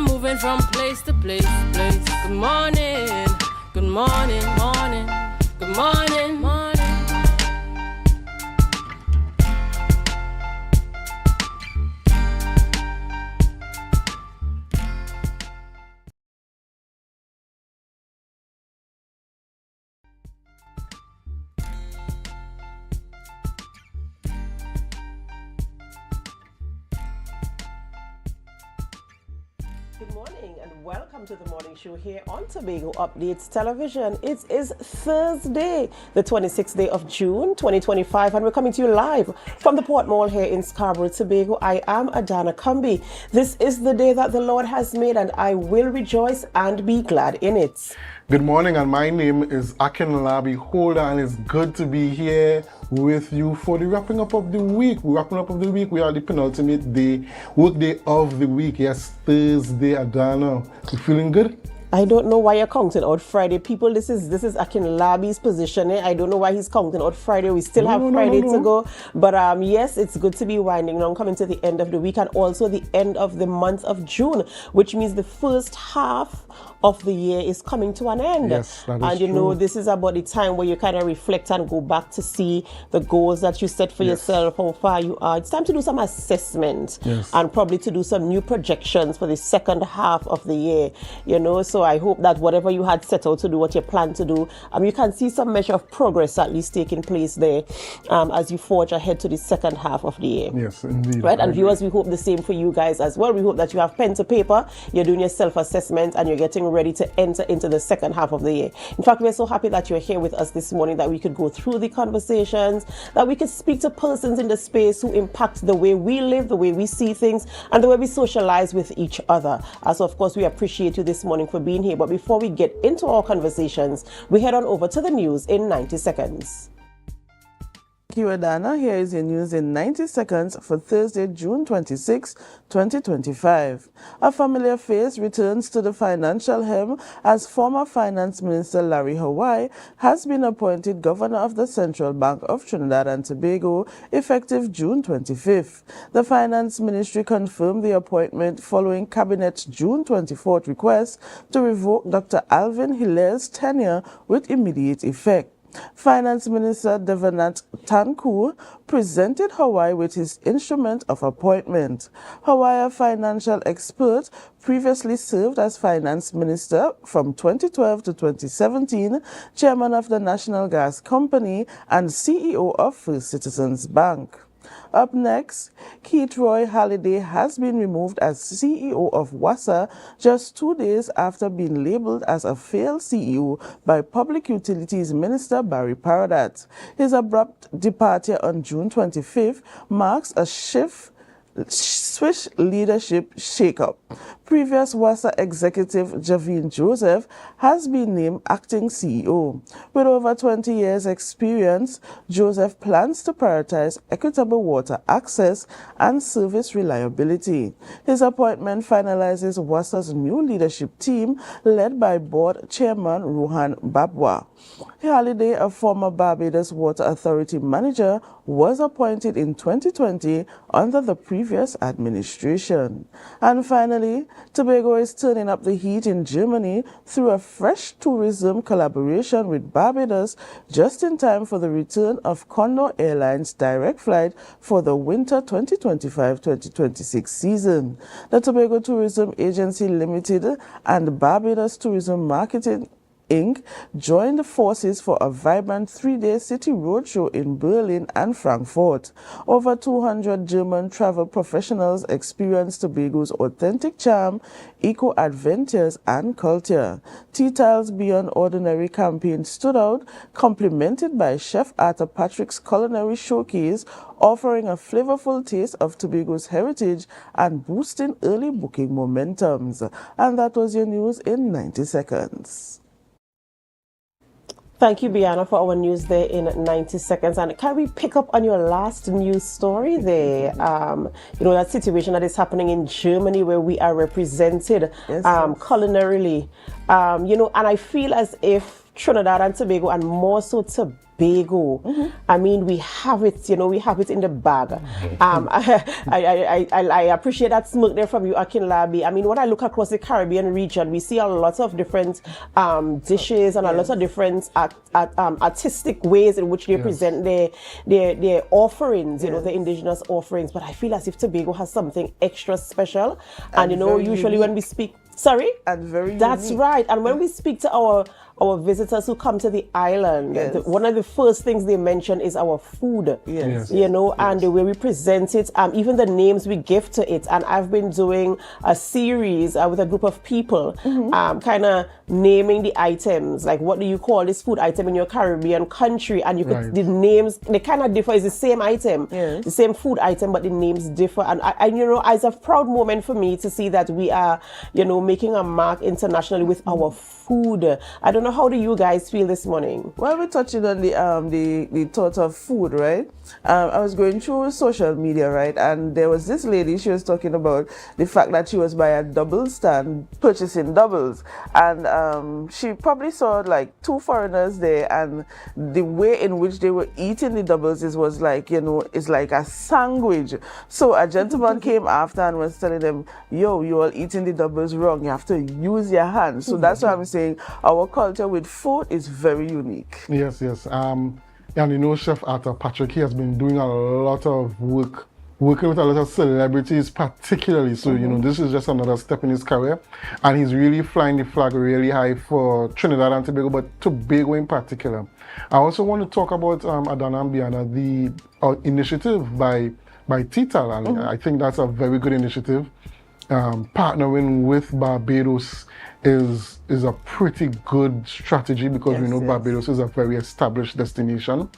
are moving from place to place. Good morning, good morning, morning, good morning, morning. Good morning and welcome to the morning show here on Tobago Updates Television. It is Thursday, the 26th day of June 2025, and we're coming to you live from the Port Mall here in Scarborough, Tobago. I am Adana Kumbi. This is the day that the Lord has made, and I will rejoice and be glad in it. Good morning, and my name is Akinlabi Holder, and it's good to be here with you for the wrapping up of the week. We are the penultimate day, work day of the week. Yes, Thursday, Adana. You feeling good? I don't know why you're counting out Friday. People, this is Akinlabi's position. I don't know why he's counting out Friday. We still have Friday to go. But yes, it's good to be winding down, coming to the end of the week and also the end of the month of June, which means the first half of the year is coming to an end. Yes, that is and you true. know, this is about the time where you kind of reflect and go back to see the goals that you set for yourself, how far you are. It's time to do some assessment and probably to do some new projections for the second half of the year. You know, so I hope that whatever you had set out to do, what you plan to do, you can see some measure of progress at least taking place there as you forge ahead to the second half of the year. Yes, indeed. Right, and viewers, we hope the same for you guys as well. We hope that you have pen to paper, you're doing your self-assessment, and you're getting ready to enter into the second half of the year. In fact, we're so happy that you're here with us this morning, that we could go through the conversations, that we could speak to persons in the space who impact the way we live, the way we see things, and the way we socialize with each other. So of course, we appreciate you this morning for being here. But before we get into our conversations, we head on over to the news in 90 seconds. Thank you, Adana. Here is your news in 90 seconds for Thursday, June 26, 2025. A familiar face returns to the financial helm as former Finance Minister Larry Hawaii has been appointed Governor of the Central Bank of Trinidad and Tobago effective June 25th. The Finance Ministry confirmed the appointment following Cabinet's June 24th request to revoke Dr. Alvin Hilaire's tenure with immediate effect. Finance Minister Devanath Tanku presented Hawaii with his instrument of appointment. Hawaii, a financial expert, previously served as Finance Minister from 2012 to 2017, Chairman of the National Gas Company, and CEO of First Citizens Bank. Up next, Keith Roy Halliday has been removed as CEO of WASA just 2 days after being labeled as a failed CEO by Public Utilities Minister Barry Paradat. His abrupt departure on June 25th marks a swish leadership shakeup. Previous WASA executive Javine Joseph has been named acting CEO. With over 20 years' experience, Joseph plans to prioritize equitable water access and service reliability. His appointment finalizes WASA's new leadership team led by Board Chairman Rohan Babwa. Halliday, a former Barbados Water Authority manager, was appointed in 2020 under the previous administration. And finally, Tobago is turning up the heat in Germany through a fresh tourism collaboration with Barbados just in time for the return of Condor Airlines' direct flight for the winter 2025-2026 season. The Tobago Tourism Agency Limited and Barbados Tourism Marketing Inc. joined forces for a vibrant 3-day city roadshow in Berlin and Frankfurt. Over 200 German travel professionals experienced Tobago's authentic charm, eco-adventures, and culture. Tea Tiles Beyond Ordinary campaign stood out, complemented by Chef Arthur Patrick's culinary showcase, offering a flavorful taste of Tobago's heritage and boosting early booking momentums. And that was your news in 90 seconds. Thank you, Biana, for our news there in 90 seconds. And can we pick up on your last news story there? You know, that situation that is happening in Germany where we are represented culinarily. You know, and I feel as if Trinidad and Tobago, and more so Tobago. I mean, we have it, we have it in the bag. I appreciate that smirk there from you, Akinlabi. I mean, when I look across the Caribbean region, we see a lot of different dishes and a lot of different artistic ways in which they present their offerings, the indigenous offerings. But I feel as if Tobago has something extra special. And usually when we speak, sorry? And very That's unique. right. And when we speak to our visitors who come to the island, one of the first things they mention is our food. And the way we present it, even the names we give to it. And I've been doing a series with a group of people, kind of naming the items, like what do you call this food item in your Caribbean country? And you could the names, they kind of differ. It's the same item, the same food item, but the names differ. And it's a proud moment for me to see that we are, making a mark internationally with our food. I don't know, how do you guys feel this morning? Well, we're touching on the thought of food, right? I was going through social media, right? And there was this lady, she was talking about the fact that she was by a double stand purchasing doubles. And she probably saw like 2 foreigners there, and the way in which they were eating the doubles was like, it's like a sandwich. So a gentleman came after and was telling them, yo, you all eating the doubles wrong. You have to use your hands. So that's why I'm saying our culture with food is very unique. Yes. And Chef Arthur Patrick, he has been doing a lot of work, working with a lot of celebrities particularly. So, this is just another step in his career. And he's really flying the flag really high for Trinidad and Tobago, but Tobago in particular. I also want to talk about Adana and Biana, the initiative by Tital. And I think that's a very good initiative. Partnering with Barbados is a pretty good strategy, because we know Barbados is a very established destination,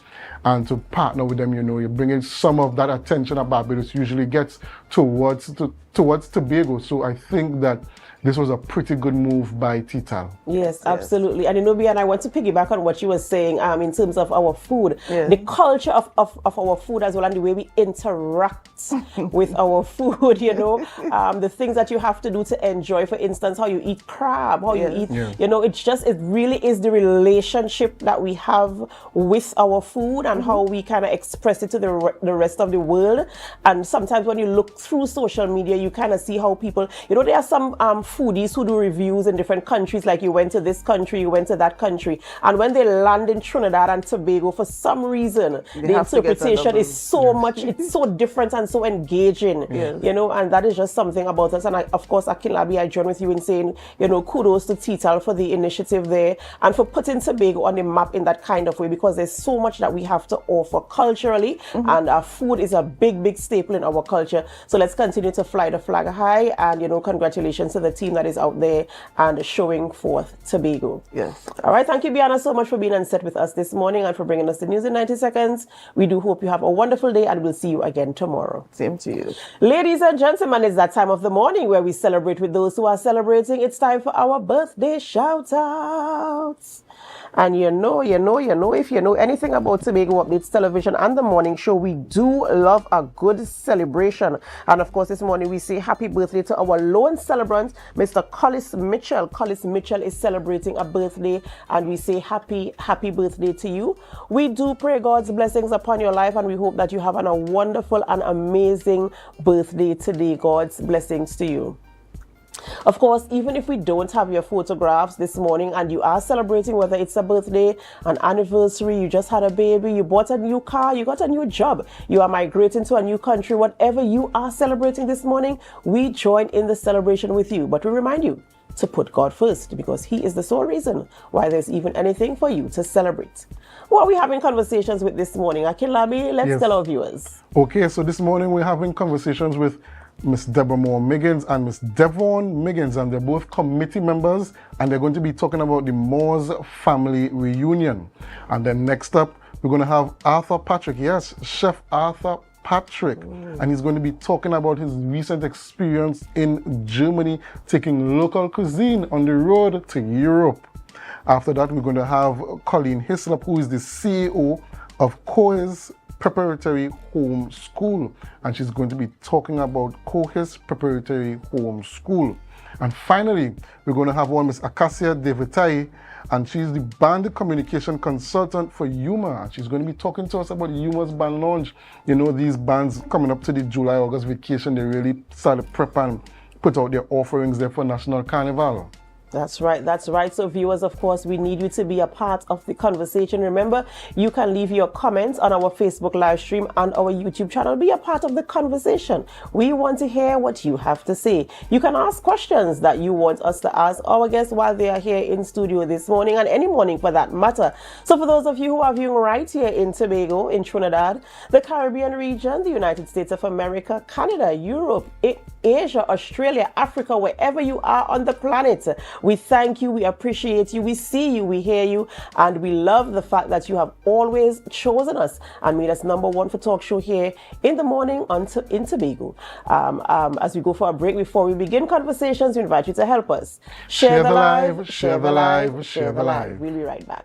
and to partner with them, you're bringing some of that attention that Barbados usually gets towards Tobago. So I think that this was a pretty good move by Tital. Yes, absolutely. And Bia, and I want to piggyback on what you were saying in terms of our food, the culture of our food as well, and the way we interact with our food, the things that you have to do to enjoy, for instance, how you eat crab, how you eat, it really is the relationship that we have with our food and how we kind of express it to the rest of the world. And sometimes when you look through social media, you kind of see how people, there are some foodies who do reviews in different countries, like you went to this country, you went to that country, and when they land in Trinidad and Tobago, for some reason the interpretation is so much, it's so different and so engaging, and that is just something about us. And of course, Akinlabi, I join with you in saying, kudos to Tital for the initiative there and for putting Tobago on the map in that kind of way, because there's so much that we have to offer culturally, and our food is a big staple in our culture. So let's continue to fly the flag high, and congratulations to the team that is out there and showing forth Tobago. Yes. All right. Thank you, Biana, so much for being on set with us this morning and for bringing us the news in 90 seconds. We do hope you have a wonderful day, and we'll see you again tomorrow. Same to you. Ladies and gentlemen, it's that time of the morning where we celebrate with those who are celebrating. It's time for our birthday shout-outs. And if you know anything about Tobago Updates Television and the morning show, we do love a good celebration. And of course, this morning we say happy birthday to our lone celebrant, Mr. Collis Mitchell. Collis Mitchell is celebrating a birthday, and we say happy birthday to you. We do pray God's blessings upon your life, and we hope that you have a wonderful and amazing birthday today. God's blessings to you. Of course, even if we don't have your photographs this morning and you are celebrating, whether it's a birthday, an anniversary, you just had a baby, you bought a new car, you got a new job, you are migrating to a new country, whatever you are celebrating this morning, we join in the celebration with you. But we remind you to put God first, because He is the sole reason why there's even anything for you to celebrate. Who are we having conversations with this morning? Akinlabi, let's tell our viewers. Okay, so this morning we're having conversations with Miss Deborah Moore Miggins and Miss Devon Miggins, and they're both committee members, and they're going to be talking about the Moores family reunion. And then next up, we're going to have Arthur Patrick, yes, Chef Arthur Patrick, and he's going to be talking about his recent experience in Germany, taking local cuisine on the road to Europe. After that, we're going to have Colleen Hislop, who is the CEO of Coes Preparatory Home School, and she's going to be talking about Coes Preparatory Home School. And finally, we're going to have one Miss Acacia Devitai, and she's the band communication consultant for Yuma. She's going to be talking to us about Yuma's band launch. You know, these bands coming up to the July-August vacation, they really start to prep and put out their offerings there for National Carnival. That's right, that's right. So viewers, of course, we need you to be a part of the conversation. Remember, you can leave your comments on our Facebook live stream and our YouTube channel. Be a part of the conversation. We want to hear what you have to say. You can ask questions that you want us to ask our guests while they are here in studio this morning, and any morning for that matter. So for those of you who are viewing right here in Tobago, in Trinidad, the Caribbean region, the United States of America, Canada, Europe, Asia, Australia, Africa, wherever you are on the planet, we thank you, we appreciate you, we see you, we hear you, and we love the fact that you have always chosen us and made us number one for talk show here in the morning in Tobago. As we go for a break, before we begin conversations, we invite you to help us. Share the live, share the live, share the live. We'll be right back.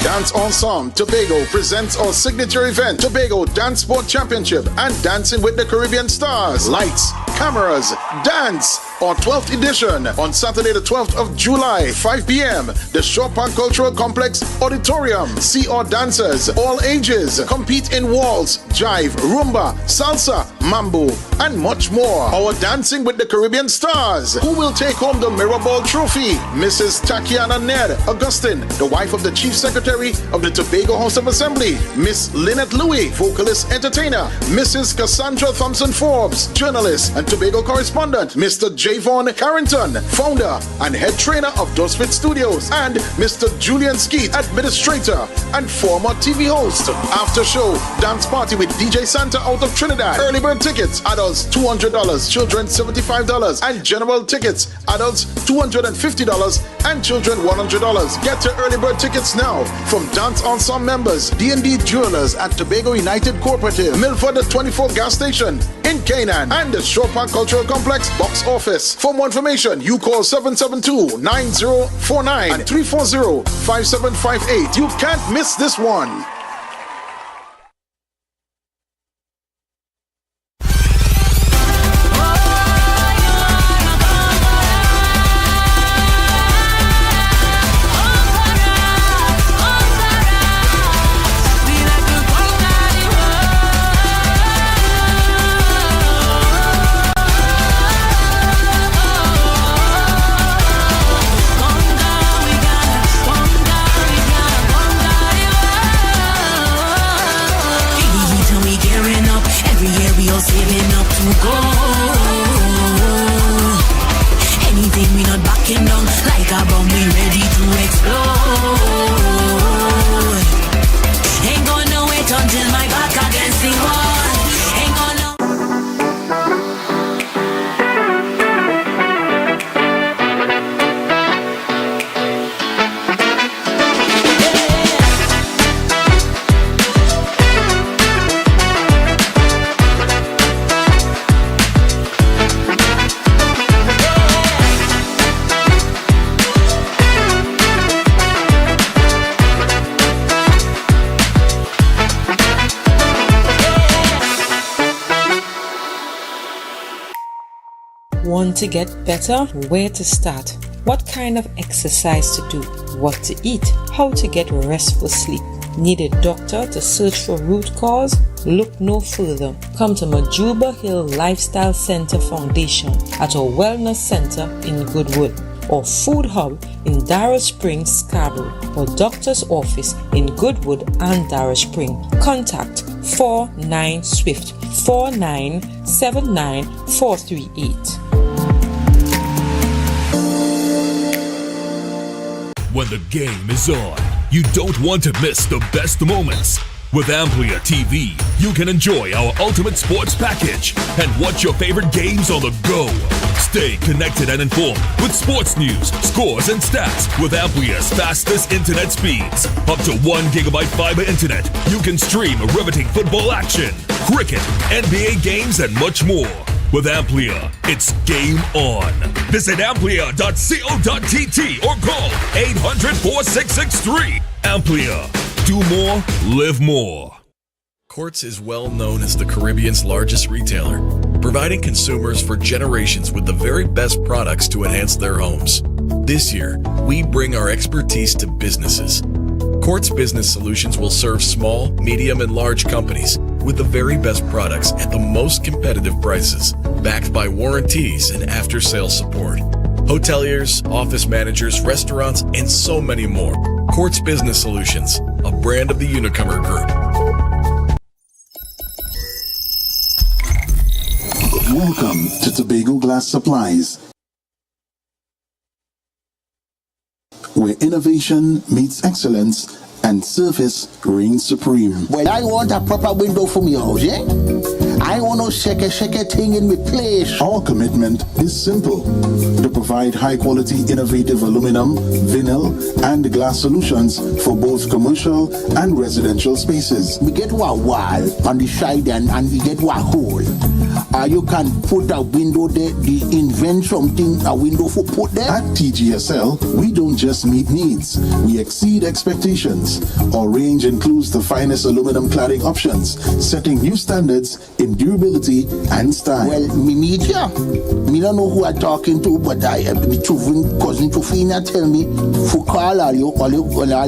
Dance Ensemble Tobago presents our signature event, Tobago Dance Sport Championship and Dancing with the Caribbean Stars. Lights, cameras, dance. Our 12th edition on Saturday the 12th of July, 5 p.m. The Shore Park Cultural Complex Auditorium. See our dancers, all ages, compete in waltz, jive, rumba, salsa, mambo, and much more. Our Dancing with the Caribbean Stars. Who will take home the Mirrorball Trophy? Mrs. Takiana Ned Augustine, the wife of the Chief Secretary of the Tobago House of Assembly. Miss Lynette Louis, vocalist entertainer. Mrs. Cassandra Thompson Forbes, journalist and Tobago correspondent. Mr. Javon Carrington, founder and head trainer of Dosfit Studios, and Mr. Julian Skeet, administrator and former TV host. After show dance party with DJ Santa out of Trinidad. Early bird tickets, adults $200, children $75, and general tickets, adults $250 and children $100. Get your early bird tickets now from Dance Ensemble members, D&D Jewelers at Tobago United Cooperative, Milford the 24 gas station in Canaan, and the Shore Park Cultural Complex box office. For more information, you call 772-9049 and 340-5758. You can't miss this one. Want to get better? Where to start? What kind of exercise to do? What to eat? How to get restful sleep? Need a doctor to search for root cause? Look no further. Come to Majuba Hill Lifestyle Center Foundation at our Wellness Center in Goodwood, or Food Hub in Darrow Springs, Scarborough, or Doctor's Office in Goodwood and Darrow Spring. Contact 49SWIFT 4979438. When the game is on, you don't want to miss the best moments. With AMPLIA TV, you can enjoy our ultimate sports package and watch your favorite games on the go. Stay connected and informed with sports news, scores, and stats with AMPLIA's fastest internet speeds. Up to 1 gigabyte fiber internet, you can stream riveting football action, cricket, NBA games, and much more. With AMPLIA, it's game on. Visit amplia.co.tt or call 800-4663. AMPLIA. Do more, live more. Quartz is well known as the Caribbean's largest retailer, providing consumers for generations with the very best products to enhance their homes. This year, we bring our expertise to businesses. Quartz Business Solutions will serve small, medium, and large companies with the very best products at the most competitive prices, backed by warranties and after-sales support. Hoteliers, office managers, restaurants, and so many more. Quartz Business Solutions, a brand of the Unicomer Group. Welcome to Tobago Glass Supplies, where innovation meets excellence and service reigns supreme. Well, I want a proper window for me house, yeah? I want no shake thing in my place. Our commitment is simple: to provide high-quality, innovative aluminum, vinyl, and glass solutions for both commercial and residential spaces. We get one wall on the side and we get one hole. You can put a window there, invent something, a window for put there. At TGSL, we don't just meet needs, we exceed expectations. Our range includes the finest aluminum cladding options, setting new standards in durability and style. Well, me meet ya. Me don't know who I'm talking to, but my cousin Tufina tell me for call all you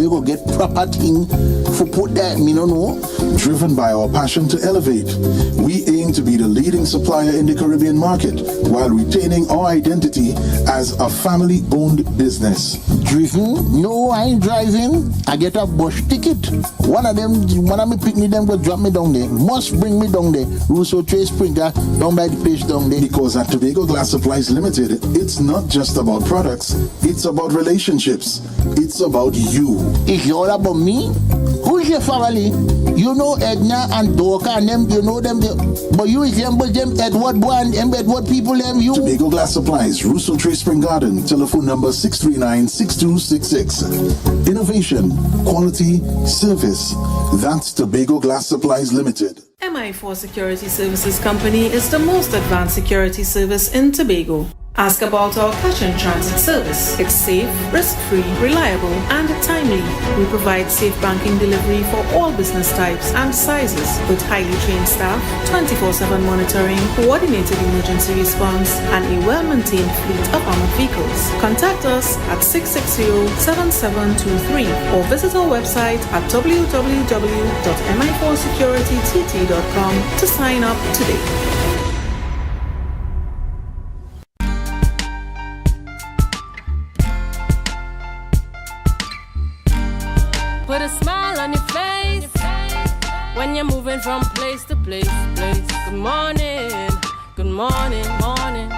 go get proper thing for put there. Me don't know. Driven by our passion to elevate, we aim to be the leading supplier in the Caribbean market while retaining our identity as a family-owned business. Driven? No, I ain't driving. I get a bus ticket. One of me pick me them go drop me down there. Must bring me down there. Russo Trace Springer down by the place down there. Because at Tobago Glass Supplies Limited, it's not just about products, it's about relationships. It's about you. It's all about me? Who's your family? You know Edna and Dorka and them, you know them, but you resemble them Edward boy and them Edward people them you. Tobago Glass Supplies, Russo Trace Spring Garden, telephone number 639-6266. Innovation, quality, service. That's Tobago Glass Supplies Limited. MI4 Security Services Company is the most advanced security service in Tobago. Ask about our cash and transit service. It's safe, risk-free, reliable, and timely. We provide safe banking delivery for all business types and sizes with highly trained staff, 24/7 monitoring, coordinated emergency response, and a well-maintained fleet of armored vehicles. Contact us at 660-7723 or visit our website at www.mi4securitytt.com to sign up today. Put a smile on your face when you're moving from place to place. Good morning, good morning, morning,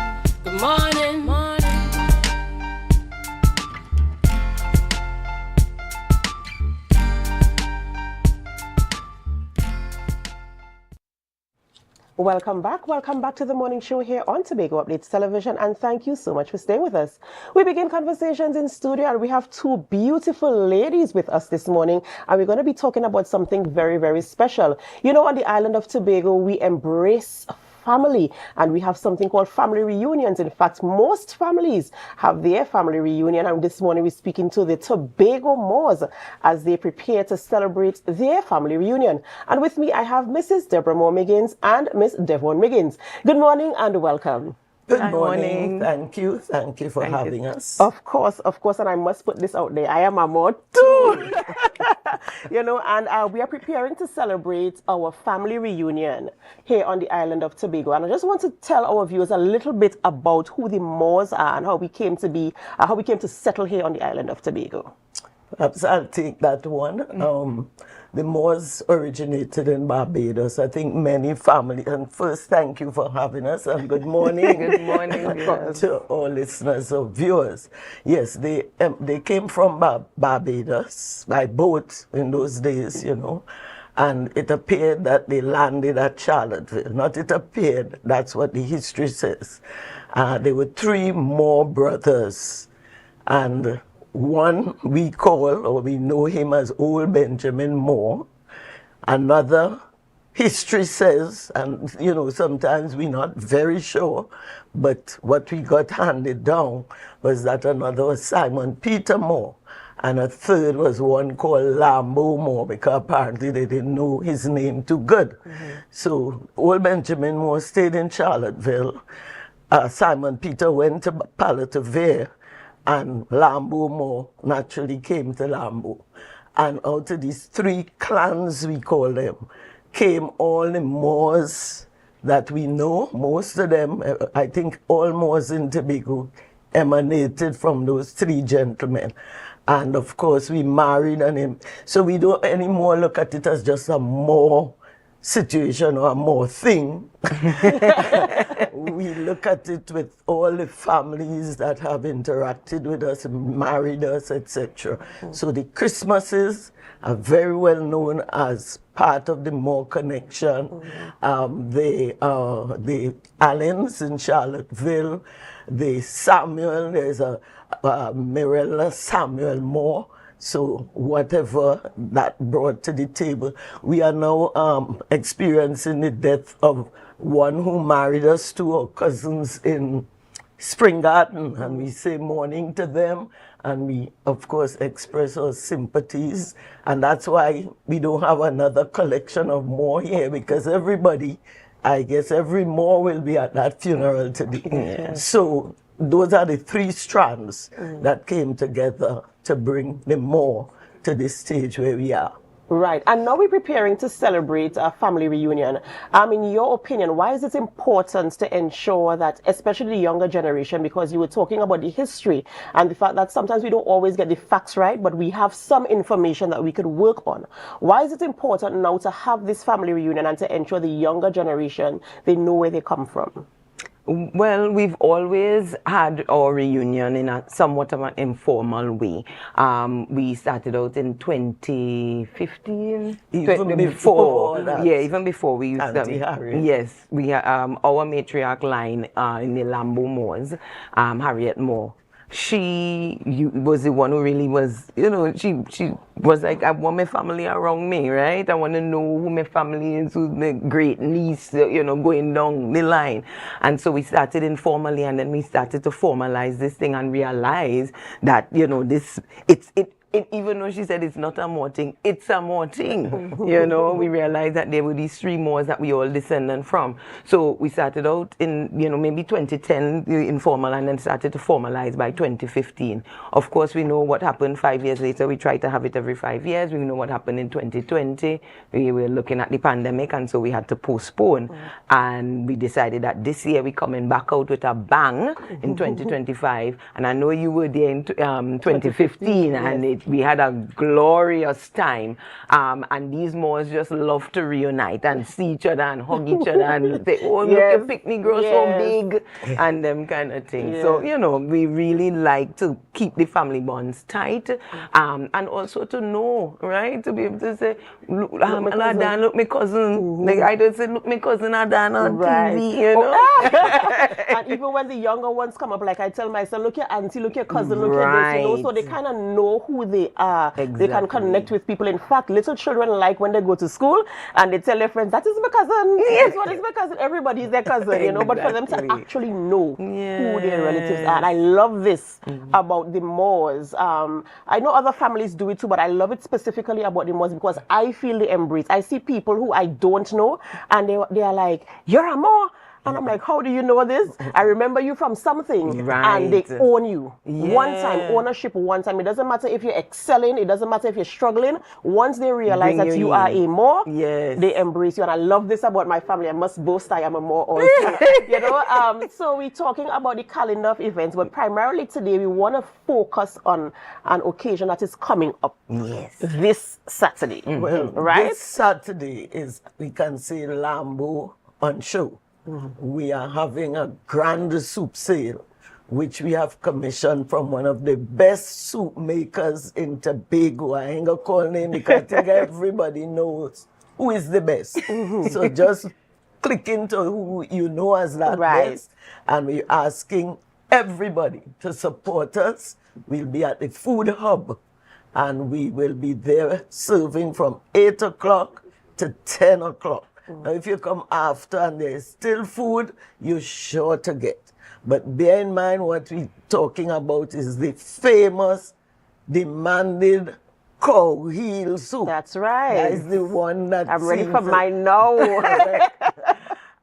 good morning, morning. Welcome back to the morning show here on Tobago Updates Television, and thank you so much for staying with us. We begin conversations in studio, and we have two beautiful ladies with us this morning, and we're going to be talking about something very, very special. You know, on the island of Tobago, we embrace family, and we have something called family reunions. In fact, most families have their family reunion, and this morning we're speaking to the Tobago Moors as they prepare to celebrate their family reunion. And with me, I have Mrs. Deborah Moore Miggins and Miss Devon Miggins. Good morning and welcome. Good morning. Thank you for having us. Of course, and I must put this out there. I am a Moor too. You know, and we are preparing to celebrate our family reunion here on the island of Tobago. And I just want to tell our viewers a little bit about who the Moors are and how we came to be, how we came to settle here on the island of Tobago. Perhaps I'll take that one. The Moors originated in Barbados. I think many families, and first thank you for having us, and good morning. Good morning to all listeners or viewers. Yes, they came from Barbados by boat in those days, you know, And it appeared that they landed at Charlottesville. Not it appeared, that's what the history says. There were 3 Moore brothers, and one we call, or we know him as Old Benjamin Moore. Another, history says, and you know, sometimes we're not very sure, but what we got handed down was that another was Simon Peter Moore. And a third was one called Lambo Moore, because apparently they didn't know his name too good. So Old Benjamin Moore stayed in Charlottesville. Simon Peter went to Palatavere, and Lambo Moore naturally came to Lambo. And out of these 3 clans, we call them, came all the Moors that we know. Most of them, I think all Moors in Tobago emanated from those 3 gentlemen. And of course, we married, and so we don't anymore look at it as just a Moor situation or a Moor thing. We look at it with all the families that have interacted with us, married us, etc. So the Christmases are very well known as part of the Moore connection. The Allens in Charlottesville, the Samuel, there's a Mirella Samuel Moore. So whatever that brought to the table, we are now experiencing the death of one who married us, 2 our cousins in Spring Garden, and we say morning to them, and we of course express our sympathies, and that's why we don't have another collection of Moore here, because everybody, I guess every Moore will be at that funeral today. So those are the 3 strands that came together to bring the Moore to this stage where we are. Right, and now we're preparing to celebrate a family reunion. In your opinion, why is it important to ensure that, especially the younger generation, because you were talking about the history and the fact that sometimes we don't always get the facts right, but we have some information that we could work on. Why is it important now to have this family reunion and to ensure the younger generation, they know where they come from? Well, we've always had our reunion in a somewhat of an informal way. We started out in 2015. Even before that. Yeah, even before we used Auntie Harriet. Yes, we our matriarch line in the Lambo Moors, Harriet Moore. She was the one who really was, you know, she was like, I want my family around me, right? I want to know who my family is, who's my great niece, you know, going down the line. And so we started informally, and then we started to formalize this thing and realize that, you know, even though she said it's not a Moore thing, it's a Moore thing. You know, we realized that there were these 3 Moors that we all descended from. So we started out in, you know, maybe 2010, informal, and then started to formalize by 2015. Of course, we know what happened 5 years later. We tried to have it every 5 years. We know what happened in 2020. We were looking at the pandemic, and so we had to postpone. And we decided that this year we're coming back out with a bang in 2025. And I know you were there in 2015, and we had a glorious time, and these Moors just love to reunite and see each other and hug each other and say, oh, look, your picnic grow so big, and them kind of things. So, you know, we really like to keep the family bonds tight, and also to know, right, to be able to say, look, Adan, look, my cousin, like I don't say, look, my cousin Adan on TV, you know. And even when the younger ones come up, like I tell my son, look your auntie, look your cousin, look your this, you know, so they kind of know who they are. They can connect with people. In fact, little children like when they go to school and they tell their friends, that is my cousin. Yes, what is my cousin? Everybody is their cousin, you know. But for them to actually know who their relatives are. And I love this about the Moors. I know other families do it too, but I love it specifically about the Moors because I feel the embrace. I see people who I don't know, and they are like, you're a Moor? And I'm like, how do you know this? I remember you from something. Right. And they own you. One time, ownership one time. It doesn't matter if you're excelling. It doesn't matter if you're struggling. Once they realize that you are a Moor, they embrace you. And I love this about my family. I must boast I am a Moor also. You know, so we're talking about the calendar of events, but primarily today we want to focus on an occasion that is coming up. Yes. This Saturday. Well, right? This Saturday is, we can say, Lambo on show. We are having a grand soup sale, which we have commissioned from one of the best soup makers in Tobago. I ain't gonna call name because I think everybody knows who is the best. So just click into who you know as that best. And we're asking everybody to support us. We'll be at the food hub and we will be there serving from 8 o'clock to 10 o'clock. Now, if you come after and there's still food, you're sure to get. But bear in mind what we're talking about is the famous, demanded cow heel soup. That's right. That is the one that I'm ready for mine now.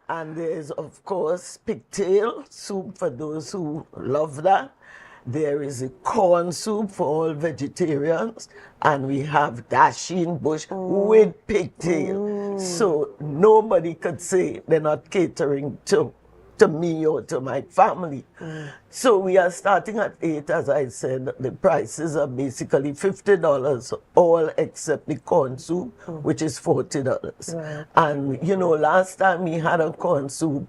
And there's, of course, pigtail soup for those who love that. There is a corn soup for all vegetarians. And we have dasheen bush with pigtail. So nobody could say they're not catering to me or to my family. So we are starting at 8, as I said. The prices are basically $50, all except the corn soup, which is $40. And, you know, last time we had a corn soup,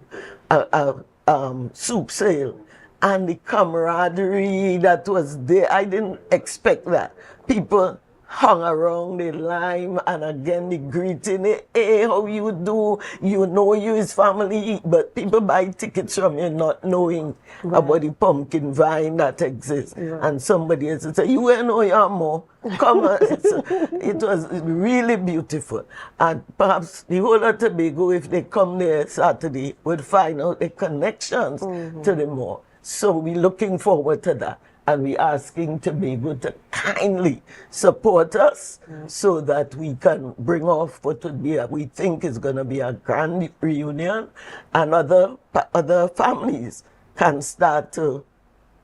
soup sale, and the camaraderie that was there, I didn't expect that. People hung around the line, and again the greeting, hey, how you do? You know you his family, but people buy tickets from you not knowing about the pumpkin vine that exists. And somebody else say, you will know your more. Come on. It was really beautiful. And perhaps the whole of Tobago, if they come there Saturday, would find out the connections to the mall. So we're looking forward to that. And we're asking Tobago to kindly support us so that we can bring off what would be, we think is going to be a grand reunion, and other families can start to,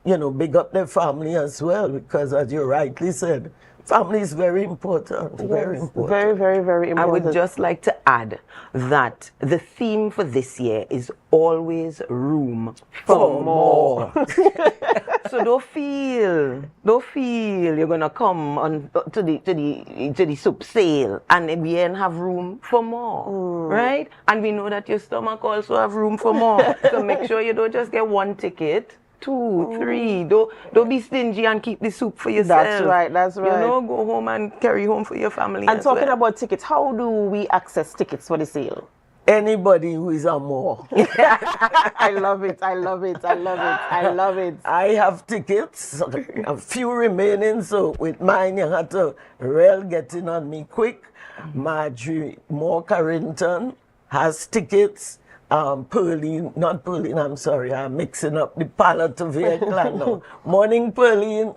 you know, big up their family as well, because as you rightly said, family is very important, very important. Very, very, very important. I would just like to add that the theme for this year is always room for more. So don't feel you're gonna come on to the soup sale and then we ain't have room for more, right? And we know that your stomach also have room for more. So make sure you don't just get one ticket. 2, 3. Don't be stingy and keep the soup for yourself. That's right, that's right. You know, go home and carry home for your family. And talking about tickets, how do we access tickets for the sale? Anybody who is a more. I love it, I love it, I love it, I love it. I have tickets, a few remaining, so with mine you have to get in on me quick. Marjorie Moore Carrington has tickets. Pearline, not Pearline, I'm sorry, I'm mixing up the Palatavere clan now. Morning, Pearline.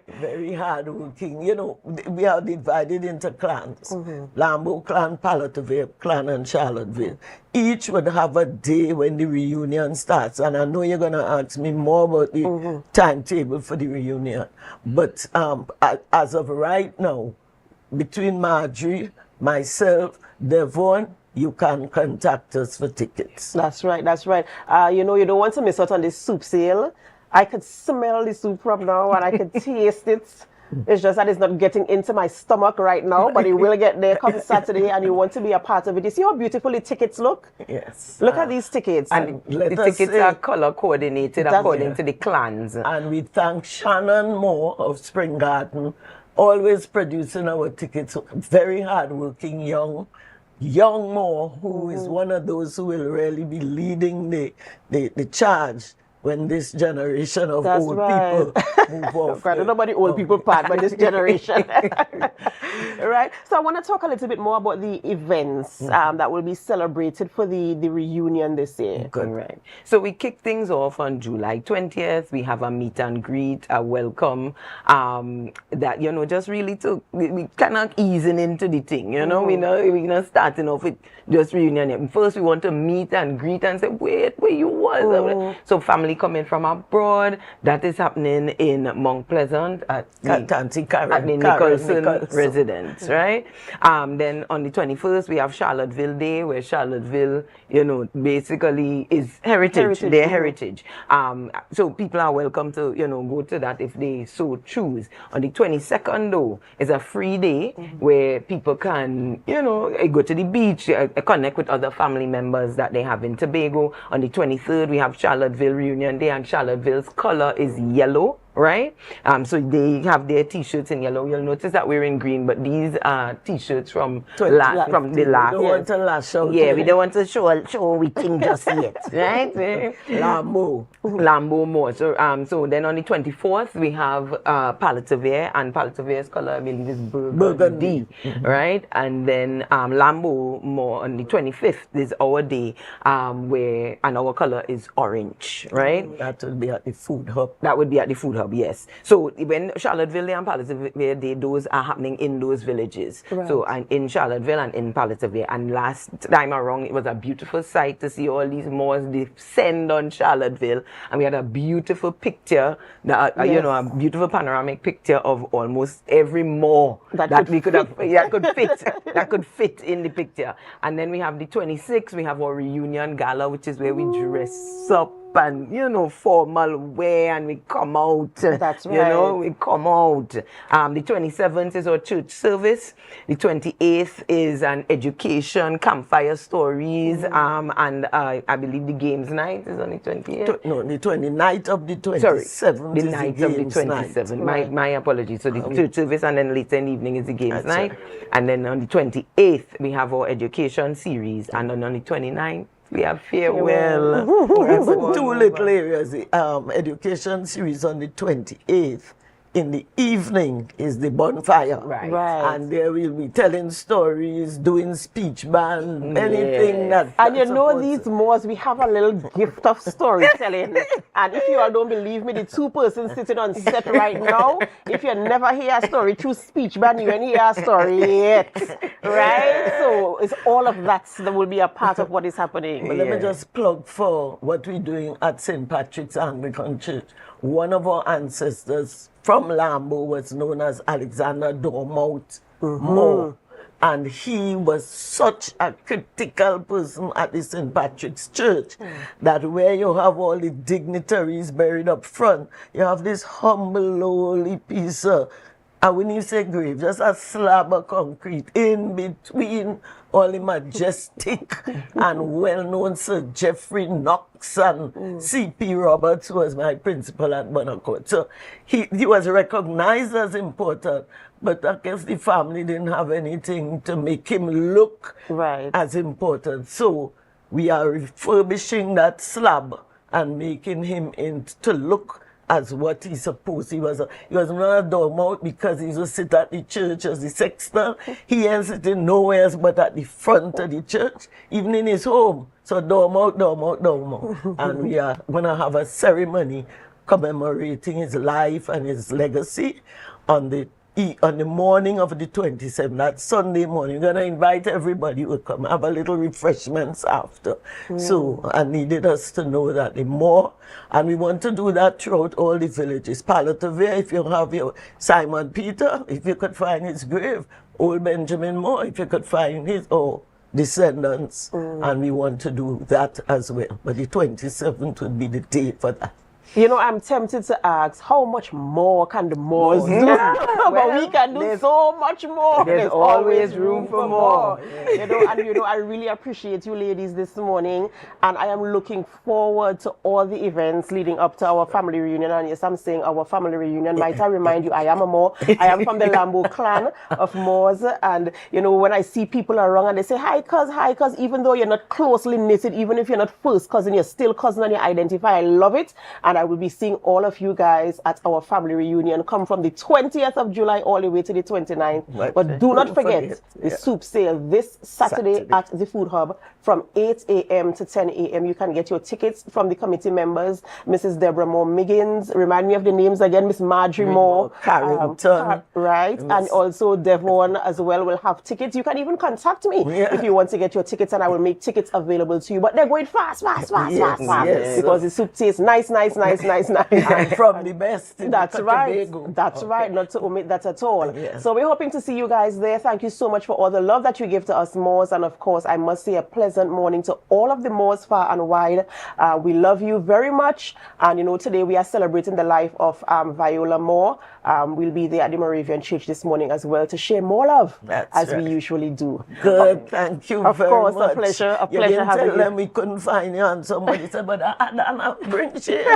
Very hard-working. You know, we are divided into clans. Lambo clan, Palatavere clan, and Charlottesville. Each would have a day when the reunion starts. And I know you're going to ask me more about the timetable for the reunion. But as of right now, between Marjorie, myself, Devon, you can contact us for tickets. That's right, that's right. You know, you don't want to miss out on this soup sale. I could smell the soup from now and I could taste it. It's just that it's not getting into my stomach right now, but it will get there come Saturday and you want to be a part of it. You see how beautiful the tickets look? Yes. Look at these tickets. And the tickets are color coordinated according to the clans. And we thank Shannon Moore of Spring Garden, always producing our tickets. Very hardworking young Moore, who is one of those who will really be leading the charge when this generation of old people move off. I don't know about the old people part, but this generation. Right? So I want to talk a little bit more about the events that will be celebrated for the reunion this year. Good. Right. So we kick things off on July 20th. We have a meet and greet, a welcome, that, you know, just really we kind of easing into the thing, you know. We're not starting off with just reunion. First, we want to meet and greet and say, wait, where you was? So family coming from abroad, that is happening in Mount Pleasant at the Nicholson residence, right? Then on the 21st, we have Charlottesville Day, where Charlottesville, you know, basically is heritage. Their heritage. So people are welcome to, you know, go to that if they so choose. On the 22nd, though, is a free day where people can, you know, go to the beach, connect with other family members that they have in Tobago. On the 23rd, we have Charlottesville Reunion Day, and Charlottesville's color is yellow, right? So they have their t-shirts in yellow. You'll notice that we're in green, but these are t-shirts from the last. We don't want to lash out. Yeah, we don't want to show we thing just yet, right? Lambo more. So then on the 24th we have Palatavere, and Palatavere's color I believe is burgundy, right? And then Lambo more on the 25th is our day, and our color is orange, right? That will be at the food hub. That would be at the food hub, yes. So when Charlottesville Day and Palatavere Day, those are happening in those villages. Right. So in Charlottesville and in Palatavere. And last time around, it was a beautiful sight to see all these Moors descend on Charlottesville, and we had a beautiful picture, a beautiful panoramic picture of almost every Moor that we could have, that could fit in the picture. And then we have the 26th, we have our reunion gala, which is where we dress up and formal wear, and we come out. That's right. We come out. The 27th is our church service. The 28th is an education, campfire stories, and I believe the games night is on the 28th. No, the 29th of the 27th. Sorry, the night of the 27th. Right. My apologies. So the church service, and then later in the evening is the games night. Right. And then on the 28th we have our education series, and then on the 29th we have farewell. Two little areas. The education series on the 28th. In the evening is the bonfire. Right. And there we'll be telling stories, doing speech band, anything that. And these Moors, we have a little gift of storytelling. And if you all don't believe me, the two persons sitting on set right now, if you never hear a story through speech band, you ain't hear a story yet. Right? So it's all of that that will be a part of what is happening. But let me just plug for what we're doing at St. Patrick's Anglican Church. One of our ancestors from Lambo was known as Alexander Dormout Moore. And he was such a critical person at the St. Patrick's Church that where you have all the dignitaries buried up front, you have this humble, lowly piece of, and when you say grave, just a slab of concrete in between all the majestic and well-known Sir Geoffrey Knox and C.P. Roberts, who was my principal at Bonacourt. So he was recognized as important, but I guess the family didn't have anything to make him look as important. So we are refurbishing that slab and making him to look as what he's supposed. He was not a dormout because he used to sit at the church as the sexton. He ain't sitting nowhere else but at the front of the church, even in his home. So dormout. And we are going to have a ceremony commemorating his life and his legacy on the morning of the 27th, that Sunday morning. We're going to invite everybody who will come, have a little refreshments after. So I needed us to know that the more, and we want to do that throughout all the villages. Palatavere, if you have your Simon Peter, if you could find his grave, Old Benjamin Moore, if you could find his descendants, and we want to do that as well. But the 27th would be the day for that. I'm tempted to ask, how much more can the Moors do? But we can do so much more. There's always room for more. I really appreciate you ladies this morning, and I am looking forward to all the events leading up to our family reunion. And yes, I'm saying our family reunion. Might I remind you, I am a Moor. I am from the Lambo clan of Moors, and when I see people around and they say, hi cuz, even though you're not closely knitted, even if you're not first cousin, you're still cousin and you identify. I love it. And I will be seeing all of you guys at our family reunion. Come from the 20th of July all the way to the 29th. Right. But do not forget the soup sale this Saturday at the Food Hub from 8 a.m. to 10 a.m. You can get your tickets from the committee members. Mrs. Deborah Moore Miggins. Remind me of the names again. Miss Marjorie Moore. Carrington. Right. And also Devon as well will have tickets. You can even contact me if you want to get your tickets, and I will make tickets available to you. But they're going fast. Because the soup tastes nice. And from the best. That's right. Tobago. That's right. Not to omit that at all. Yes. So we're hoping to see you guys there. Thank you so much for all the love that you give to us Moors. And of course, I must say a pleasant morning to all of the Moors far and wide. We love you very much. And today we are celebrating the life of Viola Moore. We'll be there at the Moravian Church this morning as well to share more love as we usually do. Good. Thank you very much. Of course, a pleasure. A pleasure having you. We couldn't find you, and somebody said, but I bring shit.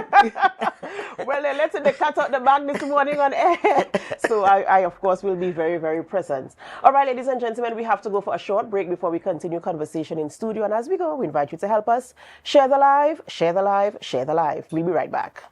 Well, they're letting the cat out the bag this morning on air. So I, of course, will be very, very present. All right, ladies and gentlemen, we have to go for a short break before we continue conversation in studio. And as we go, we invite you to help us share the live, share the live, share the live. We'll be right back.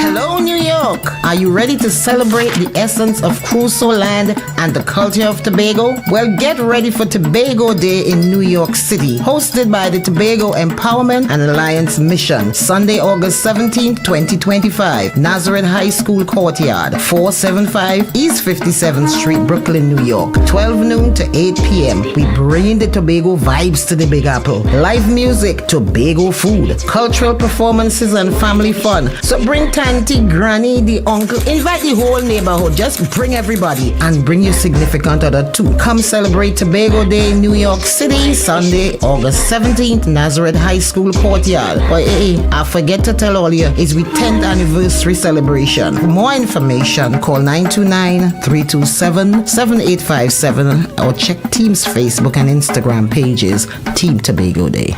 Hello, New York. Are you ready to celebrate the essence of Crusoe land and the culture of Tobago? Well, get ready for Tobago Day in New York City, hosted by the Tobago Empowerment and Alliance Mission, Sunday, August 17th, 2025, Nazareth High School Courtyard, 475 East 57th Street, Brooklyn, New York, 12 noon to 8 p.m. We bring the Tobago vibes to the Big Apple. Live music, Tobago food, cultural performances, and family fun. So bring Tanty, Granny, the uncle, invite the whole neighborhood. Just bring everybody and bring your significant other too. Come celebrate Tobago Day in New York City, Sunday, August 17th, Nazareth High School Courtyard. But I forget to tell all you, it's we 10th anniversary celebration. For more information, call 929-327-7857 or check Team's Facebook and Instagram pages, Team Tobago Day.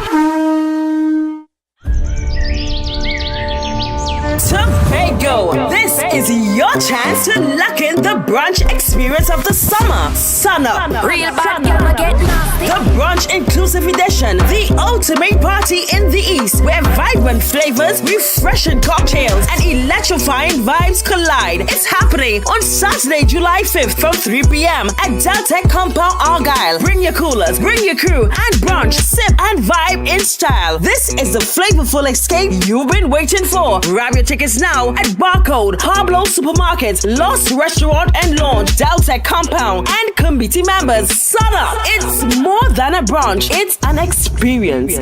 Tobago, this is your chance to lock in the brunch experience of the summer. Sun up, real bad girl get nasty. The brunch inclusive edition, the ultimate party in the East, where vibrant flavors, refreshing cocktails, and electrifying vibes collide. It's happening on Saturday, July 5th from 3 p.m. at Deltec Compound, Argyle. Bring your coolers, bring your crew, and brunch, sip, and vibe in style. This is the flavorful escape you've been waiting for. Grab your tickets now at Barcode, Harblow Supermarket, Lost Restaurant and Lounge, Deltec Compound, and committee members. Sun up! It's more than a brunch, it's an experience.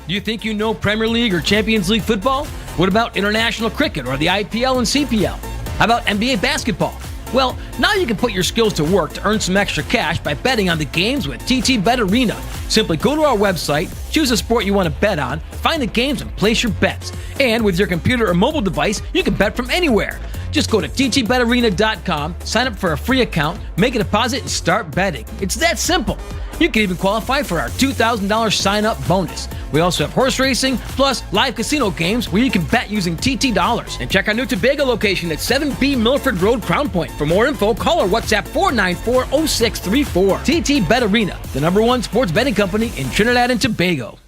Do you think you know Premier League or Champions League football? What about international cricket or the IPL and CPL? How about NBA basketball? Well, now you can put your skills to work to earn some extra cash by betting on the games with TT Bet Arena. Simply go to our website, choose a sport you want to bet on, find the games and place your bets. And with your computer or mobile device, you can bet from anywhere. Just go to ttbetarena.com, sign up for a free account, make a deposit, and start betting. It's that simple. You can even qualify for our $2,000 sign-up bonus. We also have horse racing, plus live casino games where you can bet using TT dollars. And check our new Tobago location at 7B Milford Road, Crown Point. For more info, call or WhatsApp 494-0634. TT Bet Arena, the #1 sports betting company in Trinidad and Tobago.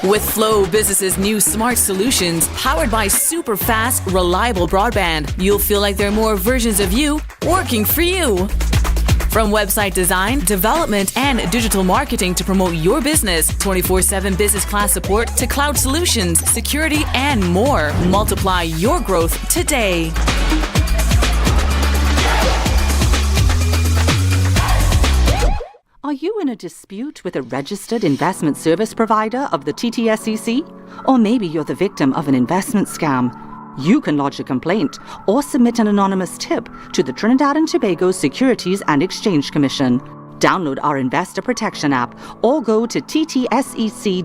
With Flow Business's new smart solutions, powered by super fast, reliable broadband, you'll feel like there are more versions of you working for you. From website design, development, and digital marketing to promote your business, 24/7 business class support to cloud solutions, security, and more. Multiply your growth today. Are you in a dispute with a registered investment service provider of the TTSEC? Or maybe you're the victim of an investment scam? You can lodge a complaint or submit an anonymous tip to the Trinidad and Tobago Securities and Exchange Commission. Download our Investor Protection app or go to ttsec.org.tt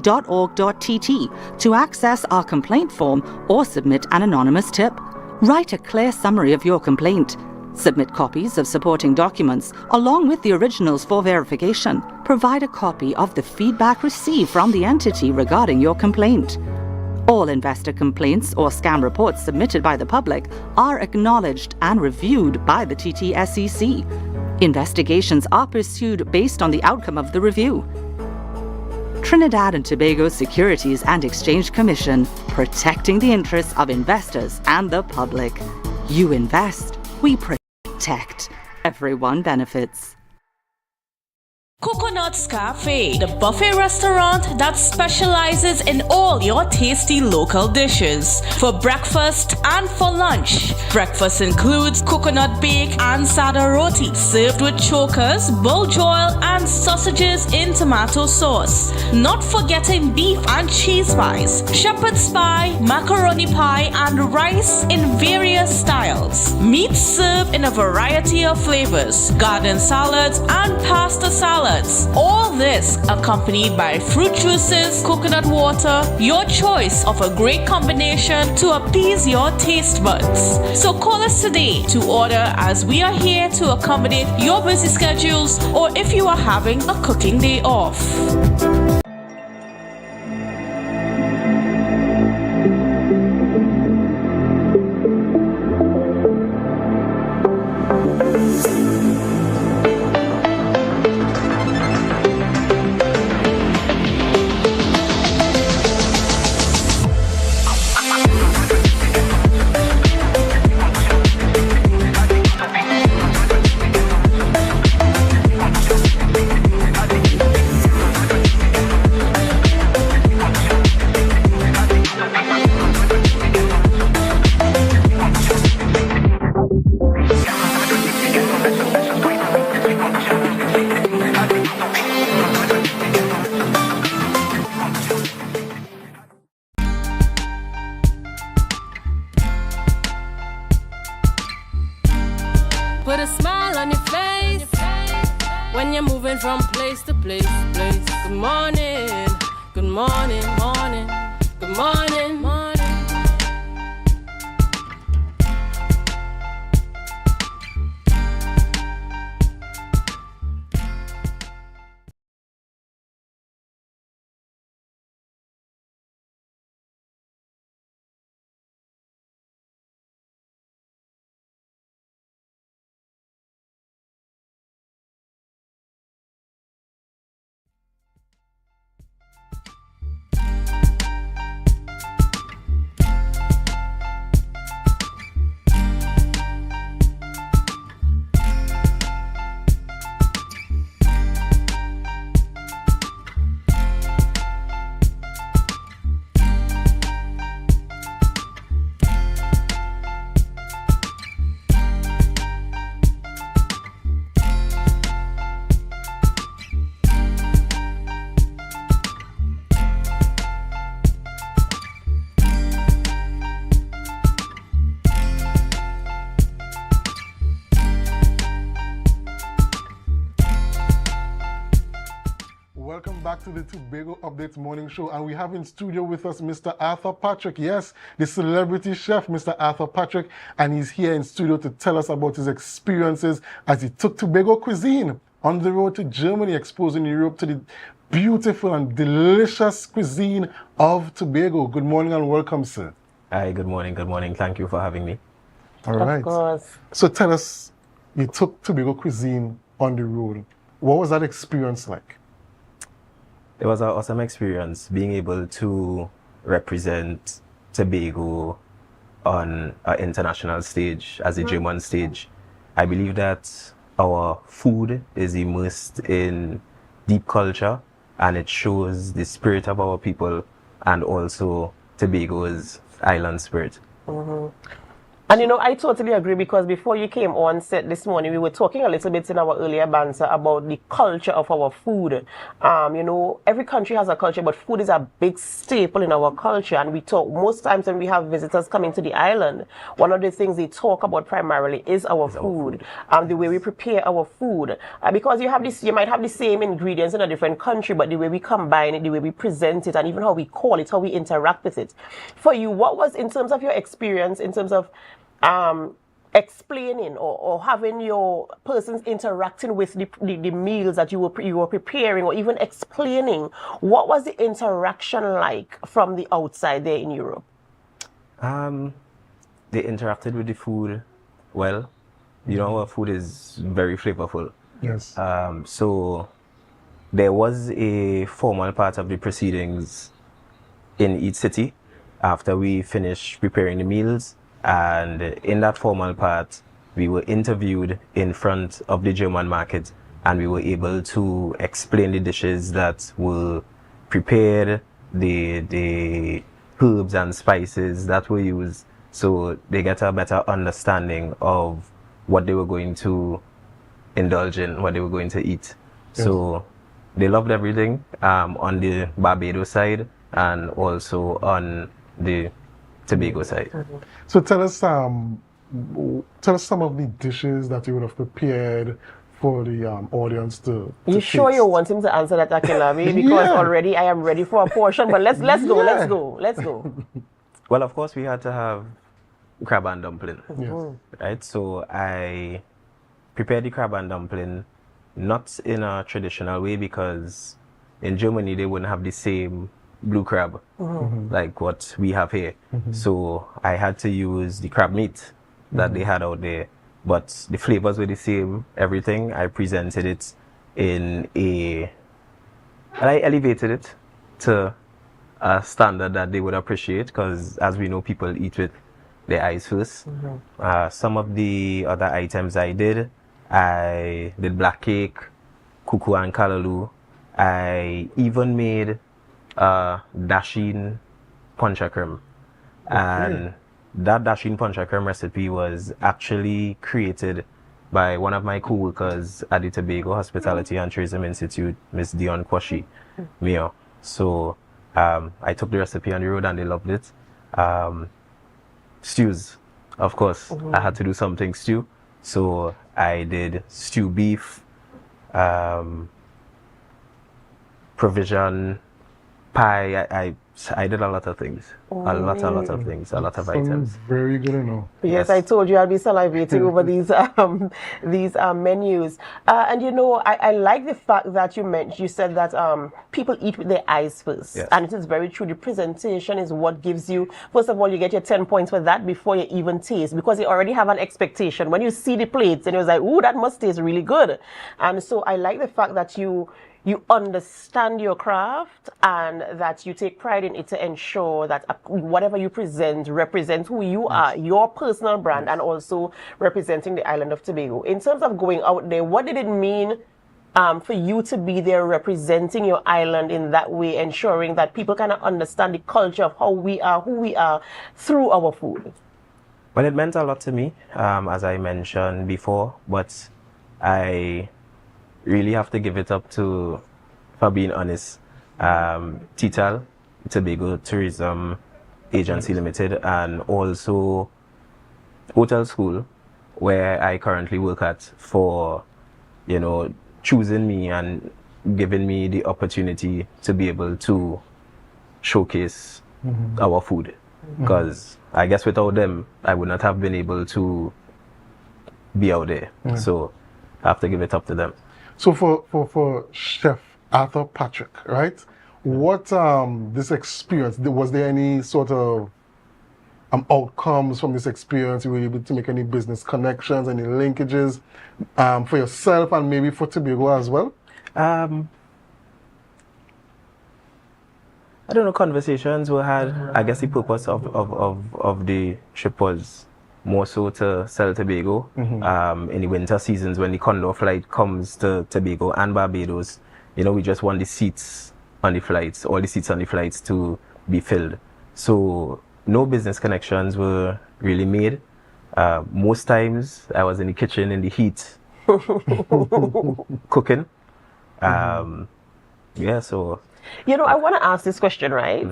to access our complaint form or submit an anonymous tip. Write a clear summary of your complaint. Submit copies of supporting documents along with the originals for verification. Provide a copy of the feedback received from the entity regarding your complaint. All investor complaints or scam reports submitted by the public are acknowledged and reviewed by the TTSEC. Investigations are pursued based on the outcome of the review. Trinidad and Tobago Securities and Exchange Commission, protecting the interests of investors and the public. You invest, we protect. Everyone benefits. Coconut's Cafe, the buffet restaurant that specializes in all your tasty local dishes. For breakfast and for lunch. Breakfast includes coconut bake and sada roti, served with chokers, bull joil, and sausages in tomato sauce. Not forgetting beef and cheese pies, shepherd's pie, macaroni pie, and rice in various styles. Meat served in a variety of flavors, garden salads, and pasta salads. salads. All this accompanied by fruit juices, coconut water, your choice of a great combination to appease your taste buds. So call us today to order, as we are here to accommodate your busy schedules or if you are having a cooking day off. Put a smile on your face when you're moving from place to place. Good morning, good morning, morning, good morning, morning. Welcome back to the Tobago Updates Morning Show, and we have in studio with us Mr. Arthur Patrick. Yes, the celebrity chef, Mr. Arthur Patrick, and he's here in studio to tell us about his experiences as he took Tobago cuisine on the road to Germany, exposing Europe to the beautiful and delicious cuisine of Tobago. Good morning and welcome, sir. Hi, good morning, good morning. Thank you for having me. All right. Of course. So tell us, you took Tobago cuisine on the road. What was that experience like? It was an awesome experience being able to represent Tobago on an international stage, as a German stage. I believe that our food is immersed in deep culture, and it shows the spirit of our people and also Tobago's island spirit. Mm-hmm. And you know, I totally agree, because before you came on set this morning, we were talking a little bit in our earlier banter about the culture of our food. You know, every country has a culture, but food is a big staple in our culture. And we talk, most times when we have visitors coming to the island, one of the things they talk about primarily is our food. The way we prepare our food. Because you have this, you might have the same ingredients in a different country, but the way we combine it, the way we present it, and even how we call it, how we interact with it. For you, what was, in terms of your experience, in terms of explaining or having your persons interacting with the meals that you were preparing, or even explaining, what was the interaction like from the outside there in Europe? They interacted with the food well. You know, our food is very flavorful. Yes. So there was a formal part of the proceedings in each city after we finished preparing the meals. And in that formal part, we were interviewed in front of the German market, and we were able to explain the dishes that were prepared, the herbs and spices that were used, so they get a better understanding of what they were going to indulge in, what they were going to eat. Yes. So they loved everything on the Barbados side and also on the Tobago side. Mm-hmm. So tell us some of the dishes that you would have prepared for the audience to You sure taste? you want him to answer that, Akilabi? Because already I am ready for a portion. But let's go. Well, of course, we had to have crab and dumpling. Yes. Right? So I prepared the crab and dumpling not in a traditional way, because in Germany they wouldn't have the same blue crab like what we have here. So I had to use the crab meat that they had out there, but the flavors were the same, everything. I presented it in I elevated it to a standard that they would appreciate, because as we know, people eat with their eyes first. Some of the other items I did black cake, kuku and kalaloo. I even made dasheen puncha creme. And that dasheen puncha creme recipe was actually created by one of my co-workers at the Tobago Hospitality and Tourism Institute, Miss Dion Kwashi Mio. So I took the recipe on the road and they loved it. Stews, of course. I had to do something stew. So I did stew beef, provision, pie. I did a lot of things. A lot of things, a lot of items. Very good to know. Yes, I told you I'll be salivating over these menus. And you know, I like the fact that you said that people eat with their eyes first. Yes. And it is very true. The presentation is what gives you, first of all, you get your 10 points for that before you even taste, because you already have an expectation. When you see the plates and you're like, ooh, that must taste really good. And so I like the fact that you understand your craft and that you take pride in it to ensure that whatever you present represents who you are, your personal brand, and also representing the island of Tobago. In terms of going out there, what did it mean for you to be there representing your island in that way, ensuring that people kind of understand the culture of how we are, who we are, through our food? Well, it meant a lot to me, as I mentioned before, but I really have to give it up to, for being honest, TTAL, Tobago Tourism Agency Limited, and also Hotel School, where I currently work at, for, you know, choosing me and giving me the opportunity to be able to showcase our food. Because I guess without them, I would not have been able to be out there. So I have to give it up to them. So for Chef Arthur Patrick, right? What this experience, was there any sort of outcomes from this experience? You were able to make any business connections, any linkages for yourself and maybe for Tobago as well? I don't know, conversations were had. I guess the purpose of the trip was more so to sell Tobago. In the winter seasons, when the Condor flight comes to Tobago and Barbados, you know, we just want the seats on the flights, all the seats on the flights to be filled. So no business connections were really made. Most times I was in the kitchen in the heat, cooking. Yeah, so. You know, I want to ask this question, right?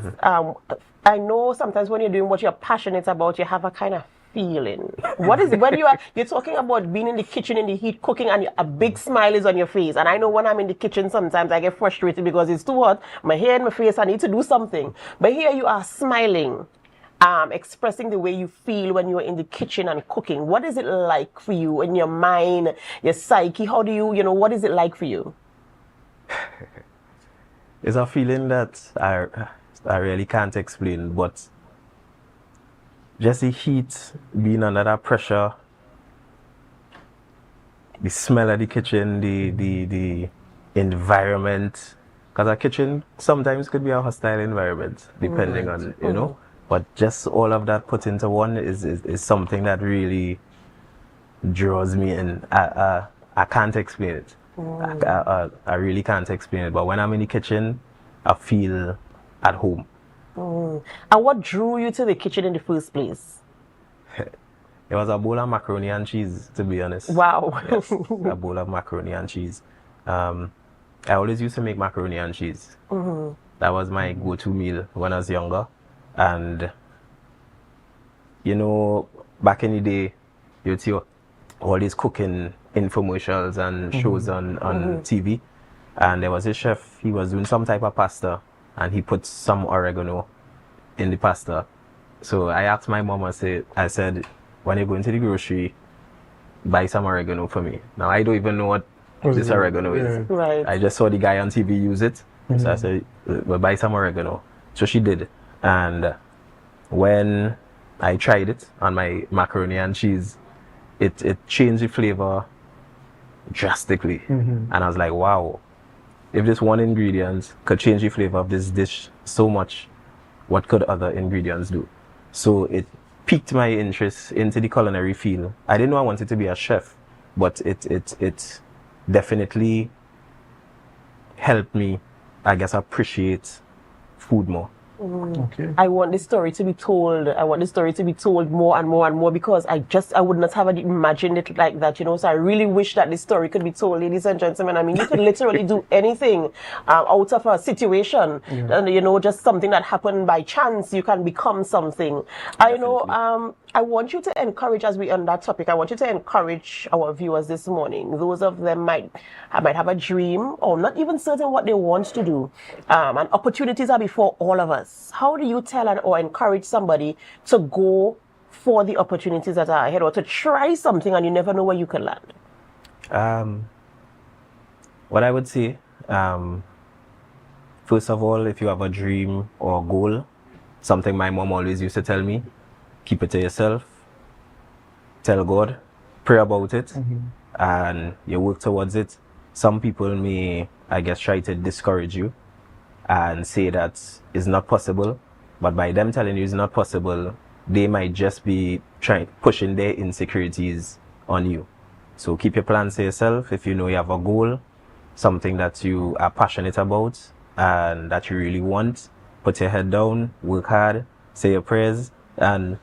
I know sometimes when you're doing what you're passionate about, you have a kind of feeling. What is it when you're talking about being in the kitchen in the heat cooking and a big smile is on your face? And I know when I'm in the kitchen sometimes I get frustrated because it's too hot, my hair and my face, I need to do something. But here you are smiling, expressing the way you feel when you're in the kitchen and cooking. What is it like for you in your mind, your psyche? How do you know, what is it like for you? It's a feeling that I really can't explain, but just the heat, being under that pressure, the smell of the kitchen, the environment, because a kitchen sometimes could be a hostile environment, depending on, you know, but just all of that put into one is something that really draws me in. I can't explain it. I really can't explain it, but when I'm in the kitchen, I feel at home. And what drew you to the kitchen in the first place? It was a bowl of macaroni and cheese, to be honest. Wow. Yes, a bowl of macaroni and cheese. I always used to make macaroni and cheese. That was my go-to meal when I was younger. And, you know, back in the day, you'd see all these cooking infomercials and shows on TV. And there was a chef, he was doing some type of pasta, and he put some oregano in the pasta. So I asked my mom, I said, when you go into the grocery, buy some oregano for me. Now I don't even know what this oregano is. Right. I just saw the guy on TV use it. So I said, well, buy some oregano. So she did. And when I tried it on my macaroni and cheese, it changed the flavor drastically. And I was like, wow, if this one ingredient could change the flavor of this dish so much, what could other ingredients do? So it piqued my interest into the culinary field. I didn't know I wanted to be a chef, but it definitely helped me, I guess, appreciate food more. Okay. I want this story to be told. I want this story to be told more and more and more, because I would not have imagined it like that, you know. So I really wish that this story could be told, ladies and gentlemen. I mean, you could literally do anything out of a situation, and you know, just something that happened by chance, you can become something. I know. I want you to encourage, as we on that topic, I want you to encourage our viewers this morning. Those of them might have a dream or not even certain what they want to do. And opportunities are before all of us. How do you tell or encourage somebody to go for the opportunities that are ahead, or to try something and you never know where you can land? What I would say, first of all, if you have a dream or goal, something my mom always used to tell me, keep it to yourself, tell God, pray about it, and you work towards it. Some people may, I guess, try to discourage you and say that it's not possible, but by them telling you it's not possible, they might just be pushing their insecurities on you. So keep your plans to yourself. If you know you have a goal, something that you are passionate about and that you really want, put your head down, work hard, say your prayers, and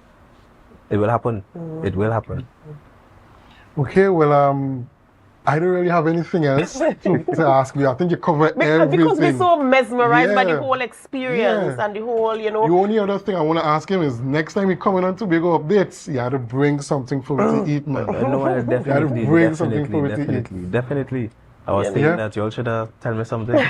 it will happen. It will happen. Okay, well, I don't really have anything else to ask you. I think you covered everything. Because we're so mesmerized by the whole experience and the whole, you know. The only other thing I want to ask him is, next time you come in on Tobago Updates, you had to bring something for me to eat, man. No, definitely. You had to bring something for me to eat. Definitely. I was thinking that you all should tell me something. We'll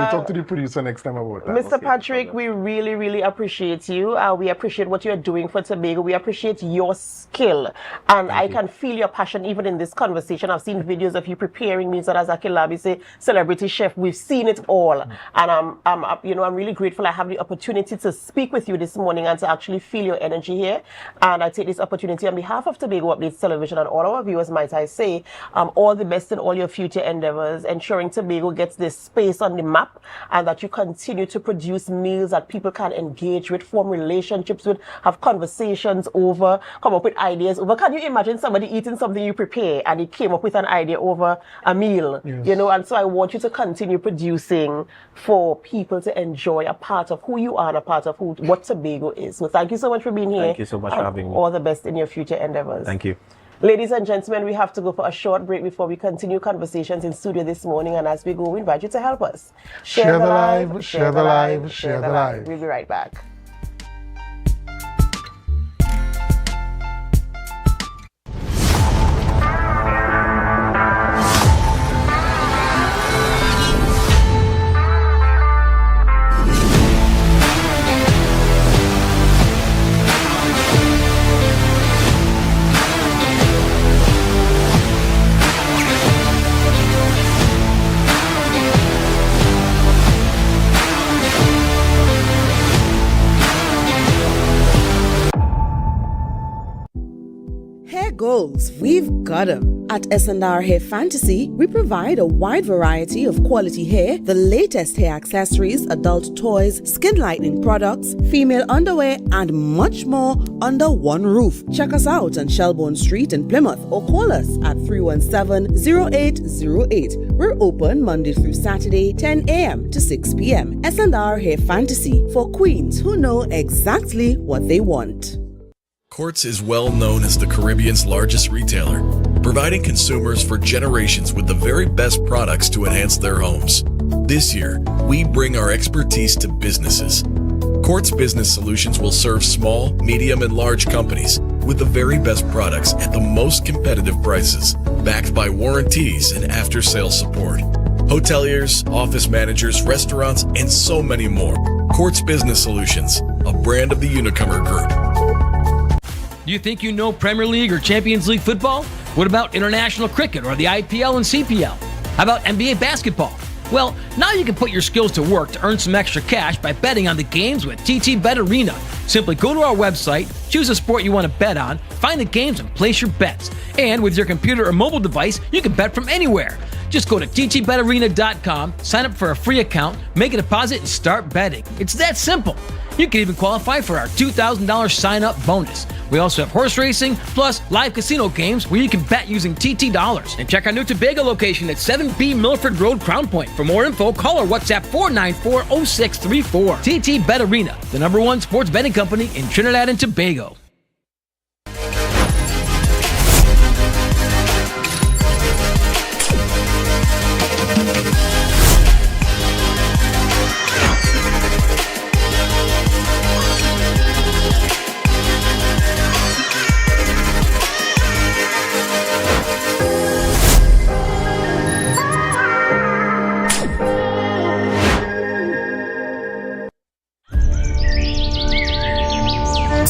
talk to the producer next time about that. Mr. Patrick, we really, really appreciate you. We appreciate what you're doing for Tobago. We appreciate your skill. And I can feel your passion even in this conversation. I've seen videos of you preparing meals at Azaki Labi, say celebrity chef. We've seen it all. And I'm really grateful I have the opportunity to speak with you this morning and to actually feel your energy here. And I take this opportunity on behalf of Tobago Updates Television and all our viewers, might I say, all the best in all your future endeavors, ensuring Tobago gets this space on the map, and that you continue to produce meals that people can engage with, form relationships with, have conversations over, come up with ideas over. Can you imagine somebody eating something you prepare and he came up with an idea over a meal? Yes. You know, and so I want you to continue producing for people to enjoy a part of who you are and a part of what Tobago is. So thank you so much for being here. Thank you so much for having me. All the best in your future endeavors. Thank you. Ladies and gentlemen, we have to go for a short break before we continue conversations in studio this morning. And as we go, we invite you to help us. Share the live, share the live, share the live. We'll be right back. Goals, we've got them. At S&R Hair Fantasy, we provide a wide variety of quality hair, the latest hair accessories, adult toys, skin lightening products, female underwear, and much more under one roof. Check us out on Shelbourne Street in Plymouth or call us at 317-0808. We're open Monday through Saturday, 10 a.m. to 6 p.m. S&R Hair Fantasy, for queens who know exactly what they want. Quartz is well known as the Caribbean's largest retailer, providing consumers for generations with the very best products to enhance their homes. This year, we bring our expertise to businesses. Quartz Business Solutions will serve small, medium, and large companies with the very best products at the most competitive prices, backed by warranties and after-sales support. Hoteliers, office managers, restaurants, and so many more. Quartz Business Solutions, a brand of the Unicomer Group. Do you think you know Premier League or Champions League football? What about international cricket or the IPL and CPL? How about NBA basketball? Well, now you can put your skills to work to earn some extra cash by betting on the games with TT Bet Arena. Simply go to our website, choose a sport you want to bet on, find the games and place your bets. And with your computer or mobile device, you can bet from anywhere. Just go to ttbetarena.com, sign up for a free account, make a deposit, and start betting. It's that simple. You can even qualify for our $2,000 sign-up bonus. We also have horse racing, plus live casino games where you can bet using TT dollars. And check our new Tobago location at 7B Milford Road, Crown Point. For more info, call or WhatsApp 494-0634. TT Bet Arena, the #1 sports betting company in Trinidad and Tobago.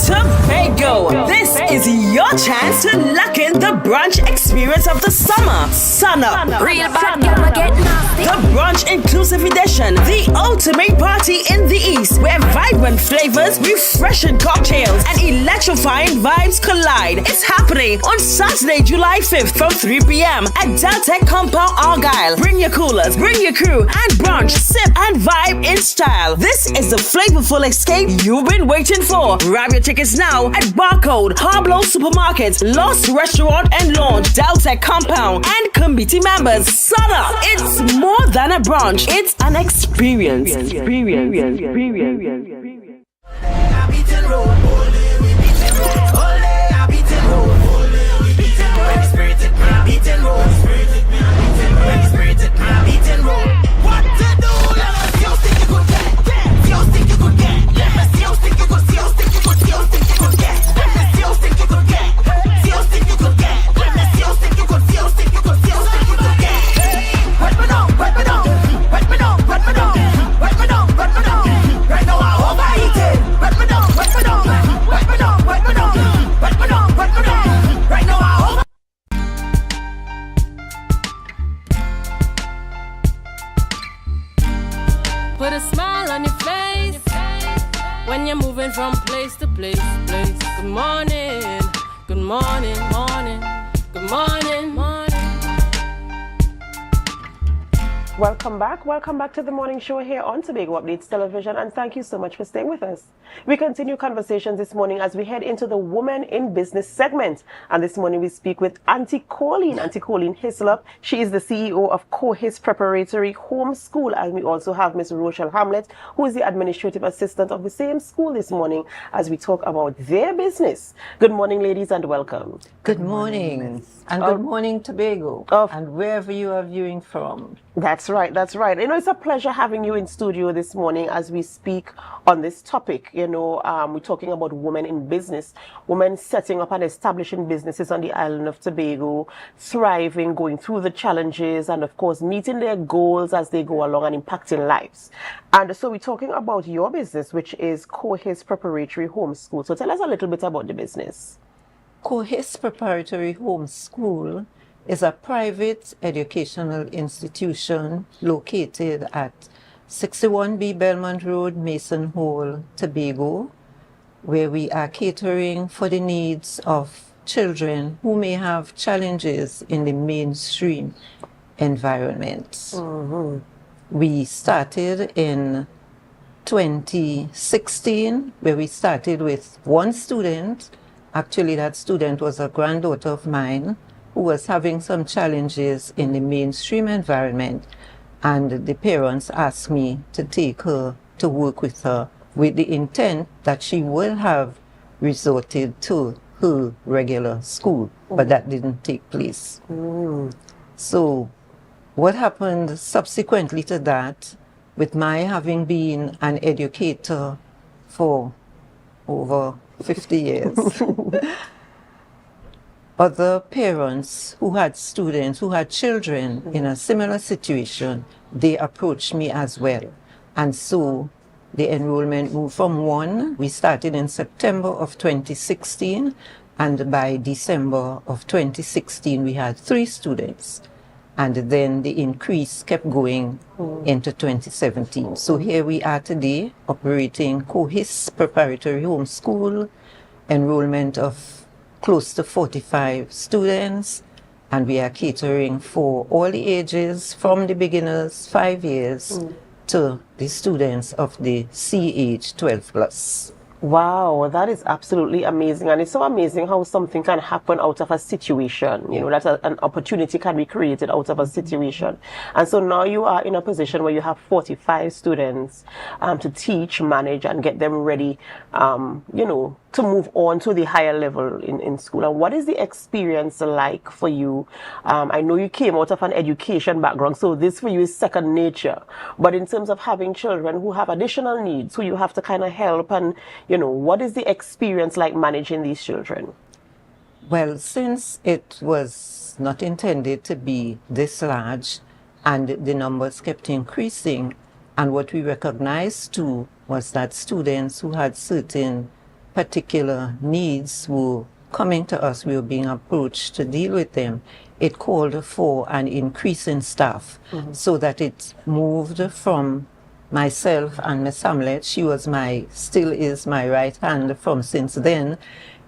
Tobago, this is your chance to lock in the brunch experience of the summer. Sun up. Real bad girl, get nasty. The brunch inclusive edition, the ultimate party in the East, where vibrant flavors, refreshing cocktails, and electrifying vibes collide. It's happening on Saturday, July 5th from 3 p.m. at Deltec Compound, Argyle. Bring your coolers, bring your crew, and brunch, sip, and vibe in style. This is the flavorful escape you've been waiting for. Grab your tickets now at Barcode, Pablo Supermarket, Lost Restaurant and Lounge, Deltec Compound, and committee members. Sun up. It's more than a brunch. It's an experience. Put a smile on your face when you're moving from place to place. Good morning, good morning, morning, good morning, morning. Welcome back to the morning show here on Tobago Updates Television, and thank you so much for staying with us. We continue conversations this morning as we head into the Women in Business segment, and this morning we speak with Auntie Colleen Hislop. She is the CEO of Cohis Preparatory Home School, and we also have Miss Rochelle Hamlet, who is the administrative assistant of the same school this morning as we talk about their business. Good morning, ladies, and welcome. Good morning. And good morning, Tobago, and wherever you are viewing from. That's right. You know, it's a pleasure having you in studio this morning as we speak on this topic. You know, we're talking about women in business, women setting up and establishing businesses on the island of Tobago, thriving, going through the challenges, and of course, meeting their goals as they go along and impacting lives. And so we're talking about your business, which is Cohis Preparatory Home School. So tell us a little bit about the business. Cohis Preparatory Home School is a private educational institution located at 61B Belmont Road, Mason Hall, Tobago, where we are catering for the needs of children who may have challenges in the mainstream environment. Mm-hmm. We started in 2016, where we started with one student. Actually, that student was a granddaughter of mine who was having some challenges in the mainstream environment, and the parents asked me to take her to work with her with the intent that she will have resorted to her regular school, but that didn't take place. So what happened subsequently to that, with my having been an educator for over 50 years, other parents who had students, who had children in a similar situation, they approached me as well. And so the enrollment moved from 1. We started in September of 2016, and by December of 2016, we had 3 students. And then the increase kept going into 2017. So here we are today, operating Cohis Preparatory Homeschool, enrollment of close to 45 students, and we are catering for all the ages, from the beginners, 5 years, to the students of the C age, 12 plus. Wow, that is absolutely amazing. And it's so amazing how something can happen out of a situation, you know, that an opportunity can be created out of a situation. And so now you are in a position where you have 45 students to teach, manage, and get them ready, you know, to move on to the higher level in school. And what is the experience like for you? I know you came out of an education background, so this for you is second nature. But in terms of having children who have additional needs, who you have to kind of help, and, you know, what is the experience like managing these children? Well, since it was not intended to be this large, and the numbers kept increasing, and what we recognized too was that students who had certain particular needs were coming to us, we were being approached to deal with them. It called for an increase in staff, so that it moved from myself and Miss Hamlet. She was still is my right hand from since then.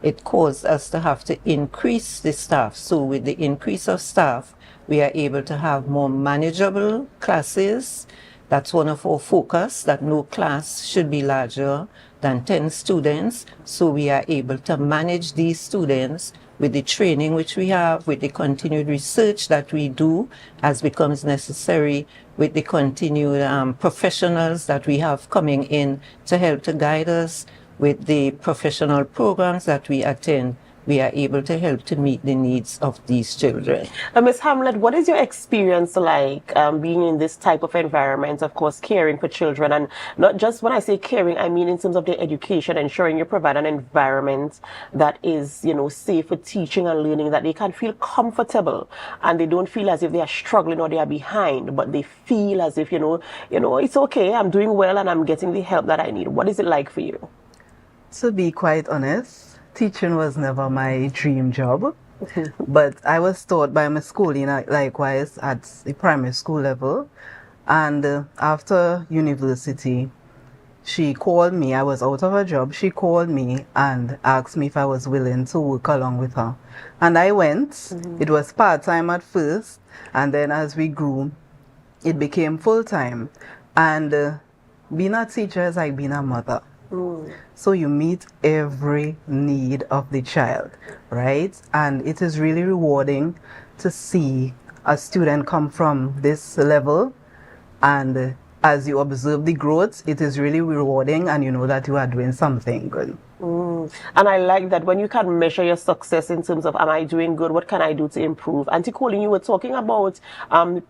It caused us to have to increase the staff. So with the increase of staff, we are able to have more manageable classes. That's one of our focus, that no class should be larger than 10 students. So we are able to manage these students with the training which we have, with the continued research that we do as becomes necessary, with the continued professionals that we have coming in to help to guide us, with the professional programs that we attend. We are able to help to meet the needs of these children. Ms. Hamlet, what is your experience like being in this type of environment, of course, caring for children? And not just when I say caring, I mean in terms of their education, ensuring you provide an environment that is, you know, safe for teaching and learning, that they can feel comfortable and they don't feel as if they are struggling or they are behind, but they feel as if, you know, it's okay, I'm doing well and I'm getting the help that I need. What is it like for you? To be quite honest, teaching was never my dream job, but I was taught by my schooling likewise at the primary school level. And after university, she called me. I was out of a job. She called me and asked me if I was willing to work along with her. And I went. It was part-time at first, and then as we grew, it became full-time. And being a teacher is like being a mother. So you meet every need of the child, right? And it is really rewarding to see a student come from this level, and as you observe the growth, it is really rewarding, and you know that you are doing something good. And I like that when you can measure your success in terms of, am I doing good? What can I do to improve? Auntie Colleen, you were talking about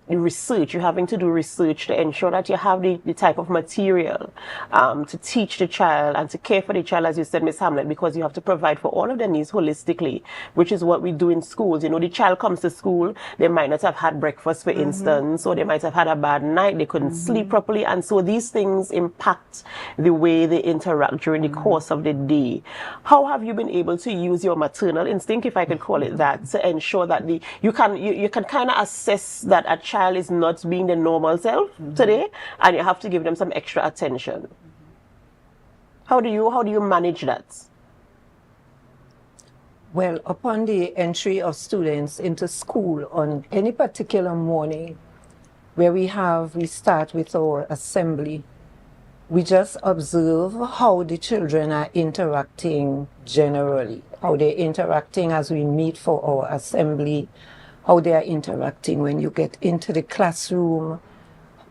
research. You're having to do research to ensure that you have the type of material to teach the child and to care for the child, as you said, Miss Hamlet, because you have to provide for all of their needs holistically, which is what we do in schools. You know, the child comes to school, they might not have had breakfast, for instance, or they might have had a bad night, they couldn't sleep properly. And so these things impact the way they interact during the course of the day. How have you been able to use your maternal instinct, if I could call it that, to ensure that you can kind of assess that a child is not being the normal self today, and you have to give them some extra attention? How do you manage that? Well, upon the entry of students into school on any particular morning, where we start with our assembly, we just observe how the children are interacting generally, how they're interacting as we meet for our assembly, how they are interacting when you get into the classroom,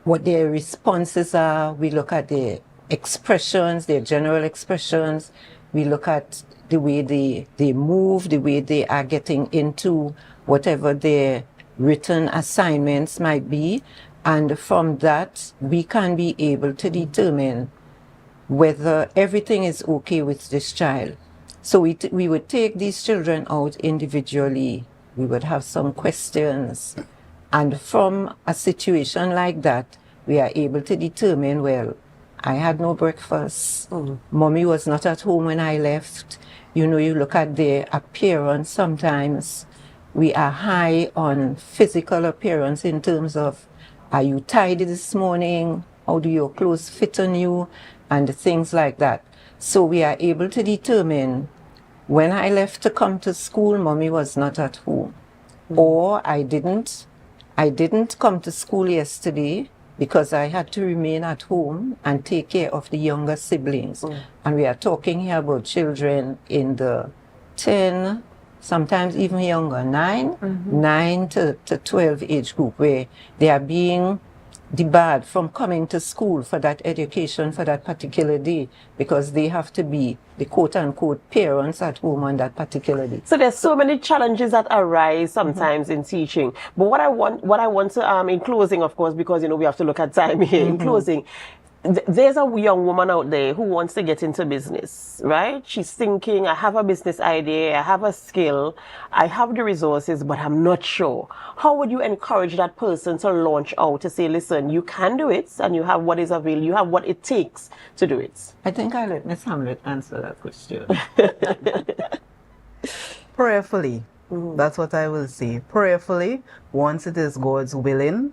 what their responses are. We look at their expressions, their general expressions. We look at the way they move, the way they are getting into whatever their written assignments might be. And from that, we can be able to determine whether everything is okay with this child. So we would take these children out individually. We would have some questions. And from a situation like that, we are able to determine, well, I had no breakfast. Mommy was not at home when I left. You know, you look at their appearance sometimes. We are high on physical appearance in terms of, are you tidy this morning? How do your clothes fit on you? And things like that. So we are able to determine, when I left to come to school, Mommy was not at home. Or I didn't come to school yesterday because I had to remain at home and take care of the younger siblings. And we are talking here about children in the 10, sometimes even younger, 9 to 12 age group, where they are being debarred from coming to school for that education for that particular day because they have to be the quote-unquote parents at home on that particular day. So there's so many challenges that arise sometimes in teaching. But what I want to in closing, of course, because we have to look at time here. In closing, there's a young woman out there who wants to get into business, right? She's thinking, I have a business idea, I have a skill, I have the resources, but I'm not sure. How would you encourage that person to launch out, to say, listen, you can do it, and you have what is available, you have what it takes to do it? I think I'll let Ms. Hamlet answer that question. Prayerfully. That's what I will say. Prayerfully, once it is God's willing,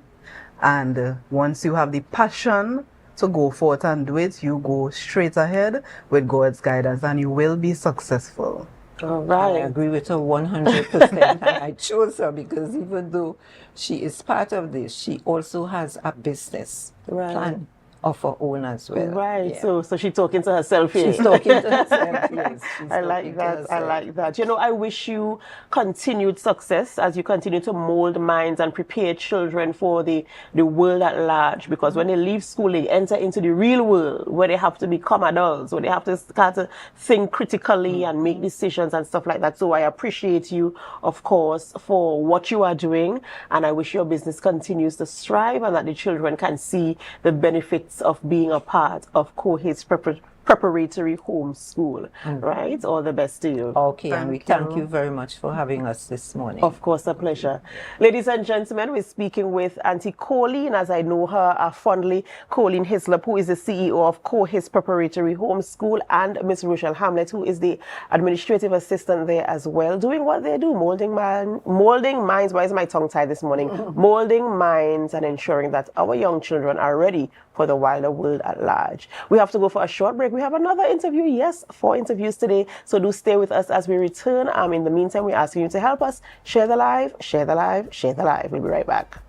and once you have the passion to go forth and do it, you go straight ahead with God's guidance and you will be successful. All right. I agree with her 100%. I chose her because even though she is part of this, she also has a business plan of her own as well. Right. Yeah. So she's talking to herself here. She's talking to herself, yes. I like that. I like that. I wish you continued success as you continue to mold minds and prepare children for the world at large. Because when they leave school, they enter into the real world where they have to become adults, where they have to start to think critically and make decisions and stuff like that. So I appreciate you, of course, for what you are doing. And I wish your business continues to strive and that the children can see the benefits of being a part of Cohase Preparatory Home School, right? All the best to you. Okay, and we thank you very much for having us this morning. Of course, a pleasure. Ladies and gentlemen, we're speaking with Auntie Colleen, as I know her fondly, Colleen Hislop, who is the CEO of Cohase Preparatory Home School, and Miss Rochelle Hamlet, who is the administrative assistant there as well, doing what they do, molding minds. Why is my tongue tied this morning? Molding minds and ensuring that our young children are ready for the wider world at large. We have to go for a short break. We have another interview. Yes, 4 interviews today. So do stay with us as we return. In the meantime, we're asking you to help us share the live, share the live, share the live. We'll be right back.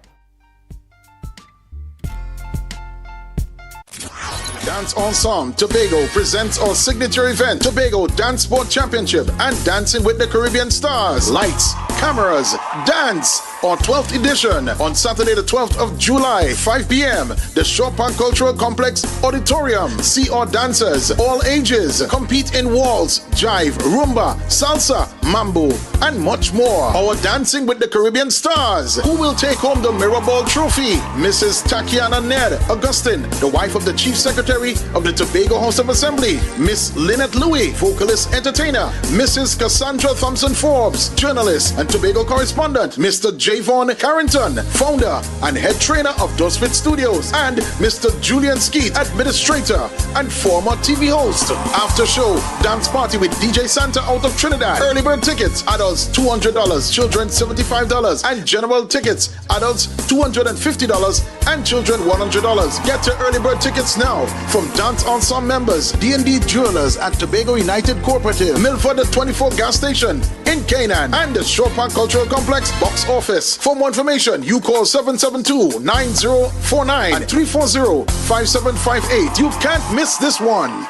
Dance Ensemble Tobago presents our signature event, Tobago Dance Sport Championship and Dancing with the Caribbean Stars. Lights, cameras, dance, our 12th edition on Saturday the 12th of July, 5 p.m. The Chopin Cultural Complex Auditorium. See our dancers, all ages, compete in waltz, jive, rumba, salsa, mambo, and much more. Our Dancing with the Caribbean Stars. Who will take home the Mirror Ball Trophy? Mrs. Takiana Ned Augustine, the wife of the Chief Secretary of the Tobago House of Assembly. Miss Lynette Louis, vocalist entertainer. Mrs. Cassandra Thompson Forbes, journalist and Tobago correspondent. Mr. Javon Carrington, founder and head trainer of Dosfit Studios. And Mr. Julian Skeet, administrator and former TV host. After show, dance party with DJ Santa out of Trinidad. Early bird tickets, adults $200, children $75, and general tickets, adults $250 and children $100. Get your early bird tickets now from Dance Ensemble members, D&D Jewelers at Tobago United Cooperative, Milford the 24 gas station in Canaan, and the Chopin Cultural Complex box office. For more information, you call 772-9049 and 340-5758. You can't miss this one.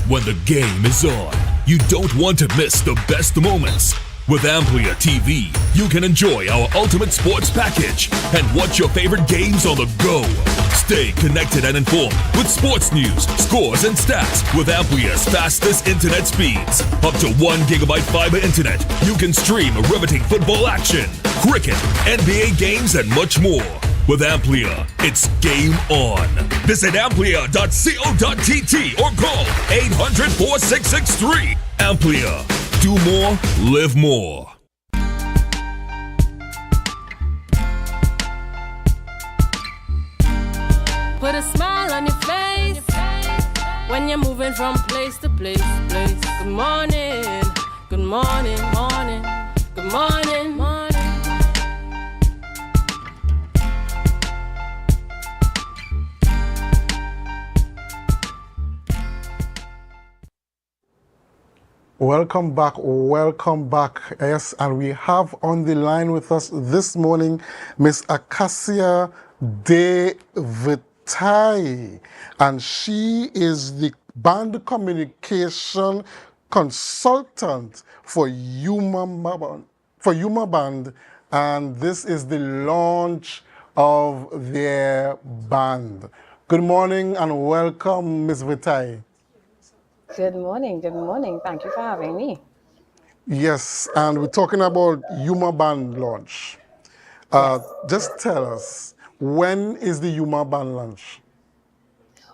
When the game is on, you don't want to miss the best moments. With AMPLIA TV, you can enjoy our ultimate sports package and watch your favorite games on the go. Stay connected and informed with sports news, scores, and stats with AMPLIA's fastest internet speeds. Up to 1 gigabyte fiber internet, you can stream riveting football action, cricket, NBA games, and much more. With AMPLIA, it's game on. Visit amplia.co.tt or call 800-4663. AMPLIA. Do more, live more. Put a smile on your face when you're moving from place to place. Good morning, good morning, morning, good morning, morning. Welcome back, welcome back. Yes, and we have on the line with us this morning Miss Acacia De Vitai, and she is the band communication consultant for Yuma Band, and this is the launch of their band. Good morning and welcome, Miss Vitai. Good morning, good morning. Thank you for having me. Yes, and we're talking about Yuma Band launch. Just tell us, when is the Yuma Band launch?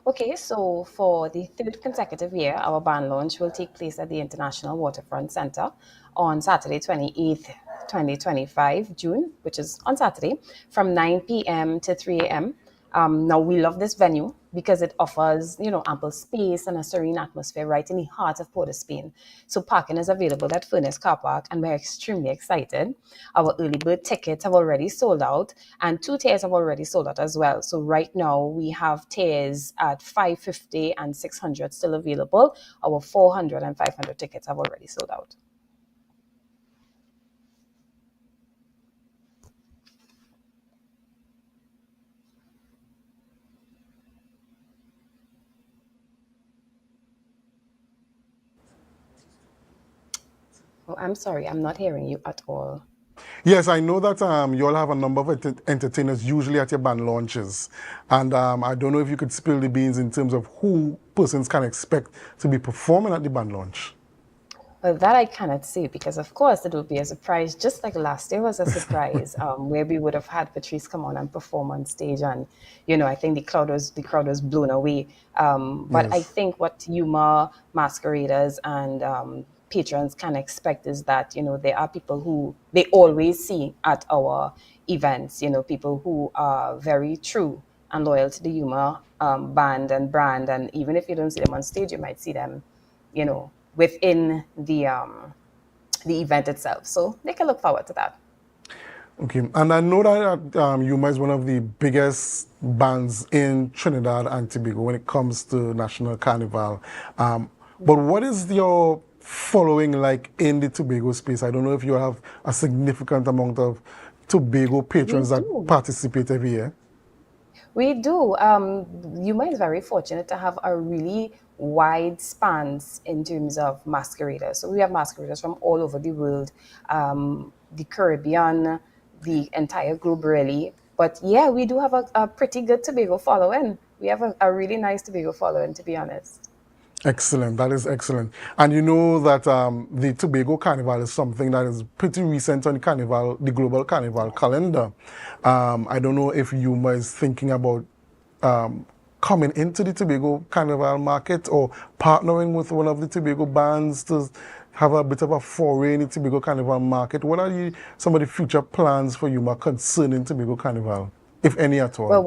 Okay, so for the third consecutive year, our band launch will take place at the International Waterfront Center on Saturday, 28th, 2025, June, which is on Saturday, from 9 p.m. to 3 a.m. Now, we love this venue because it offers, ample space and a serene atmosphere right in the heart of Port of Spain. So parking is available at Furnace Car Park, and we're extremely excited. Our early bird tickets have already sold out, and 2 tiers have already sold out as well. So right now, we have tiers at $550 and $600 still available. Our 400 and 500 tickets have already sold out. Oh, I'm sorry, I'm not hearing you at all. Yes, I know that you all have a number of entertainers usually at your band launches. And I don't know if you could spill the beans in terms of who persons can expect to be performing at the band launch. Well, that I cannot say because, of course, it will be a surprise, just like last year was a surprise, where we would have had Patrice come on and perform on stage. And, I think the crowd was blown away. But I think what Yuma masqueraders and patrons can expect is that, there are people who they always see at our events, people who are very true and loyal to the Yuma band and brand. And even if you don't see them on stage, you might see them, within the event itself. So they can look forward to that. Okay, and I know that Yuma is one of the biggest bands in Trinidad and Tobago when it comes to National Carnival. But what is your following like in the Tobago space? I don't know if you have a significant amount of Tobago patrons that participate every year. We do. Yuma is very fortunate to have a really wide spans in terms of masqueraders. So we have masqueraders from all over the world, the Caribbean, the entire globe really. But yeah, we do have a pretty good Tobago following. We have a really nice Tobago following, to be honest. Excellent, that is excellent. And you know that the Tobago Carnival is something that is pretty recent on the global carnival calendar. I don't know if Yuma is thinking about coming into the Tobago Carnival market or partnering with one of the Tobago bands to have a bit of a foray in the Tobago Carnival market. What are some of the future plans for Yuma concerning Tobago Carnival, if any at all? Well,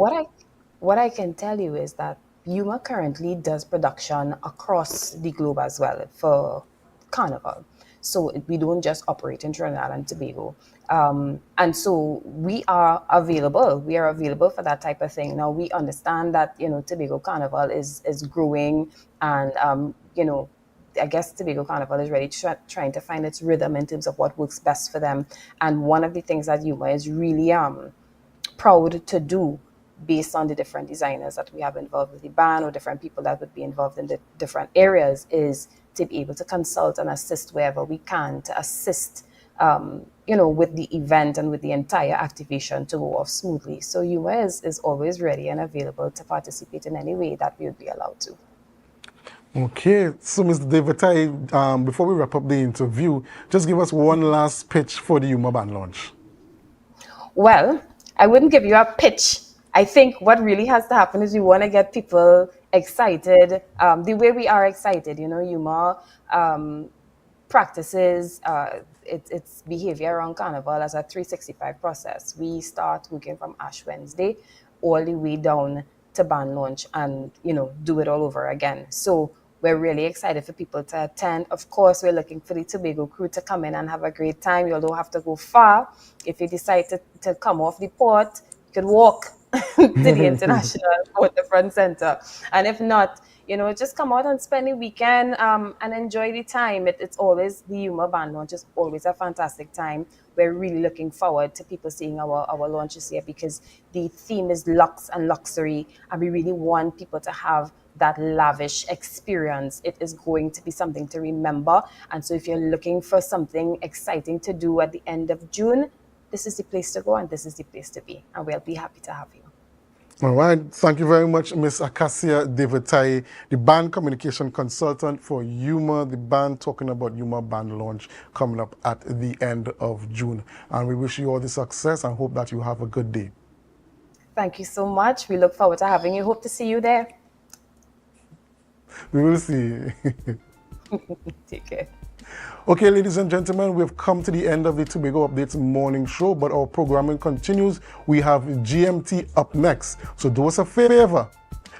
what I can tell you is that Yuma currently does production across the globe as well for Carnival. So we don't just operate in Trinidad and Tobago. And so we are available. We are available for that type of thing. Now, we understand that, Tobago Carnival is growing and, I guess Tobago Carnival is really trying to find its rhythm in terms of what works best for them. And one of the things that Yuma is really proud to do based on the different designers that we have involved with the band or different people that would be involved in the different areas is to be able to consult and assist wherever we can to assist, with the event and with the entire activation to go off smoothly. So Yuma is always ready and available to participate in any way that we would be allowed to. Okay, so Mr. David, before we wrap up the interview, just give us one last pitch for the Yuma Band launch. Well, I wouldn't give you a pitch. I think what really has to happen is we want to get people excited the way we are excited. You know, Yuma practices its behavior around Carnival as a 365 process. We start working from Ash Wednesday all the way down to band launch and, you know, do it all over again. So we're really excited for people to attend. Of course, we're looking for the Tobago crew to come in and have a great time. You don't have to go far. If you decide to come off the port, you could walk to the International Waterfront Center. And if not, you know, just come out and spend the weekend and enjoy the time. It's always, the Yuma Band launch is always a fantastic time. We're really looking forward to people seeing our launches here because the theme is luxe and luxury, and we really want people to have that lavish experience. It is going to be something to remember. And so if you're looking for something exciting to do at the end of June, this is the place to go and this is the place to be. And we'll be happy to have you. All right. Thank you very much, Ms. Acacia Devatai, the band communication consultant for Yuma, the band talking about Yuma band launch coming up at the end of June. And we wish you all the success and hope that you have a good day. Thank you so much. We look forward to having you. Hope to see you there. We will see. Take care. Okay, ladies and gentlemen, we've come to the end of the Tobago Updates morning show, but our programming continues. We have GMT up next. So do us a favor,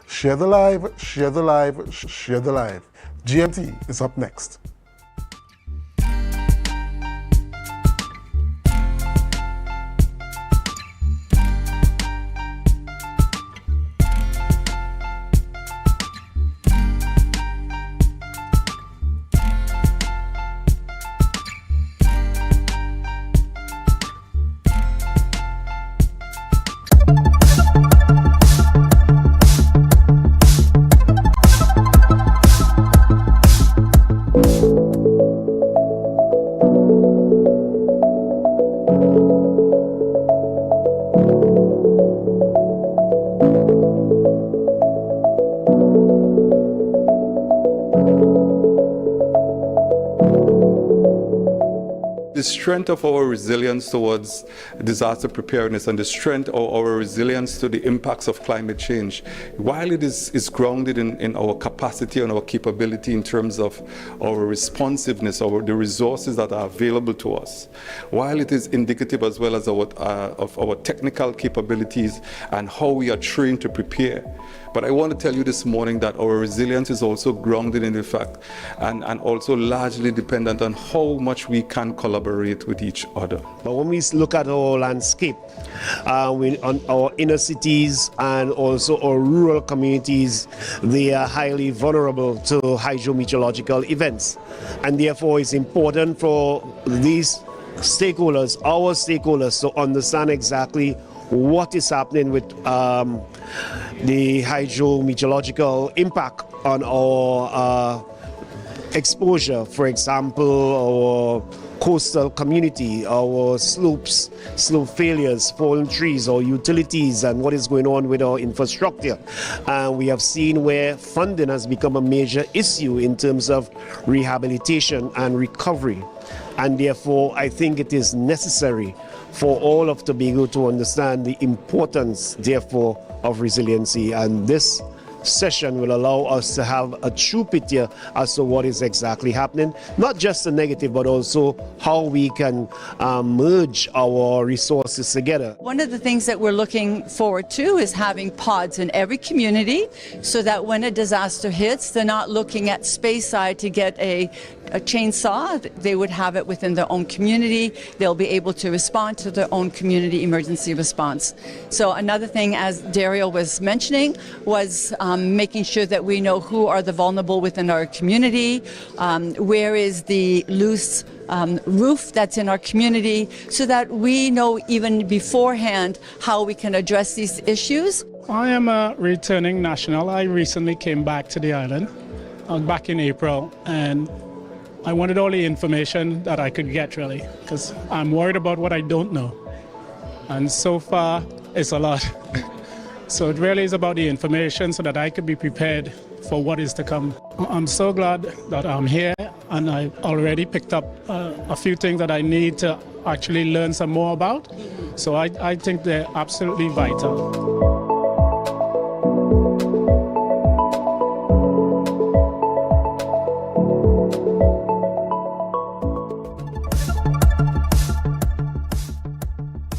share the live, share the live, share the live. GMT is up next. The strength of our resilience towards disaster preparedness and the strength of our resilience to the impacts of climate change, while it is grounded in our capacity and our capability in terms of our responsiveness, the resources that are available to us, while it is indicative as well as of our technical capabilities and how we are trained to prepare. But I want to tell you this morning that our resilience is also grounded in the fact and also largely dependent on how much we can collaborate with each other. But when we look at our landscape, on our inner cities and also our rural communities, they are highly vulnerable to hydrometeorological events. And therefore it's important for these stakeholders, our stakeholders, to understand exactly what is happening with the hydrometeorological impact on our exposure. For example, our coastal community, our slopes, slope failures, fallen trees, or utilities, and what is going on with our infrastructure. And we have seen where funding has become a major issue in terms of rehabilitation and recovery. And therefore, I think it is necessary for all of Tobago to understand the importance, therefore, of resiliency. And this session will allow us to have a true picture as to what is exactly happening, not just the negative, but also how we can merge our resources together. One of the things that we're looking forward to is having pods in every community so that when a disaster hits, they're not looking at Speyside to get a chainsaw. They would have it within their own community. They'll be able to respond to their own community emergency response. So another thing, as Dario was mentioning, was making sure that we know who are the vulnerable within our community, where is the loose roof that's in our community, so that we know even beforehand how we can address these issues. I am a returning national. I recently came back to the island. I was back in April, and I wanted all the information that I could get, really, because I'm worried about what I don't know. And so far, it's a lot. So it really is about the information so that I could be prepared for what is to come. I'm so glad that I'm here, and I already picked up a few things that I need to actually learn some more about. So I think they're absolutely vital.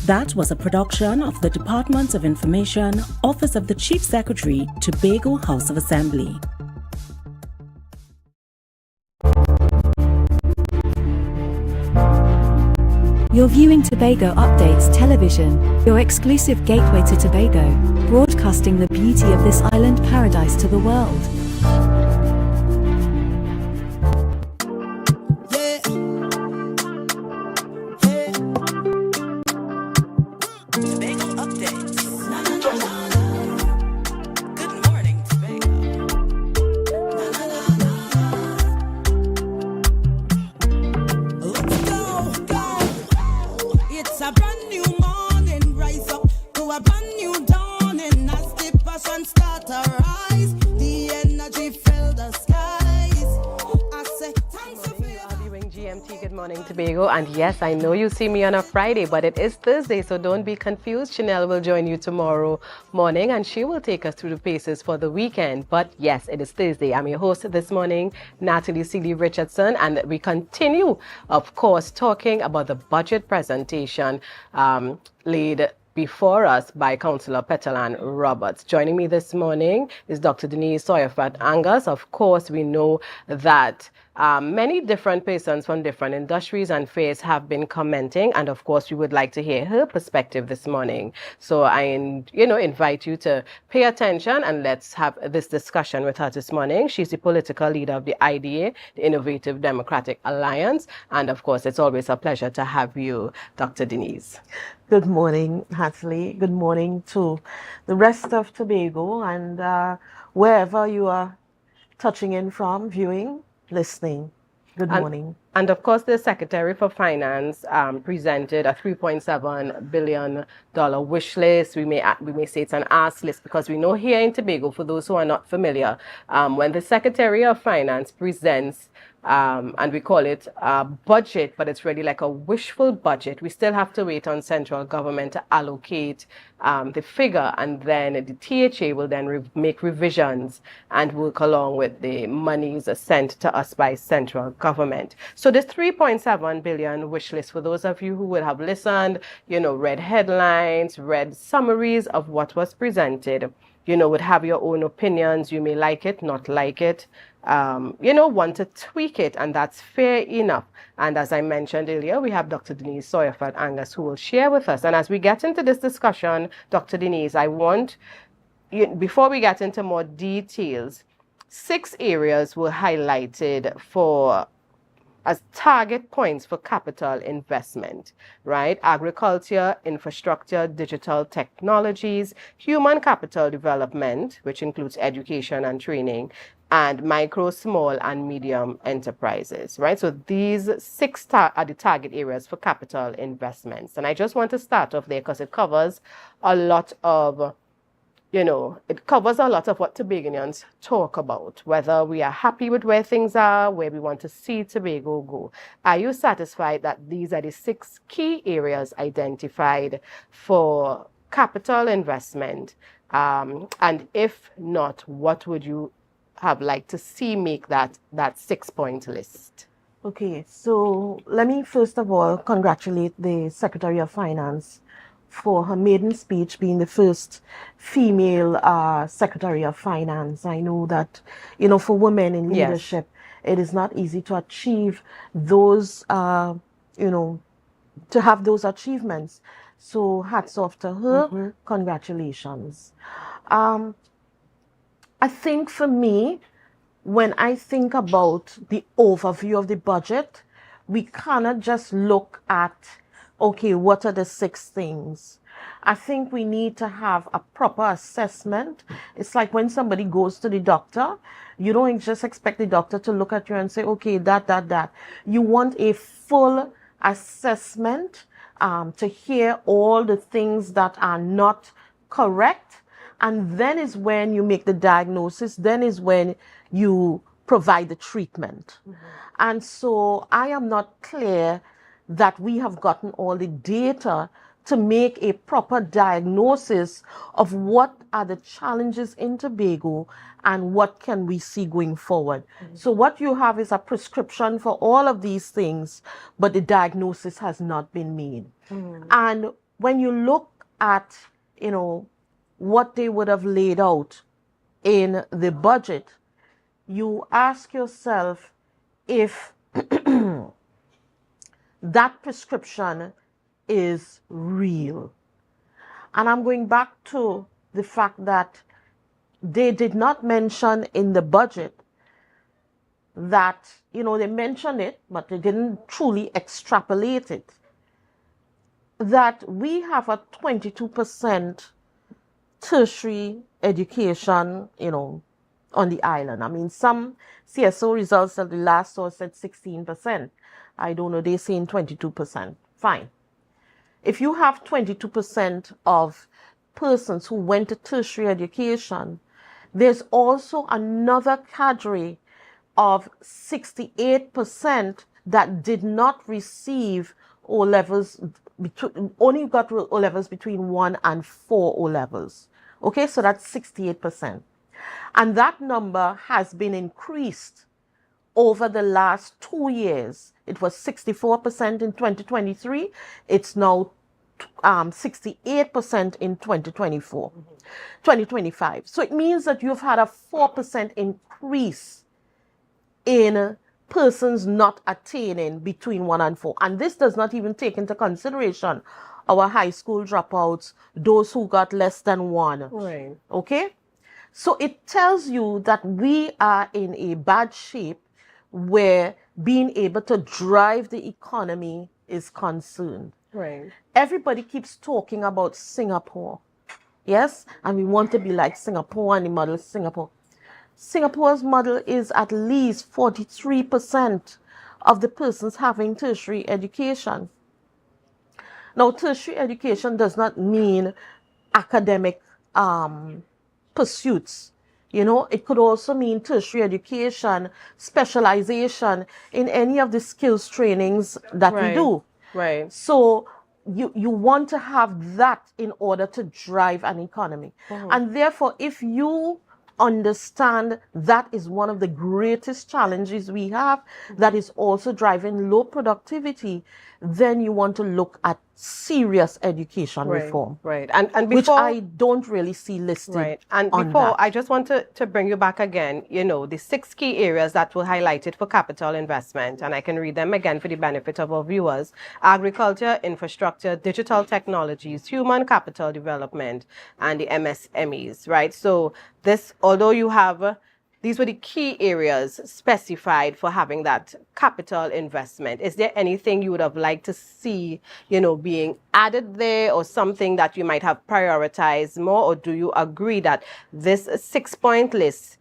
That was a production of the Department of Information, Office of the Chief Secretary, Tobago House of Assembly. You're viewing Tobago Updates Television, your exclusive gateway to Tobago, broadcasting the beauty of this island paradise to the world. And yes, I know you see me on a Friday, but it is Thursday, so don't be confused. Chanel will join you tomorrow morning, and she will take us through the paces for the weekend. But yes, it is Thursday. I'm your host this morning, Natalie Seeley Richardson, and we continue, of course, talking about the budget presentation laid before us by Councillor Petalan Roberts. Joining me this morning is Dr. Denise Sawyer-Angus. Of course, we know that many different persons from different industries and faiths have been commenting, and of course we would like to hear her perspective this morning. So I invite you to pay attention and let's have this discussion with her this morning. She's the political leader of the IDA, the Innovative Democratic Alliance, and of course it's always a pleasure to have you, Dr. Denise. Good morning, Natalie. Good morning to the rest of Tobago and wherever you are touching in from, viewing, listening. Good morning. And of course, the Secretary for Finance presented a $3.7 billion wish list. We may say it's an ask list because we know here in Tobago, for those who are not familiar, when the Secretary of Finance presents and we call it a budget, but it's really like a wishful budget. We still have to wait on central government to allocate the figure, and then the THA will then make revisions and work along with the monies sent to us by central government. So this 3.7 billion wish list, for those of you who would have listened, read headlines, read summaries of what was presented, would have your own opinions. You may like it, not like it, want to tweak it, and that's fair enough. And as I mentioned earlier, we have Dr. Denise Sawyer-Angus who will share with us. And as we get into this discussion, Dr. Denise, I want, before we get into more details, 6 areas were highlighted as target points for capital investment, right? Agriculture, infrastructure, digital technologies, human capital development, which includes education and training, and micro, small, and medium enterprises, right? So these 6 are the target areas for capital investments. And I just want to start off there because it covers a lot of what Tobagonians talk about, whether we are happy with where things are, where we want to see Tobago go. Are you satisfied that these are the 6 key areas identified for capital investment? And if not, what would you have liked to see make that 6-point list? Okay, so let me first of all congratulate the Secretary of Finance for her maiden speech, being the first female Secretary of Finance. I know that, for women in leadership, it is not easy to achieve those, to have those achievements. So hats off to her. Congratulations. I think for me, when I think about the overview of the budget, we cannot just look at, okay, what are the 6 things? I think we need to have a proper assessment. It's like when somebody goes to the doctor, you don't just expect the doctor to look at you and say, okay, that. You want a full assessment to hear all the things that are not correct. And then is when you make the diagnosis, then is when you provide the treatment. And so I am not clear that we have gotten all the data to make a proper diagnosis of what are the challenges in Tobago and what can we see going forward. So what you have is a prescription for all of these things, but the diagnosis has not been made. And when you look at, you know, what they would have laid out in the budget, you ask yourself if that prescription is real. And I'm going back to the fact that they did not mention in the budget that, you know, they mentioned it, but they didn't truly extrapolate it, that we have a 22% tertiary education, you know, on the island. I mean, some CSO results that the last source said 16%. I don't know, they're saying 22%. Fine. If you have 22% of persons who went to tertiary education, there's also another cadre of 68% that did not receive O-levels, only got O-levels between 1 and 4 O-levels. Okay, so that's 68%. And that number has been increased over the last 2 years. It was 64% in 2023. It's now 68% in 2025. So it means that you've had a 4% increase in persons not attaining between 1 and 4. And this does not even take into consideration our high school dropouts, those who got less than 1. Right. Okay? So it tells you that we are in a bad shape where being able to drive the economy is concerned. Right. Everybody keeps talking about Singapore. Yes? And we want to be like Singapore and the model of Singapore. Singapore's model is at least 43% of the persons having tertiary education. Now, tertiary education does not mean academic pursuits. You know, it could also mean tertiary education, specialization in any of the skills trainings that we do. Right. So you want to have that in order to drive an economy. And therefore, if you understand that is one of the greatest challenges we have, that is also driving low productivity, then you want to look at serious education reform. Right. And before, which I don't really see listed. Right. And on before, that. I just want to bring you back again, you know, the 6 key areas that were highlighted for capital investment, and I can read them again for the benefit of our viewers: agriculture, infrastructure, digital technologies, human capital development, and the MSMEs, right? So this, although you have, these were the key areas specified for having that capital investment. Is there anything you would have liked to see, you know, being added there, or something that you might have prioritized more? Or do you agree that this 6-point list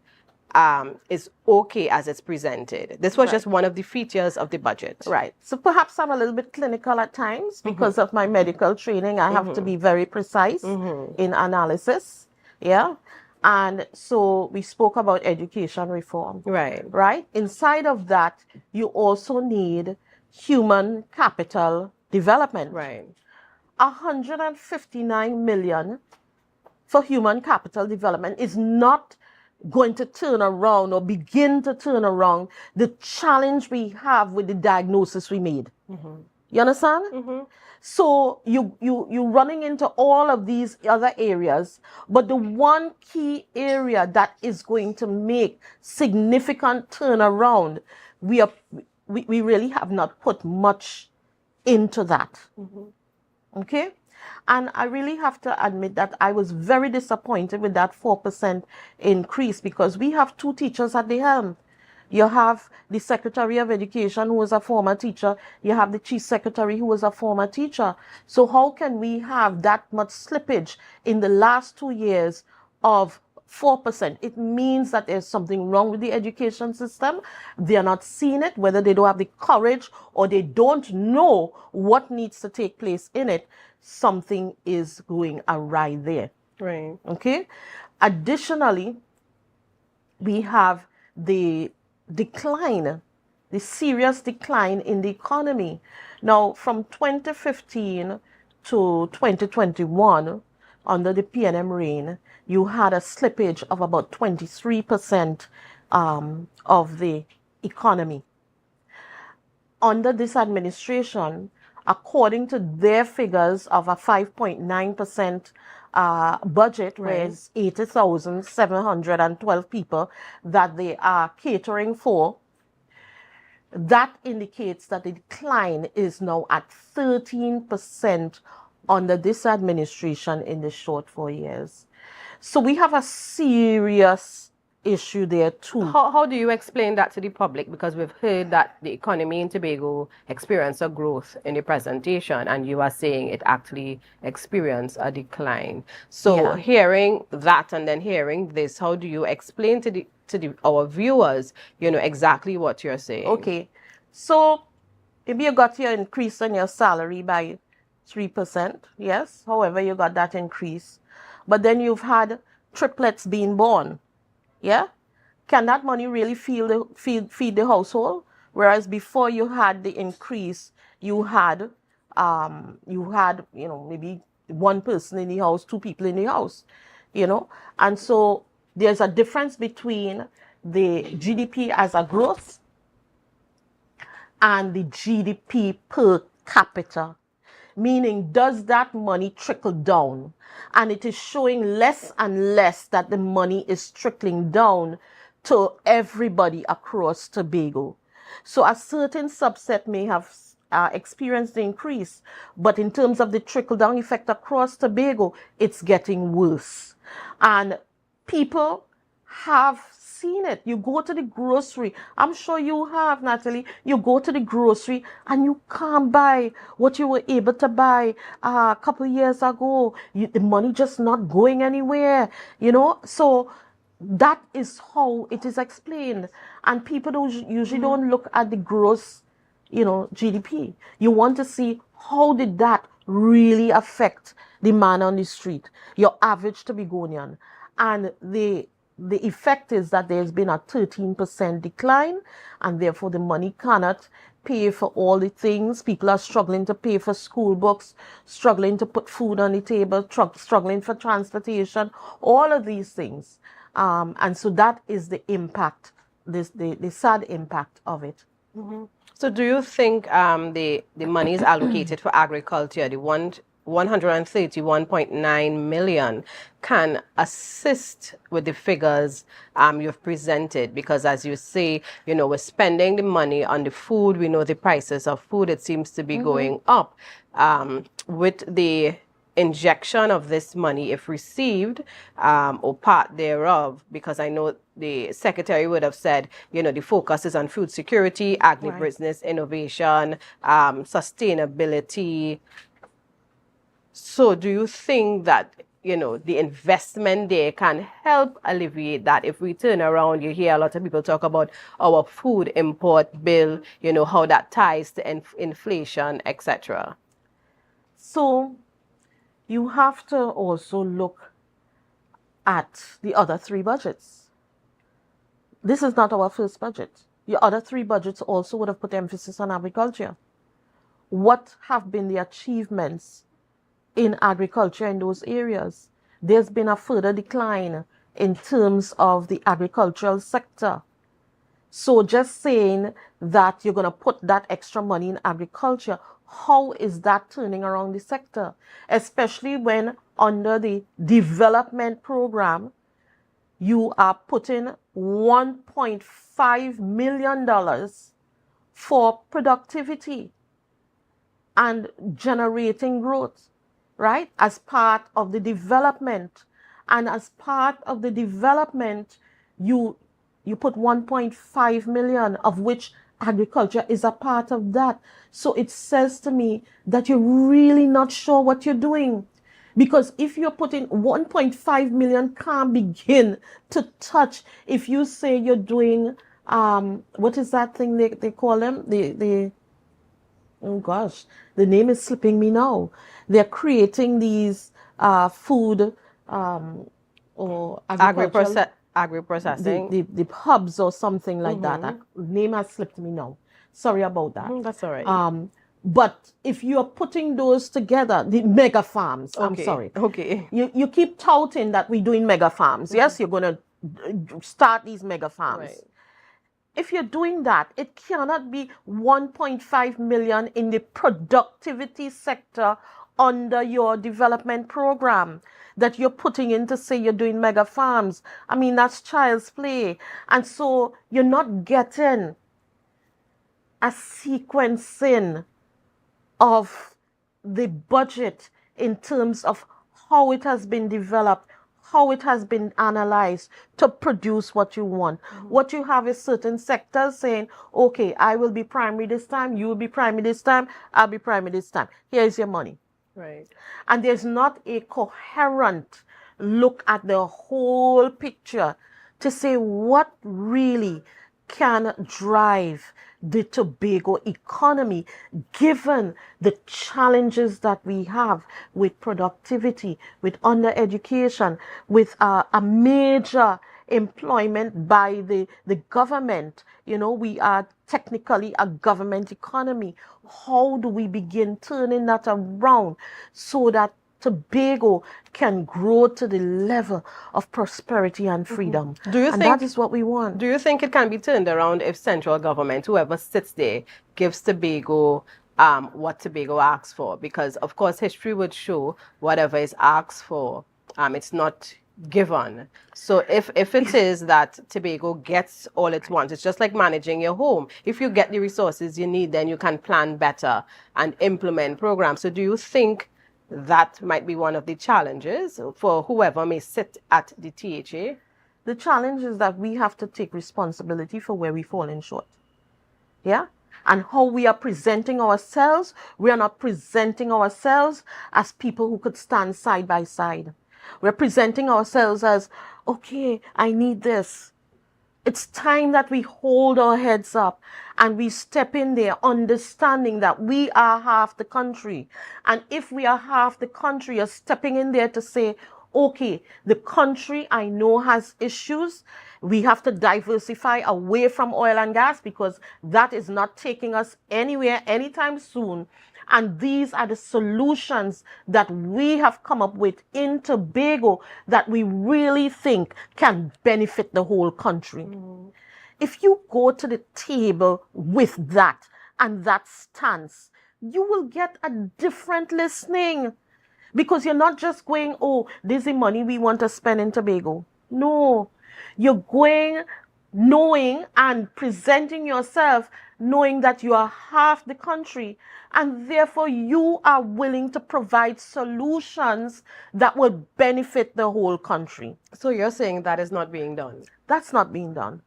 is okay as it's presented? This was just one of the features of the budget. Right. So perhaps I'm a little bit clinical at times because of my medical training. I have to be very precise in analysis. Yeah. And so we spoke about education reform. Right. Right. Inside of that, you also need human capital development. Right. 159 million for human capital development is not going to turn around or begin to turn around the challenge we have with the diagnosis we made. You understand? So you're running into all of these other areas, but the one key area that is going to make significant turnaround, we really have not put much into that. Okay? And I really have to admit that I was very disappointed with that 4% increase, because we have 2 teachers at the helm. You have the Secretary of Education, who was a former teacher. You have the Chief Secretary, who was a former teacher. So how can we have that much slippage in the last 2 years of 4%? It means that there's something wrong with the education system. They are not seeing it, whether they don't have the courage or they don't know what needs to take place in it. Something is going awry there. Right. Okay? Additionally, we have the decline, the serious decline in the economy. Now, from 2015 to 2021, under the PNM reign, you had a slippage of about 23% of the economy. Under this administration, according to their figures of a 5.9% budget, where it's 80,712 people that they are catering for, that indicates that the decline is now at 13% under this administration in the short 4 years. So we have a serious issue there too. How do you explain that to the public? Because we've heard that the economy in Tobago experienced a growth in the presentation, and you are saying it actually experienced a decline. So hearing that and then hearing this, how do you explain to our viewers, exactly what you're saying? Okay, so maybe you got your increase in your salary by 3%, yes, however you got that increase, but then you've had triplets being born. Yeah, can that money really feed the household? Whereas before you had the increase, you had maybe one person in the house, two people in the house, and so there's a difference between the GDP as a growth and the GDP per capita. Meaning, does that money trickle down? And it is showing less and less that the money is trickling down to everybody across Tobago. So a certain subset may have experienced the increase, but in terms of the trickle-down effect across Tobago, it's getting worse. And people have seen it. You go to the grocery. I'm sure you have, Natalie. You go to the grocery and you can't buy what you were able to buy a couple of years ago. The money just not going anywhere, So that is how it is explained. And people usually don't look at the gross, GDP. You want to see how did that really affect the man on the street, your average Tobagonian. And the effect is that there's been a 13% decline, and therefore the money cannot pay for all the things. People are struggling to pay for school books, struggling to put food on the table, struggling for transportation, all of these things. And so that is the impact, the sad impact of it. Mm-hmm. So do you think the money is allocated for agriculture, the 131.9 million, can assist with the figures you've presented? Because as you say, we're spending the money on the food. We know the prices of food, it seems to be going up. With the injection of this money, if received, or part thereof, because I know the secretary would have said, the focus is on food security, agribusiness, innovation, sustainability. So do you think that, the investment there can help alleviate that? If we turn around, you hear a lot of people talk about our food import bill, how that ties to inflation, etc. So you have to also look at the other three budgets. This is not our first budget. The other three budgets also would have put emphasis on agriculture. What have been the achievements in agriculture in those areas? There's been a further decline in terms of the agricultural sector. So just saying that you're going to put that extra money in agriculture, how is that turning around the sector? Especially when under the development program, you are putting $1.5 million for productivity and generating growth, right? As part of the development. And as part of the development, you put 1.5 million, of which agriculture is a part of that. So it says to me that you're really not sure what you're doing. Because if you're putting 1.5 million, can't begin to touch. If you say you're doing, what is that thing they call them? Oh gosh, the name is slipping me now. They're creating these food or agri-processing. The hubs or something like that. That name has slipped me now. Sorry about that. That's all right. But if you're putting those together, the mega farms, I'm sorry. Okay. You keep touting that we're doing mega farms. Yes, you're going to start these mega farms. Right. If you're doing that, it cannot be 1.5 million in the productivity sector under your development program that you're putting in to say you're doing mega farms. I mean, that's child's play. And so you're not getting a sequencing of the budget in terms of how it has been developed, how it has been analyzed to produce what you want. What you have is certain sectors saying, okay, I will be primary this time, you will be primary this time, I'll be primary this time. Here's your money. Right. And there's not a coherent look at the whole picture to say what really can drive the Tobago economy, given the challenges that we have with productivity, with undereducation, with a major employment by the government. You know, we are technically a government economy. How do we begin turning that around so that Tobago can grow to the level of prosperity and freedom? Do you and think that is what we want? Do you think it can be turned around if central government, whoever sits there, gives Tobago what Tobago asks for? Because of course history would show whatever is asked for, it's not given. So if it is that Tobago gets all it wants, it's just like managing your home. If you get the resources you need, then you can plan better and implement programs. So do you think that might be one of the challenges for whoever may sit at the THA? The challenge is that we have to take responsibility for where we're falling short. Yeah? And how we are presenting ourselves. We are not presenting ourselves as people who could stand side by side. We're presenting ourselves as, okay, I need this. It's time that we hold our heads up and we step in there understanding that we are half the country. And if we are half the country, you're stepping in there to say, okay, the country I know has issues. We have to diversify away from oil and gas because that is not taking us anywhere anytime soon. And these are the solutions that we have come up with in Tobago that we really think can benefit the whole country. If you go to the table with that and that stance, you will get a different listening. Because you're not just going, oh, this is the money we want to spend in Tobago. No, you're going knowing and presenting yourself knowing that you are half the country and therefore you are willing to provide solutions that will benefit the whole country. So you're saying that is not being done? That's not being done.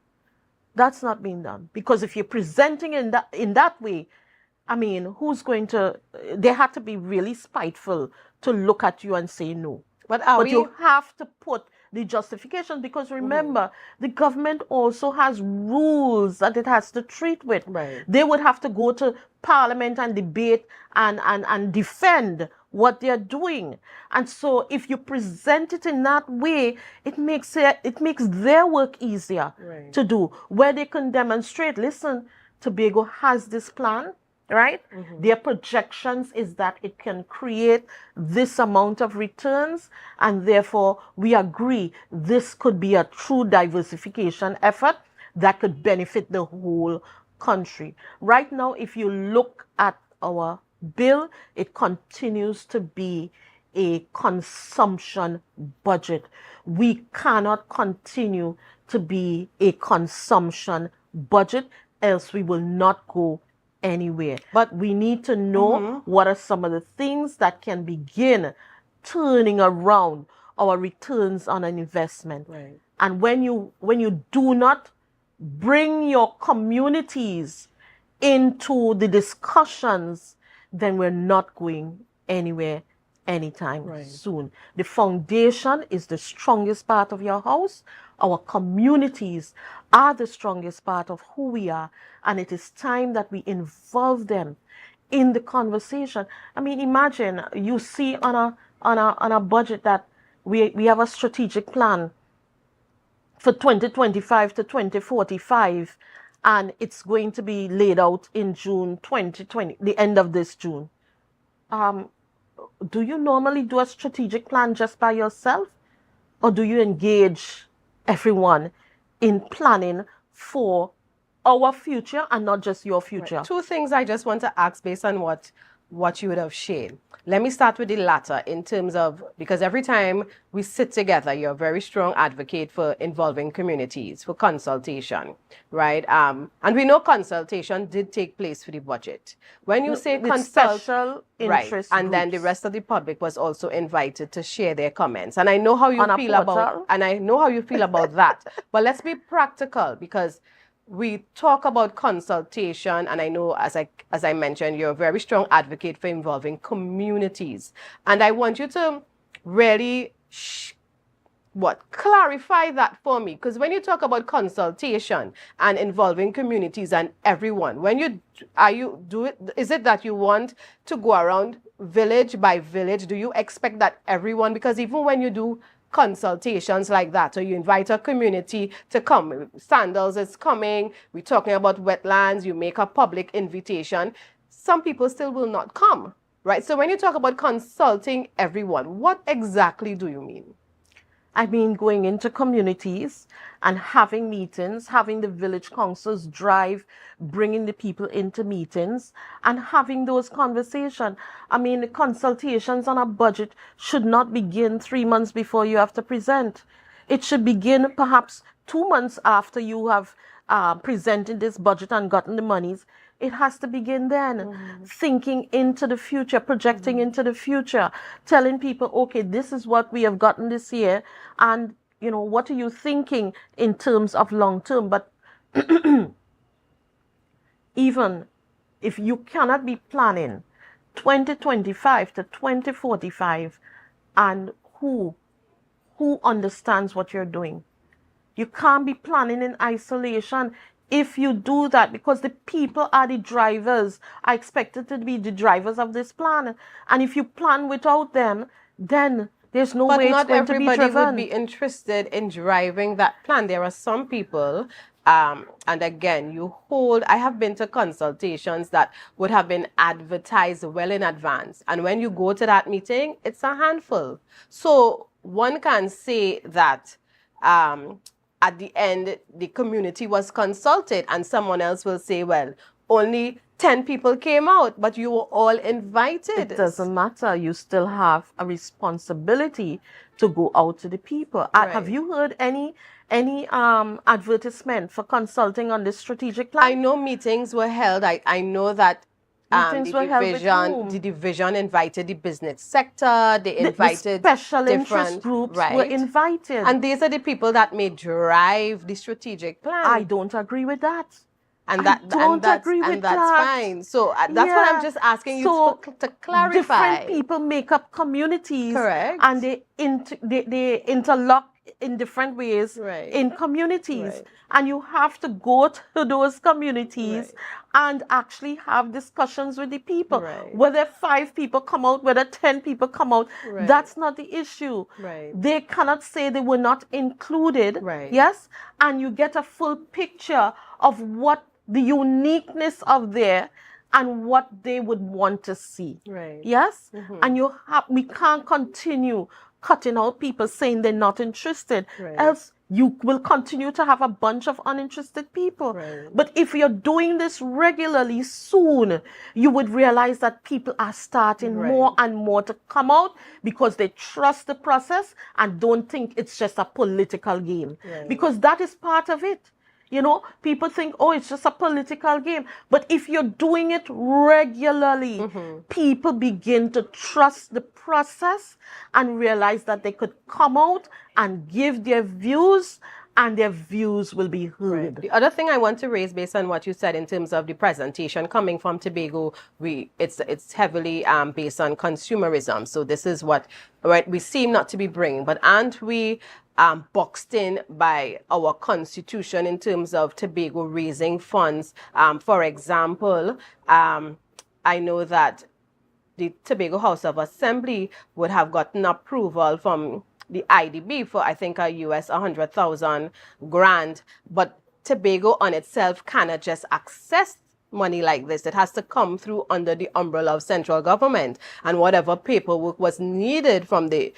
That's not being done. Because if you're presenting in that way, I mean, who's going to, they had to be really spiteful to look at you and say no. But you have to put the justification because remember, the government also has rules that it has to treat with. Right. They would have to go to parliament and debate and defend what they're doing. And so if you present it in that way, it makes their work easier to do, where they can demonstrate, listen, Tobago has this plan. Right? Their projections is that it can create this amount of returns and therefore we agree this could be a true diversification effort that could benefit the whole country. Right now, if you look at our bill, it continues to be a consumption budget. We cannot continue to be a consumption budget, else we will not go anywhere. But we need to know what are some of the things that can begin turning around our returns on an investment. Right. And when you do not bring your communities into the discussions, then we're not going anywhere anytime soon. The foundation is the strongest part of your house. Our communities are the strongest part of who we are, and it is time that we involve them in the conversation. I mean, imagine you see on a budget that we have a strategic plan for 2025 to 2045, and it's going to be laid out in June 2020, the end of this June. Do you normally do a strategic plan just by yourself, or do you engage everyone in planning for our future and not just your future? Right. Two things I just want to ask based on what you would have shared. Let me start with the latter in terms of, because every time we sit together, you're a very strong advocate for involving communities, for consultation, right? And we know consultation did take place for the budget. When you say special right, interest and then the groups. rest of the public was also invited to share their comments. And I know how you On a feel about, portal? and I know how you feel about that. But let's be practical, because we talk about consultation, and I know, as I mentioned, you're a very strong advocate for involving communities. And I want you to really clarify that for me, because when you talk about consultation and involving communities and everyone, is it that you want to go around village by village? Do you expect that everyone, because even when you do consultations like that, or you invite a community to come, Sandals is coming, we're talking about wetlands, you make a public invitation, some people still will not come, right? So when you talk about consulting everyone, what exactly do you mean? I mean, going into communities and having meetings, having the village councils drive, bringing the people into meetings and having those conversations. I mean, the consultations on a budget should not begin 3 months before you have to present. It should begin perhaps 2 months after you have presented this budget and gotten the monies. It has to begin then, thinking into the future, projecting into the future, telling people, okay, this is what we have gotten this year, and, you know, what are you thinking in terms of long term? But even if you cannot be planning 2025 to 2045, and who understands what you're doing? You can't be planning in isolation. If you do that, because the people are the drivers, are expected to be the drivers of this plan. And if you plan without them, then there's no way it's going to be driven. But not everybody would be interested in driving that plan. There are some people, and again, I have been to consultations that would have been advertised well in advance. And when you go to that meeting, it's a handful. So one can say that at the end, the community was consulted, and someone else will say, well, only 10 people came out, but you were all invited. It doesn't matter. You still have a responsibility to go out to the people. Right. Have you heard any advertisement for consulting on this strategic plan? I know meetings were held. I know that the division invited the business sector, they invited the special interest groups were invited. And these are the people that may drive the strategic plan. I don't agree with that. And that's fine. So that's what I'm just asking you to clarify. Different people make up communities. Correct. And they interlock in different ways in communities. And you have to go to those communities and actually have discussions with the people. Whether 5 people come out, whether 10 people come out, that's not the issue. They cannot say they were not included. Yes? And you get a full picture of what the uniqueness of there and what they would want to see. Yes? And we can't continue cutting out people saying they're not interested. Else you will continue to have a bunch of uninterested people. But if you're doing this regularly, soon you would realize that people are starting more and more to come out because they trust the process and don't think it's just a political game. Because that is part of it. You know, people think, oh, it's just a political game. But if you're doing it regularly, people begin to trust the process and realize that they could come out and give their views, and their views will be heard. The other thing I want to raise based on what you said in terms of the presentation coming from Tobago, it's heavily based on consumerism. So this is what we seem not to be bringing. But aren't we boxed in by our constitution in terms of Tobago raising funds? For example, I know that the Tobago House of Assembly would have gotten approval from the IDB for, I think, a US $100,000 grant, but Tobago on itself cannot just access money like this. It has to come through under the umbrella of central government, and whatever paperwork was needed from the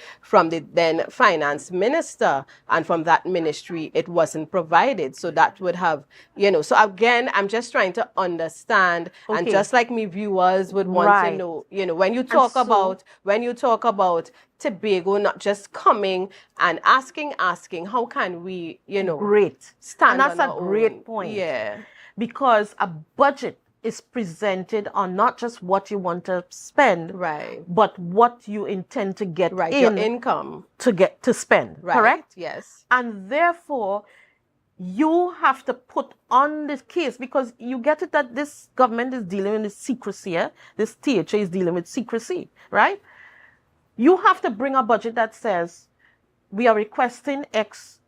then finance minister and from that ministry, it wasn't provided. So that would have, so again, I'm just trying to understand, and just like me viewers would want to know, when you talk about Tobago not just coming and asking, how can we, great stand and that's on a our great own? point. Yeah. Because a budget is presented on not just what you want to spend, but what you intend to get in, your income to spend, correct? Yes. And therefore, you have to put on this case, because you get it that this government is dealing with secrecy. This THA is dealing with secrecy, right? You have to bring a budget that says we are requesting X,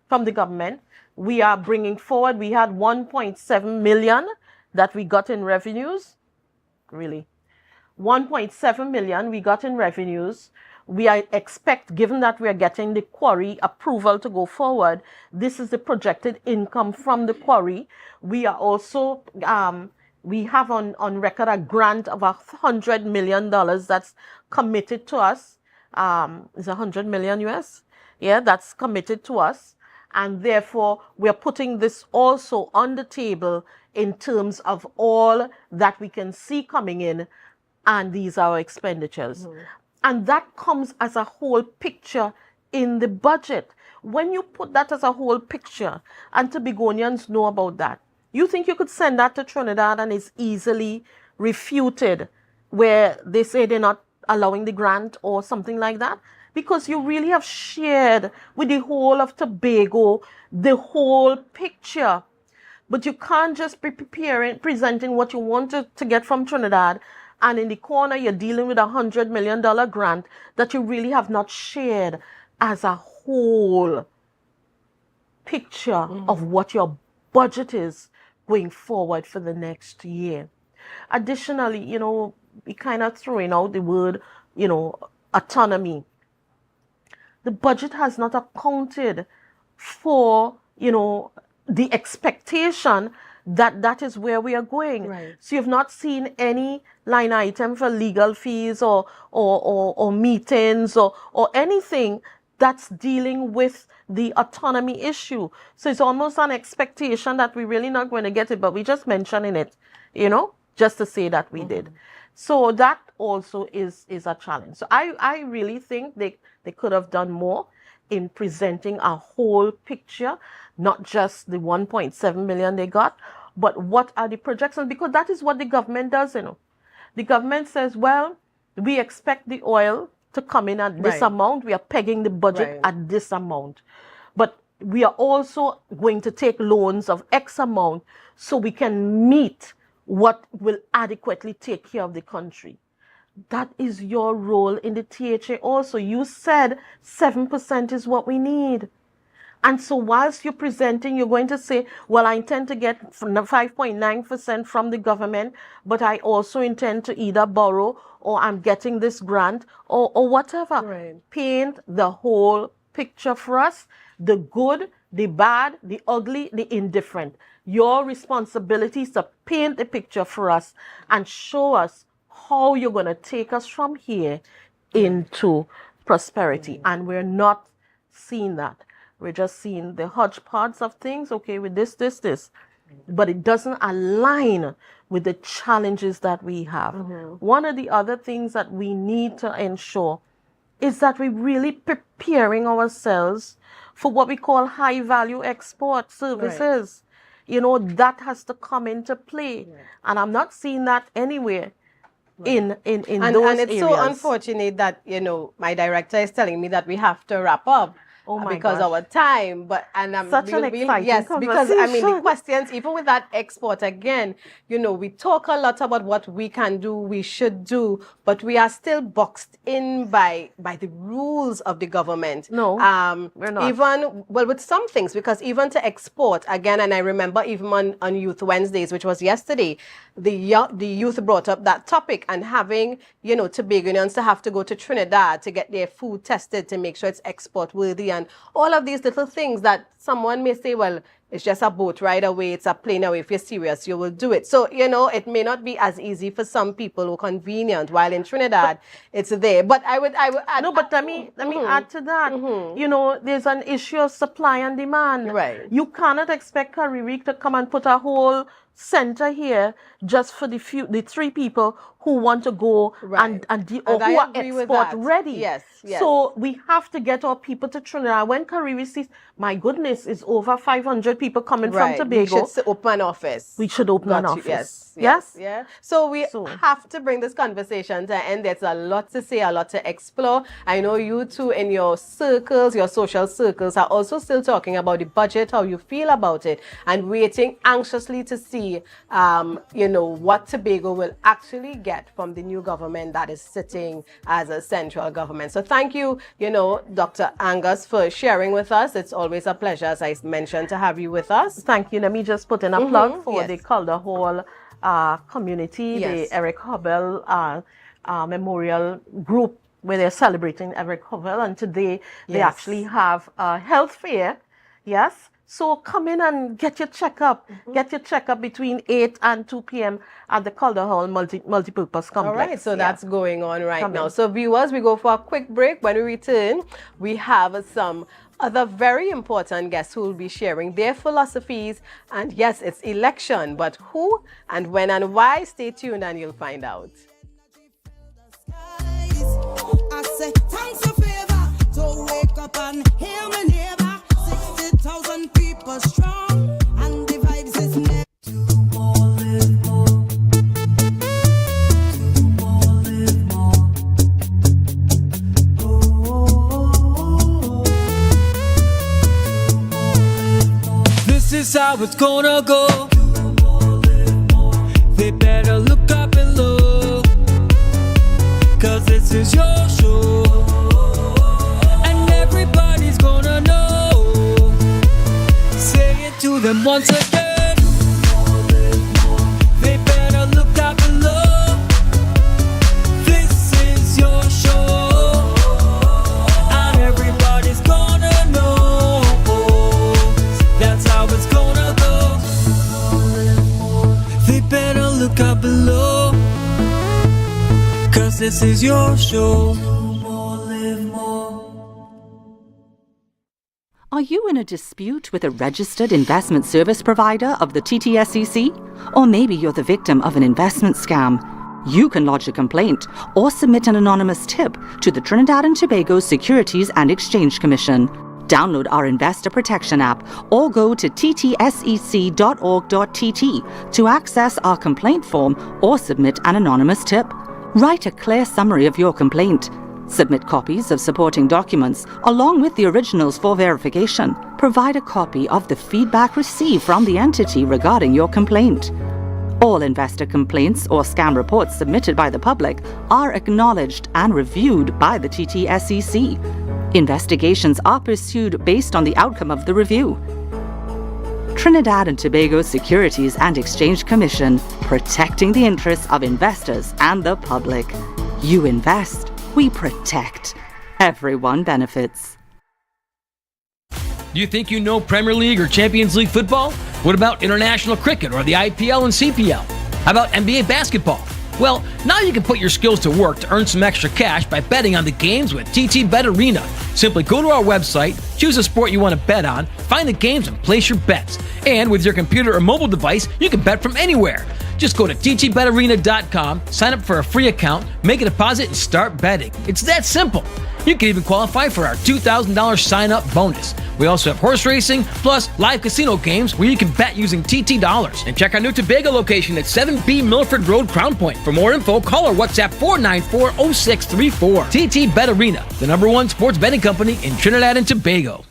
from the government. We are bringing forward, we had 1.7 million that we got in revenues. Really. 1.7 million we got in revenues. We are given that we are getting the quarry approval to go forward, this is the projected income from the quarry. We are also, we have on record a grant of $100 million that's committed to us. Is $100 million US? Yeah, that's committed to us. And therefore, we are putting this also on the table in terms of all that we can see coming in, and these are our expenditures. And that comes as a whole picture in the budget. When you put that as a whole picture, and Tobagonians know about that, you think you could send that to Trinidad and it's easily refuted, where they say they're not allowing the grant or something like that? Because you really have shared with the whole of Tobago the whole picture. But you can't just be presenting what you want to get from Trinidad, and in the corner you're dealing with $100 million grant that you really have not shared as a whole picture of what your budget is going forward for the next year. Additionally, we kind of throwing out the word, autonomy. The budget has not accounted for, the expectation that is where we are going. So you've not seen any line item for legal fees or meetings or anything that's dealing with the autonomy issue. So it's almost an expectation that we're really not going to get it, but we're just mentioning it, just to say that we did. So that also is a challenge. So I really think they could have done more in presenting a whole picture, not just the 1.7 million they got, but what are the projections, because that is what the government does, The government says, well, we expect the oil to come in at this amount. We are pegging the budget at this amount. But we are also going to take loans of X amount so we can meet what will adequately take care of the country. That is your role in the THA also. You said 7% is what we need. And so whilst you're presenting, you're going to say, well, I intend to get 5.9% from the government, but I also intend to either borrow or I'm getting this grant or whatever. Paint the whole picture for us, the good, the bad, the ugly, the indifferent. Your responsibility is to paint the picture for us and show us how you're going to take us from here into prosperity. And we're not seeing that. We're just seeing the hodgepodge of things, okay, with this. But it doesn't align with the challenges that we have. One of the other things that we need to ensure is that we're really preparing ourselves for what we call high-value export services. That has to come into play. And I'm not seeing that anywhere. In those and it's areas. so unfortunate that my director is telling me that we have to wrap up because of our time. But I'm such an exciting yes, because the questions, even with that export again, we talk a lot about what we can do, we should do, but we are still boxed in by the rules of the government. No, we're not. Even with some things, because even to export again, and I remember even on Youth Wednesdays, which was yesterday, the youth brought up that topic, and having Tobagonians to have to go to Trinidad to get their food tested to make sure it's export worthy and all of these little things that someone may say, well, it's just a boat ride away, it's a plane away. If you're serious, you will do it. So, it may not be as easy for some people or convenient, while in Trinidad, it's there. But I would no, but let me add to that. There's an issue of supply and demand. Right. You cannot expect Caribbean to come and put a whole center here just for the 3 people who want to go or who are export ready. Yes. So we have to get our people to Trinidad. When Caribbean sees, my goodness, is over 500 people coming from Tobago. We should open an office. We should open an office. Yes. Yeah. So we have to bring this conversation to an end. There's a lot to say, a lot to explore. I know you two in your circles, your social circles, are also still talking about the budget, how you feel about it, and waiting anxiously to see, what Tobago will actually get from the new government that is sitting as a central government. So thank you, Dr. Angus, for sharing with us. It's always a pleasure, as I mentioned, to have you with us. Thank you. Let me just put in a plug for the Calder Hall community, the Eric Hubble Memorial Group, where they're celebrating Eric Hubble. And today they actually have a health fair. Yes. So come in and get your checkup. Get your checkup between 8 and 2 p.m. at the Calder Hall multipurpose complex. All right, so that's going on right now. So viewers, we go for a quick break. When we return, we have some other very important guests who will be sharing their philosophies. And yes, it's election, but who and when and why? Stay tuned and you'll find out. I say thanks a favor to wake up and hear my neighbor. 60,000 people strong, and the vibes is never. Do more, live more. Do more, live more. Oh. This is how it's gonna go. Do more, live more. They better look up and look, 'cause this is your show, and everybody's gonna know. Say it to them once again. They better look up below. This is your show, and everybody's gonna know. That's how it's gonna go. They better look up below, 'cause this is your show. Are you in a dispute with a registered investment service provider of the TTSEC? Or maybe you're the victim of an investment scam? You can lodge a complaint or submit an anonymous tip to the Trinidad and Tobago Securities and Exchange Commission. Download our Investor Protection app or go to ttsec.org.tt to access our complaint form or submit an anonymous tip. Write a clear summary of your complaint. Submit copies of supporting documents along with the originals for verification. Provide a copy of the feedback received from the entity regarding your complaint. All investor complaints or scam reports submitted by the public are acknowledged and reviewed by the TTSEC. Investigations are pursued based on the outcome of the review. Trinidad and Tobago Securities and Exchange Commission, protecting the interests of investors and the public. You invest, we protect. Everyone benefits. Do you think you know Premier League or Champions League football? What about international cricket or the IPL and CPL? How about NBA basketball? Well, now you can put your skills to work to earn some extra cash by betting on the games with TT Bet Arena. Simply go to our website, choose a sport you want to bet on, find the games and place your bets. And with your computer or mobile device, you can bet from anywhere. Just go to ttbetarena.com, sign up for a free account, make a deposit, and start betting. It's that simple. You can even qualify for our $2,000 sign-up bonus. We also have horse racing, plus live casino games where you can bet using TT dollars. And check our new Tobago location at 7B Milford Road, Crown Point. For more info, call or WhatsApp 494-0634. TT Bet Arena, the #1 sports betting company in Trinidad and Tobago.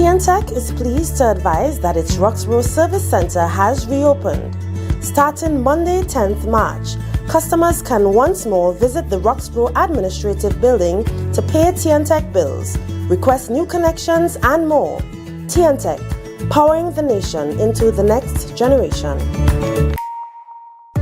TNTech is pleased to advise that its Roxborough Service Center has reopened. Starting Monday, 10th March, customers can once more visit the Roxborough Administrative Building to pay TNTech bills, request new connections, and more. TNTech, powering the nation into the next generation.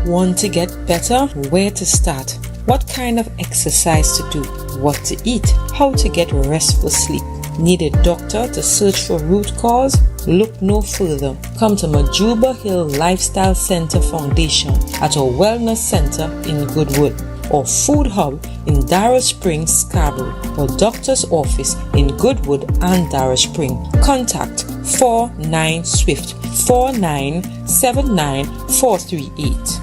Want to get better? Where to start? What kind of exercise to do? What to eat? How to get restful sleep? Need a doctor to search for root cause? Look no further. Come to Majuba Hill Lifestyle Center Foundation at our Wellness Center in Goodwood, or Food Hub in Darrow Springs, Scarborough, or Doctor's Office in Goodwood and Darrow Spring. Contact 49 Swift 4979 438.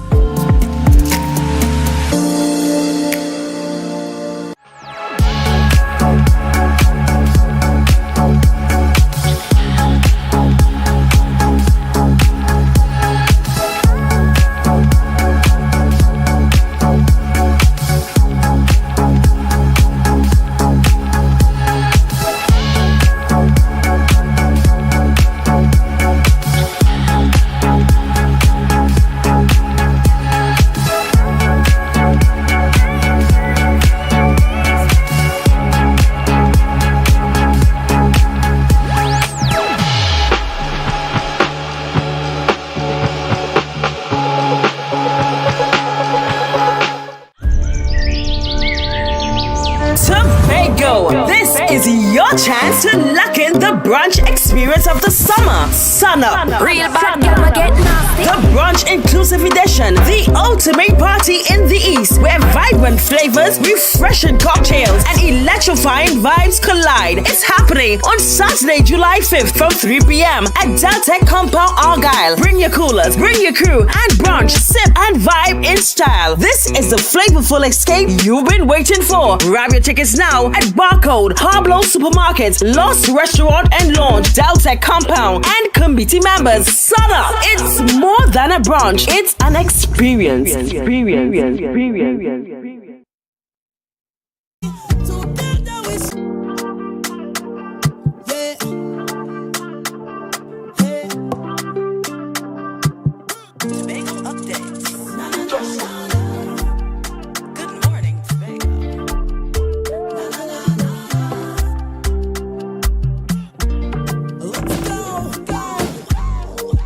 Tobago, this is your chance to lock in the brunch experience of the summer. Sun up, real bad girl get nasty. The brunch inclusive edition, the ultimate party in the East, where vibrant flavors, refreshing cocktails, and electrifying vibes collide. It's happening on Saturday, July 5th from 3 p.m. at Deltec Compound, Argyle. Bring your coolers, bring your crew, and brunch, sip, and vibe in style. This is the flavorful escape you've been waiting for. Grab your tickets now at Barcode, Harblow Supermarket, Lost Restaurant and Lounge, Deltec Compound, and committee members. Sun up! It's more than a brunch, it's an experience.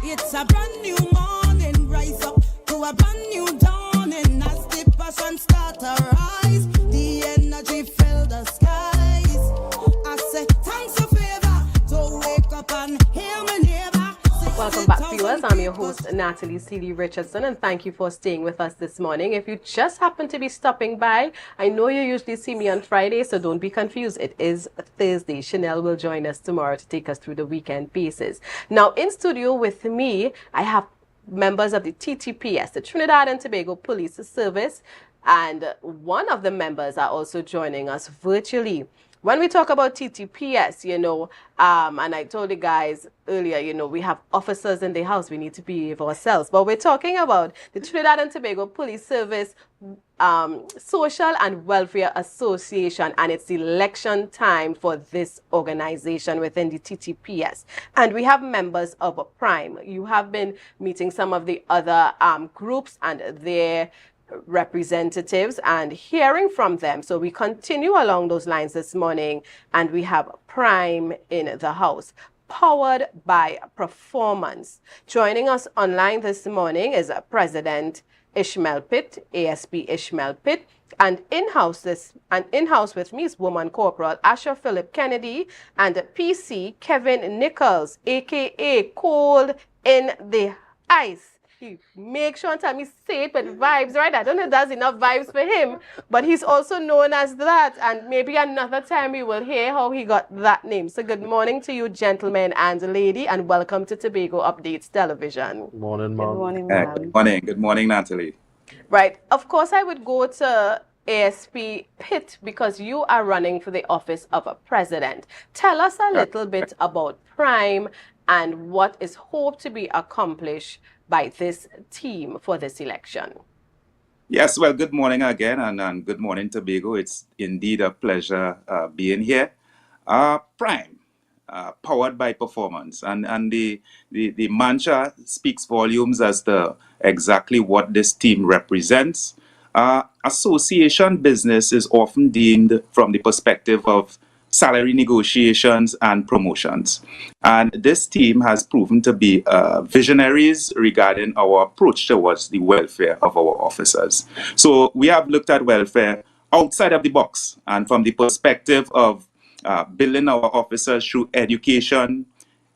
It's a brand new morning, rise up to a brand new dawning. As the passion start to rise, the energy fill the skies. I say thanks for favor to wake up and hear my neighbor. Welcome back, viewers. I'm your host, Natalie Seeley Richardson, and thank you for staying with us this morning. If you just happen to be stopping by, I know you usually see me on Friday, so don't be confused. It is Thursday. Chanel will join us tomorrow to take us through the weekend pieces. Now, in studio with me, I have members of the TTPS, the Trinidad and Tobago Police Service, and one of the members are also joining us virtually. When we talk about TTPS, and I told you guys earlier, we have officers in the house. We need to behave ourselves. But we're talking about the Trinidad and Tobago Police Service Social and Welfare Association, and it's election time for this organization within the TTPS. And we have members of Prime. You have been meeting some of the other groups and their representatives and hearing from them. So we continue along those lines this morning, and we have Prime in the house, powered by performance. Joining us online this morning is President Ishmael Pitt, ASP Ishmael Pitt, and in-house with me is Woman Corporal Asher Philip Kennedy and PC Kevin Nichols, aka Cold in the Ice. He make sure and tell me say it with vibes, right? I don't know if that's enough vibes for him, but he's also known as that, and maybe another time we will hear how he got that name. So good morning to you, gentlemen and lady, and welcome to Tobago Updates Television. Morning, Mom. Good morning, ma'am. Good morning. Good morning, Natalie. Right. Of course, I would go to ASP Pitt because you are running for the office of a president. Tell us a little bit about Prime and what is hoped to be accomplished by this team for this election. Yes, well, good morning again, and good morning, Tobago. It's indeed a pleasure being here. Prime, powered by performance. And the mantra speaks volumes as to exactly what this team represents. Association business is often deemed from the perspective of salary negotiations and promotions. And this team has proven to be visionaries regarding our approach towards the welfare of our officers. So we have looked at welfare outside of the box and from the perspective of building our officers through education,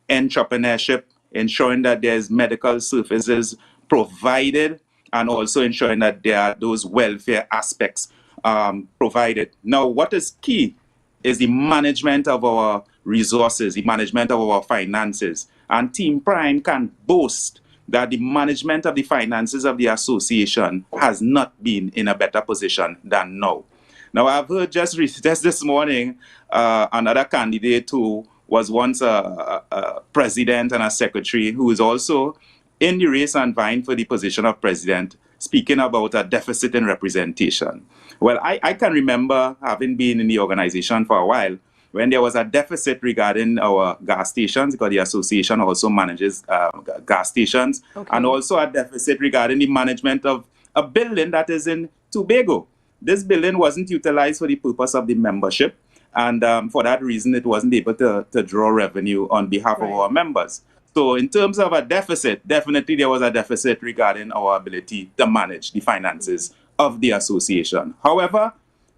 entrepreneurship, ensuring that there's medical services provided, and also ensuring that there are those welfare aspects provided. Now, what is key is the management of our resources, the management of our finances. And Team Prime can boast that the management of the finances of the association has not been in a better position than now. Now, I've heard just this morning another candidate who was once a president and a secretary who is also in the race and vying for the position of president, speaking about a deficit in representation. Well, I can remember having been in the organization for a while when there was a deficit regarding our gas stations, because the association also manages gas stations, and also a deficit regarding the management of a building that is in Tobago. This building wasn't utilized for the purpose of the membership, and for that reason, it wasn't able to draw revenue on behalf of our members. So in terms of a deficit, definitely there was a deficit regarding our ability to manage the finances of the association. However,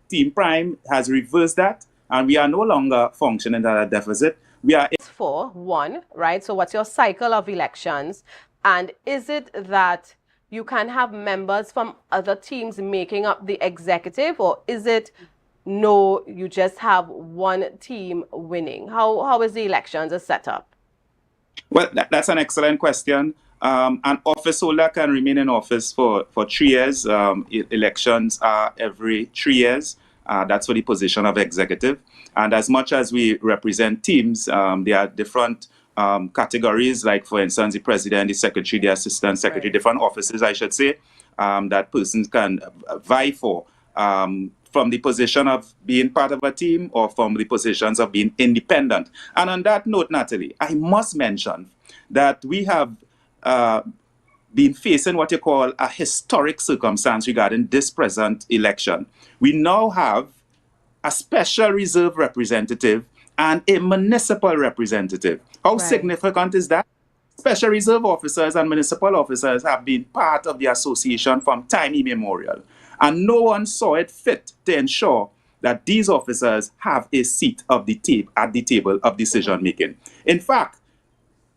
Team Prime has reversed that, and we are no longer functioning at a deficit. We are for one, right? So what's your cycle of elections? And is it that you can have members from other teams making up the executive, or is it no, you just have one team winning? How is the elections set up? Well, that's an excellent question. An office holder can remain in office for 3 years. Elections are every 3 years. That's for the position of executive. And as much as we represent teams, there are different categories, like, for instance, the president, the secretary, the assistant secretary, different offices, I should say, that persons can vie for from the position of being part of a team or from the positions of being independent. And on that note, Natalie, I must mention that we have been facing what you call a historic circumstance regarding this present election. We now have a special reserve representative and a municipal representative. How significant is that? Special reserve officers and municipal officers have been part of the association from time immemorial, and no one saw it fit to ensure that these officers have a seat at the table of decision making. In fact,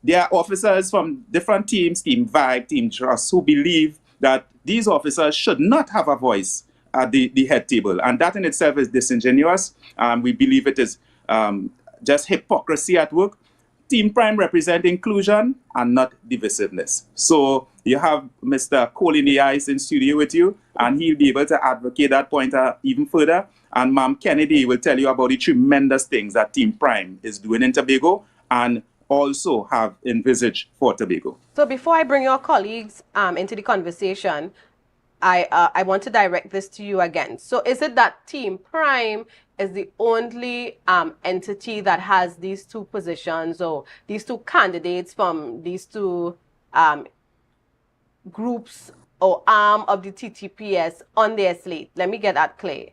there are officers from different teams, Team Vibe, Team Trust, who believe that these officers should not have a voice at the head table, and that in itself is disingenuous. We believe it is just hypocrisy at work. Team Prime represent inclusion and not divisiveness. So you have Mr. Cole in the Ice in studio with you, and he'll be able to advocate that point even further. And Ma'am Kennedy will tell you about the tremendous things that Team Prime is doing in Tobago and also have envisaged for Tobago. So before I bring your colleagues into the conversation, I want to direct this to you again. So is it that Team Prime is the only entity that has these two positions, or these two candidates from these two groups or arm of the TTPS on their slate? Let me get that clear.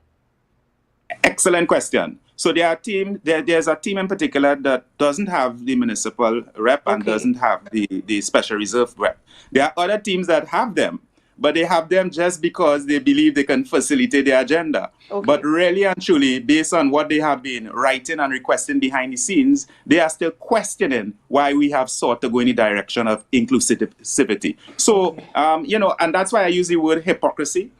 Excellent question. So there's a team in particular that doesn't have the municipal rep and doesn't have the special reserve rep. There are other teams that have them, but they have them just because they believe they can facilitate their agenda. But really and truly, based on what they have been writing and requesting behind the scenes, they are still questioning why we have sought to go in the direction of inclusivity. So, and that's why I use the word hypocrisy,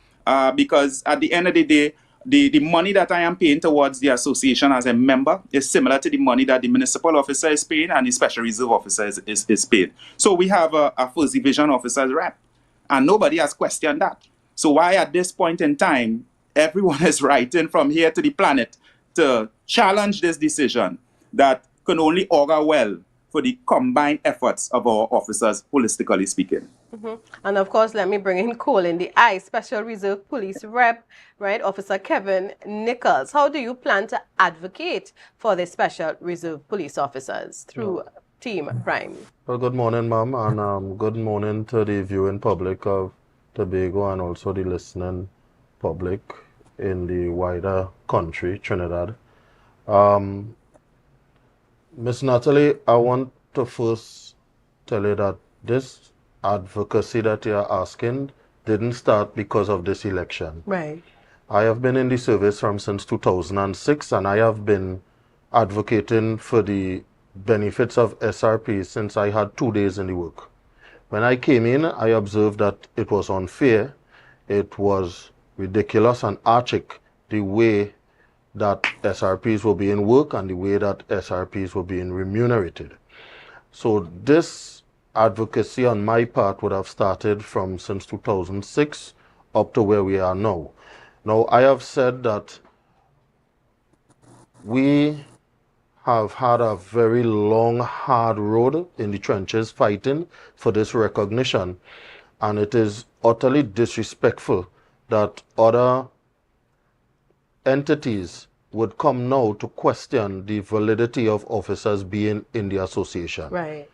because at the end of the day, the money that I am paying towards the association as a member is similar to the money that the municipal officer is paying and the special reserve officer is paid. So we have a first division officer's rep, and nobody has questioned that. So why at this point in time, everyone is writing from here to the planet to challenge this decision that can only augur well for the combined efforts of our officers, holistically speaking? And of course, let me bring in Cole in the eye, Special Reserve Police Rep, right, Officer Kevin Nichols. How do you plan to advocate for the Special Reserve Police officers through Team Prime? Well, good morning, ma'am, and good morning to the viewing public of Tobago and also the listening public in the wider country, Trinidad. Miss Natalie, I want to first tell you that this advocacy that you're asking didn't start because of this election. Right. I have been in the service since 2006, and I have been advocating for the benefits of SRP since I had 2 days in the work. When I came in, I observed that it was unfair, it was ridiculous and archaic the way that SRPs were being worked and the way that SRPs were being remunerated. So this advocacy on my part would have started since 2006 up to where we are now. Now, I have said that we have had a very long, hard road in the trenches fighting for this recognition, and it is utterly disrespectful that other entities would come now to question the validity of officers being in the association. Right.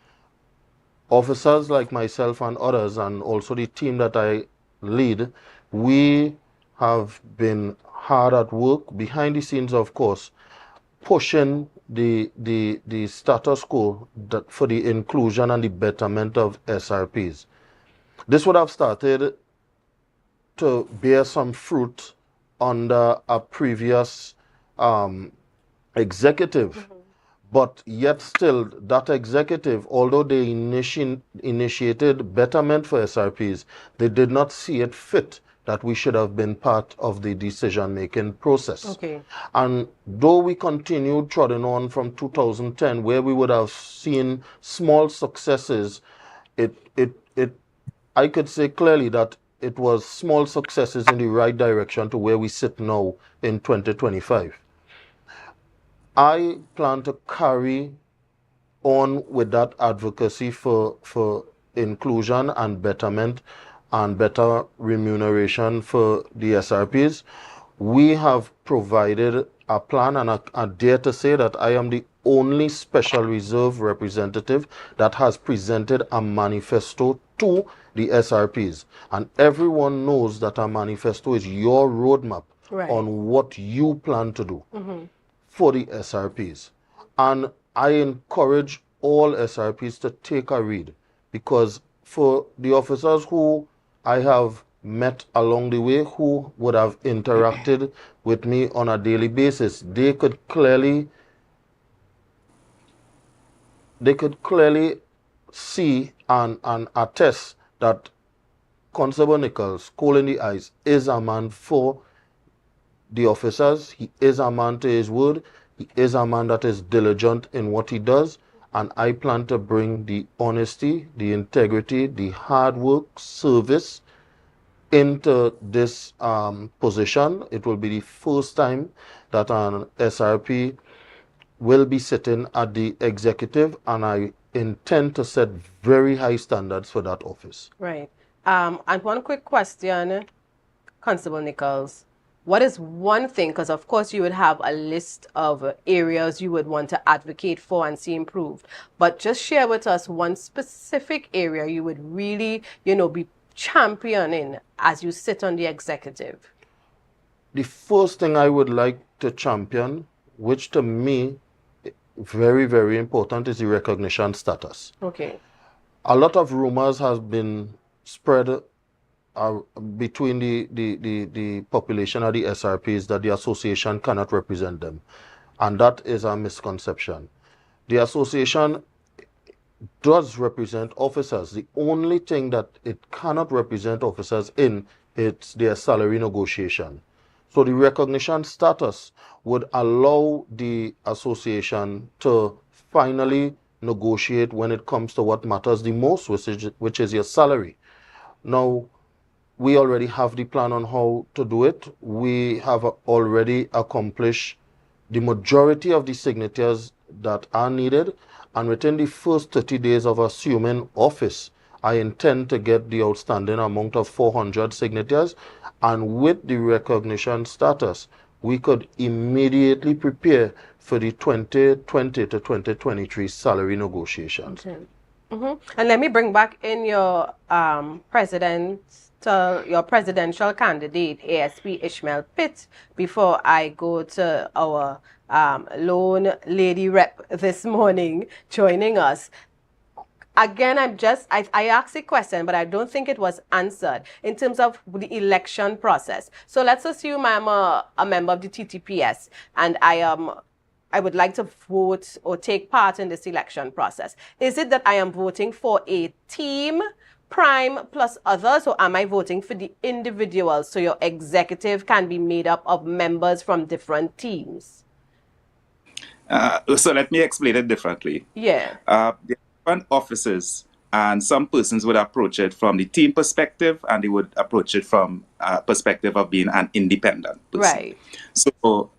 Officers like myself and others, and also the team that I lead, we have been hard at work behind the scenes, of course, pushing the status quo for the inclusion and the betterment of SRPs. This would have started to bear some fruit under a previous executive, but yet still that executive, although they initiated betterment for SRPs, they did not see it fit that we should have been part of the decision-making process. Okay. And though we continued trotting on from 2010, where we would have seen small successes, I could say clearly that it was small successes in the right direction to where we sit now in 2025. I plan to carry on with that advocacy for inclusion and betterment and better remuneration for the SRPs. We have provided a plan, and I dare to say that I am the only Special Reserve representative that has presented a manifesto to the SRPs. And everyone knows that a manifesto is your roadmap on what you plan to do for the SRPs. And I encourage all SRPs to take a read, because for the officers who I have met along the way, who would have interacted with me on a daily basis, they could clearly see and attest that Constable Nichols, Cole in the Eyes, is a man for the officers. He is a man to his word. He is a man that is diligent in what he does. And I plan to bring the honesty, the integrity, the hard work, service into this position. It will be the first time that an SRP will be sitting at the executive, and I intend to set very high standards for that office. Right. And one quick question, Constable Nichols. What is one thing, because of course you would have a list of areas you would want to advocate for and see improved, but just share with us one specific area you would really, be championing as you sit on the executive? The first thing I would like to champion, which to me very, very important, is the recognition status. Okay. A lot of rumors have been spread between the population of the SRPs that the association cannot represent them. And that is a misconception. The association does represent officers. The only thing that it cannot represent officers in, it's their salary negotiation. So the recognition status would allow the association to finally negotiate when it comes to what matters the most, which is your salary. Now, we already have the plan on how to do it. We have already accomplished the majority of the signatures that are needed. And within the first 30 days of assuming office, I intend to get the outstanding amount of 400 signatures, and with the recognition status, we could immediately prepare for the 2020 to 2023 salary negotiations. Okay. And let me bring back in your presidential candidate, ASP Ishmael Pitt, before I go to our lone lady rep this morning joining us. Again, I asked a question, but I don't think it was answered in terms of the election process. So let's assume I'm a member of the TTPS and I would like to vote or take part in this election process. Is it that I am voting for a team, prime plus others, or am I voting for the individuals so your executive can be made up of members from different teams? So let me explain it differently. Yeah. The different offices, and some persons would approach it from the team perspective, and they would approach it from a perspective of being an independent person. Right. So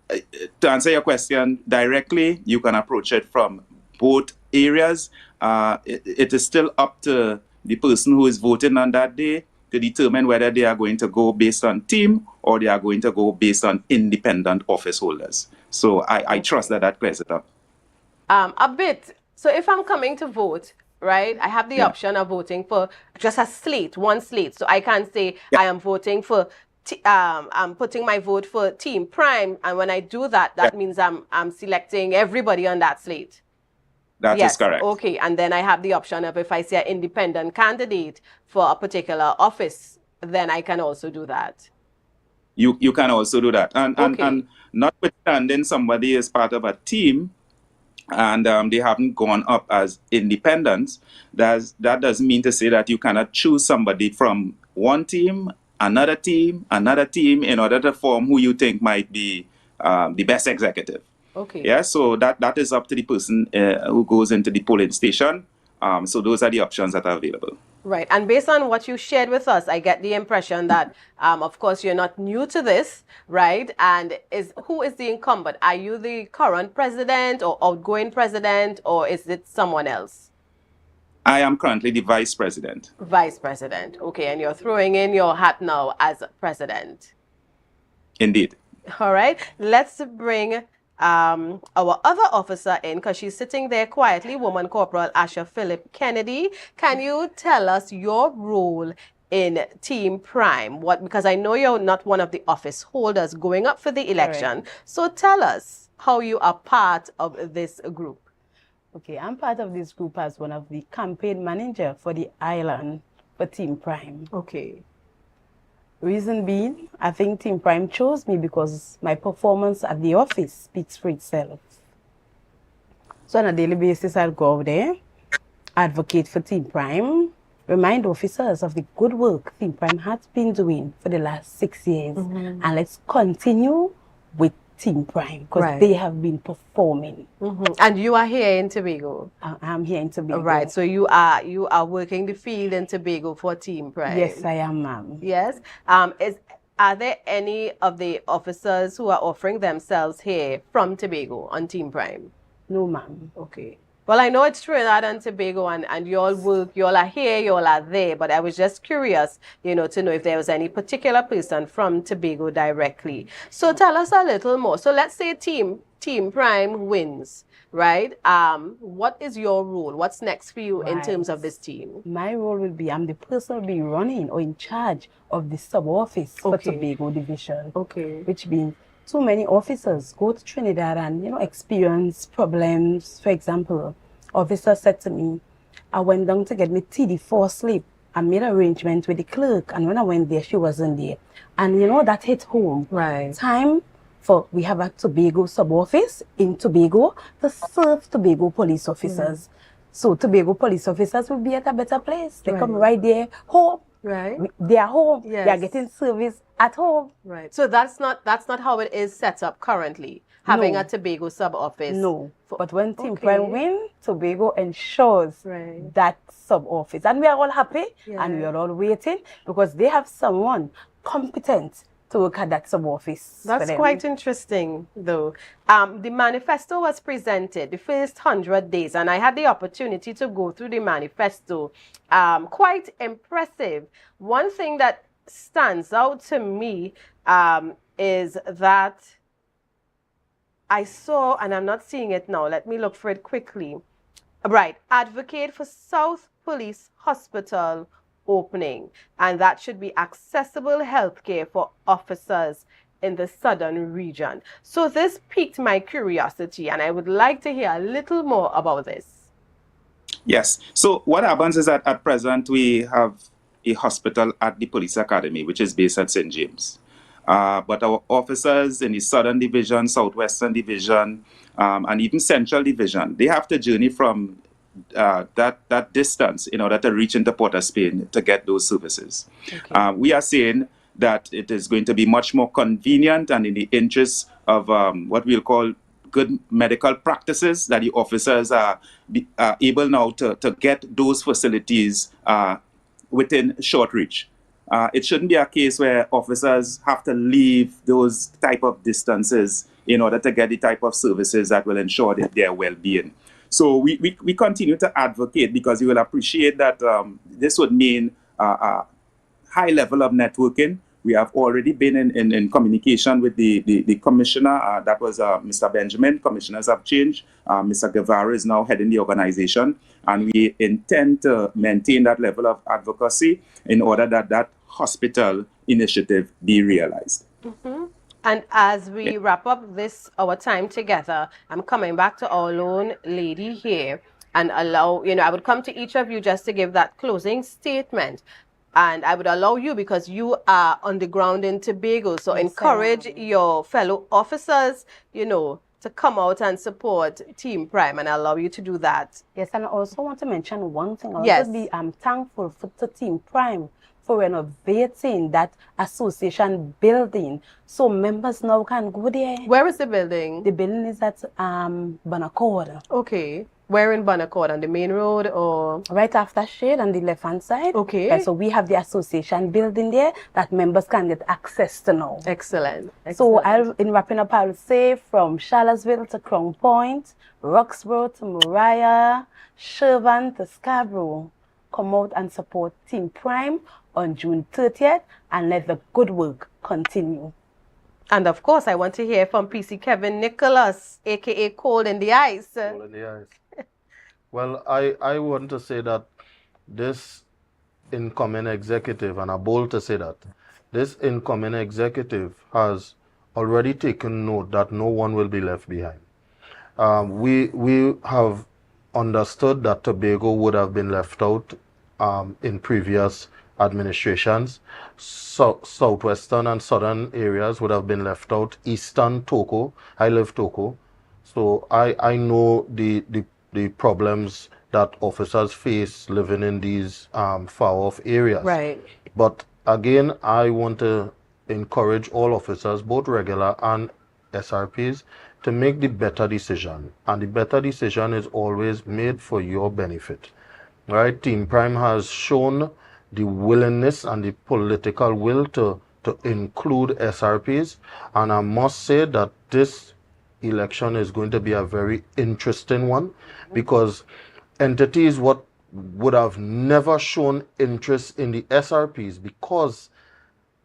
to answer your question directly, you can approach it from both areas. It is still up to the person who is voting on that day to determine whether they are going to go based on team or they are going to go based on independent office holders. So I trust that question. A bit. So if I'm coming to vote, right, I have the option of voting for just a slate, one slate. So I can say I am voting for, I'm putting my vote for Team Prime. And when I do that, that means I'm selecting everybody on that slate. That is correct. Okay. And then I have the option of if I say an independent candidate for a particular office, then I can also do that. You can also do that. And notwithstanding somebody is part of a team, and they haven't gone up as independents, that doesn't mean to say that you cannot choose somebody from one team, another team, in order to form who you think might be the best executive. Okay. Yeah, so that is up to the person who goes into the polling station. So those are the options that are available. Right. And based on what you shared with us, I get the impression that, of course, you're not new to this, right? And who is the incumbent? Are you the current president or outgoing president, or is it someone else? I am currently the vice president. Vice president. Okay. And you're throwing in your hat now as president. Indeed. All right. Let's bring our other officer in, because she's sitting there quietly, Woman Corporal Asha Phillip Kennedy. Can you tell us your role in Team Prime? Because I know you're not one of the office holders going up for the election. Right. So tell us how you are part of this group. Okay, I'm part of this group as one of the campaign manager for the island for Team Prime. Okay. Reason being, I think Team Prime chose me because my performance at the office speaks for itself. So on a daily basis, I'll go out there, advocate for Team Prime, remind officers of the good work Team Prime has been doing for the last 6 years. And let's continue with Team Prime because they have been performing. And you are here in Tobago? I'm here in Tobago. Right, so you are working the field in Tobago for Team Prime? Yes, I am, ma'am. Yes. Are there any of the officers who are offering themselves here from Tobago on Team Prime? No, ma'am. Okay. Well, I know it's Trinidad and Tobago, and you all work, you all are here, you all are there, but I was just curious, to know if there was any particular person from Tobago directly. So tell us a little more. So let's say Team Prime wins, right? What is your role? What's next for you in terms of this team? My role will be, I'm the person who will be running or in charge of the sub-office for Tobago Division. Okay. Which means too many officers go to Trinidad and, experience problems. For example, officer said to me, I went down to get me TD4 slip. I made arrangement with the clerk, and when I went there, she wasn't there. And that hit home. Right. Time for, we have a Tobago sub-office in Tobago to serve Tobago police officers. So Tobago police officers will be at a better place. They come right there, home. Right. They are home. Yes. They are getting service at home. Right. So that's not how it is set up currently, having No. a Tobago sub-office. No. But when Team Prime win, Tobago ensures that sub-office. And we are all happy and we are all waiting because they have someone competent to work at that sub-office. That's quite interesting, though. The manifesto was presented the first 100 days, and I had the opportunity to go through the manifesto. Quite impressive. One thing that stands out to me is that I saw, and I'm not seeing it now, let me look for it quickly. Right, advocate for South Police Hospital opening, and that should be accessible healthcare for officers in the southern region. So this piqued my curiosity, and I would like to hear a little more about this. Yes. So what happens is that at present we have a hospital at the police academy, which is based at St. James. But our officers in the Southern Division, Southwestern Division, and even Central Division, they have to journey from that distance in order to reach into Port of Spain to get those services. Okay. We are saying that it is going to be much more convenient and in the interest of what we'll call good medical practices, that the officers are able now to get those facilities within short reach. It shouldn't be a case where officers have to leave those type of distances in order to get the type of services that will ensure their well-being. So we continue to advocate, because you will appreciate that this would mean a high level of networking. We have already been in communication with the commissioner, that was Mr. Benjamin. Commissioners have changed. Mr. Guevara is now heading the organization, and we intend to maintain that level of advocacy in order that that hospital initiative be realized. Mm-hmm. And as we wrap up our time together, I'm coming back to our lone lady here and allow, I would come to each of you just to give that closing statement. And I would allow you, because you are on the ground in Tobago, so encourage your fellow officers, to come out and support Team Prime, and I allow you to do that. Yes, and I also want to mention one thing. Yes. I'm thankful to Team Prime for renovating that association building, so members now can go there. Where is the building? The building is at Banaccord. Okay. Where in Banaccord? On the main road, or? Right after Shade on the left-hand side. Okay. Right, so we have the association building there that members can get access to now. Excellent. So in wrapping up, I'll say from Charlottesville to Crown Point, Roxborough to Moriah, Shervan to Scarborough, come out and support Team Prime on June 30th and let the good work continue. And of course, I want to hear from PC Kevin Nicholas, aka Cold in the Ice. Cold in the Ice. Well, I want to say that this incoming executive, and I'm bold to say that, this incoming executive has already taken note that no one will be left behind. We have understood that Tobago would have been left out in previous administrations. Southwestern and southern areas would have been left out. Eastern Toco, I live Toco, so I know the problems that officers face living in these far off areas. Right. But again, I want to encourage all officers, both regular and SRPs, to make the better decision, and the better decision is always made for your benefit. Right? Team Prime has shown the willingness and the political will to include SRPs, and I must say that this election is going to be a very interesting one, because entities would have never shown interest in the SRPs, because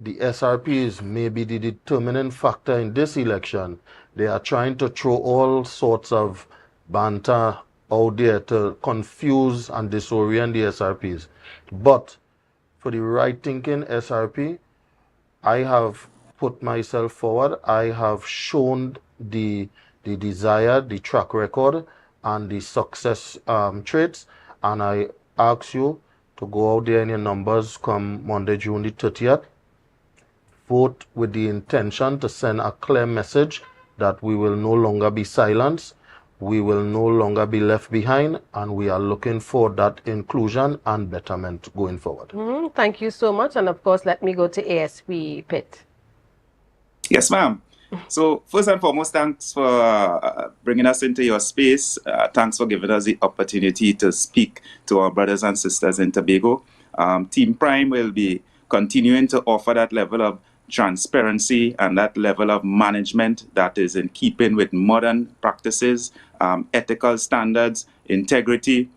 the SRPs may be the determining factor in this election. They are trying to throw all sorts of banter out there to confuse and disorient the SRPs. But for the right thinking SRP, I have put myself forward. I have shown the desire, the track record, and the success traits, and I ask you to go out there in your numbers come Monday, June the 30th. Vote with the intention to send a clear message that we will no longer be silenced, we will no longer be left behind, and we are looking for that inclusion and betterment going forward. Thank you so much, and of course, let me go to ASP Pitt. Yes, ma'am. So first and foremost, thanks for bringing us into your space. Thanks for giving us the opportunity to speak to our brothers and sisters in Tobago. Team Prime will be continuing to offer that level of transparency and that level of management that is in keeping with modern practices, ethical standards, integrity.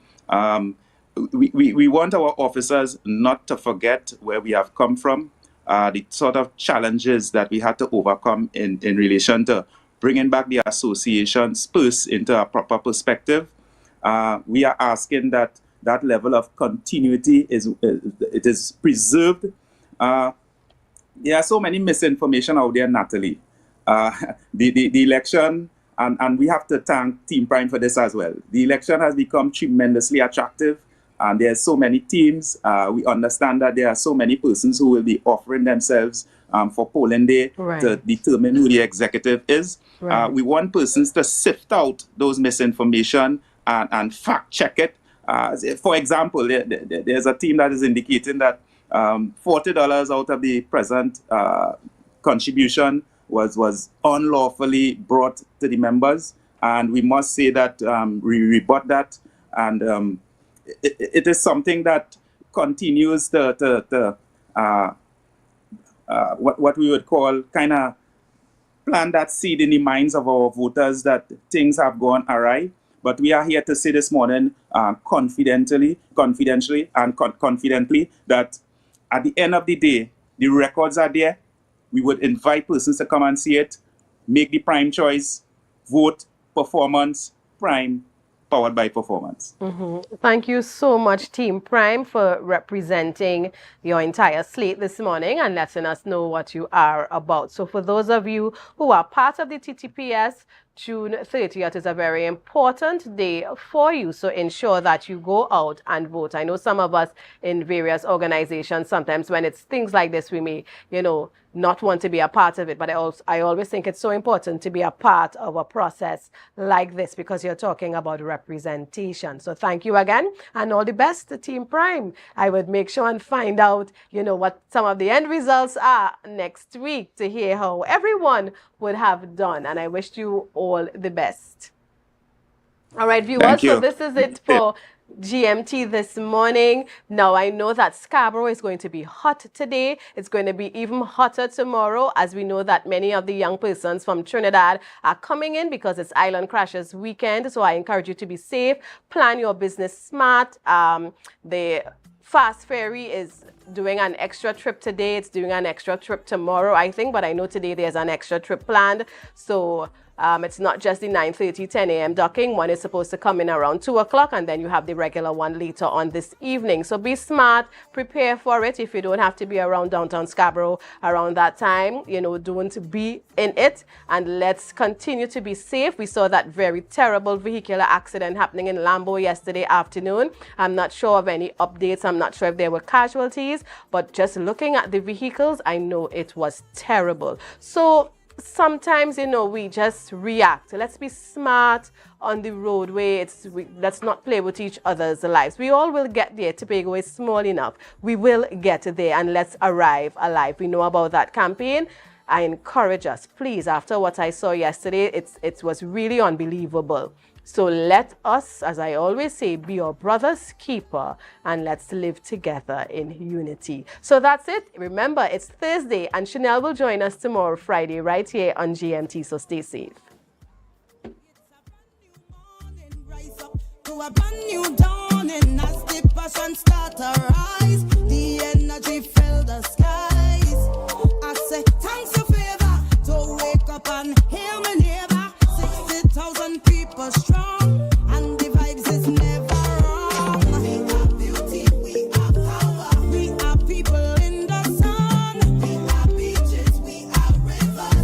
We want our officers not to forget where we have come from, the sort of challenges that we had to overcome in relation to bringing back the association Spurs into a proper perspective. We are asking that that level of continuity is preserved. There are so many misinformation out there, Natalie. The election, and we have to thank Team Prime for this as well. The election has become tremendously attractive, and there are so many teams. We understand that there are so many persons who will be offering themselves for polling day to determine who the executive is. We want persons to sift out those misinformation and fact check it. For example, there's a team that is indicating that $40 out of the present contribution was unlawfully brought to the members, and we must say that we rebut that, and it is something that continues to what we would call kind of plant that seed in the minds of our voters that things have gone awry. But we are here to say this morning confidently and confidently that at the end of the day, the records are there. We would invite persons to come and see it, make the prime choice, vote, performance, prime, powered by performance. Thank you so much, Team Prime, for representing your entire slate this morning and letting us know what you are about. So for those of you who are part of the TTPS, June 30th is a very important day for you, so ensure that you go out and vote. I know some of us in various organizations, sometimes when it's things like this, we may, not want to be a part of it, but I always think it's so important to be a part of a process like this because you're talking about representation. So thank you again, and all the best to Team Prime. I would make sure and find out, what some of the end results are next week to hear how everyone would have done, and I wish you all the best. All right, viewers, so this is it for GMT this morning. Now, I know that Scarborough is going to be hot today. It's going to be even hotter tomorrow, as we know that many of the young persons from Trinidad are coming in because it's Island Crashers weekend. So I encourage you to be safe, plan your business smart. The Fast Ferry is doing an extra trip today. It's doing an extra trip tomorrow, I think, but I know today there's an extra trip planned. So it's not just the 9:30, 10 a.m. docking. One is supposed to come in around 2 o'clock, and then you have the regular one later on this evening. So be smart, prepare for it. If you don't have to be around downtown Scarborough around that time, don't be in it. And let's continue to be safe. We saw that very terrible vehicular accident happening in Lambo yesterday afternoon. I'm not sure of any updates. I'm not sure if there were casualties, but just looking at the vehicles, I know it was terrible. So sometimes, we just react. Let's be smart on the roadway. Let's not play with each other's lives. We all will get there. Tobago is small enough. We will get there, and let's arrive alive. We know about that campaign. I encourage us, please, after what I saw yesterday, it was really unbelievable. So let us, as I always say, be your brother's keeper, and let's live together in unity. So that's it. Remember, it's Thursday, and Chanel will join us tomorrow, Friday, right here on GMT, so stay safe. To a brand new dawning as the passion start to rise, the energy fill the skies. I say thanks for favor, to wake up and hear me neighbor. 60,000 people strong.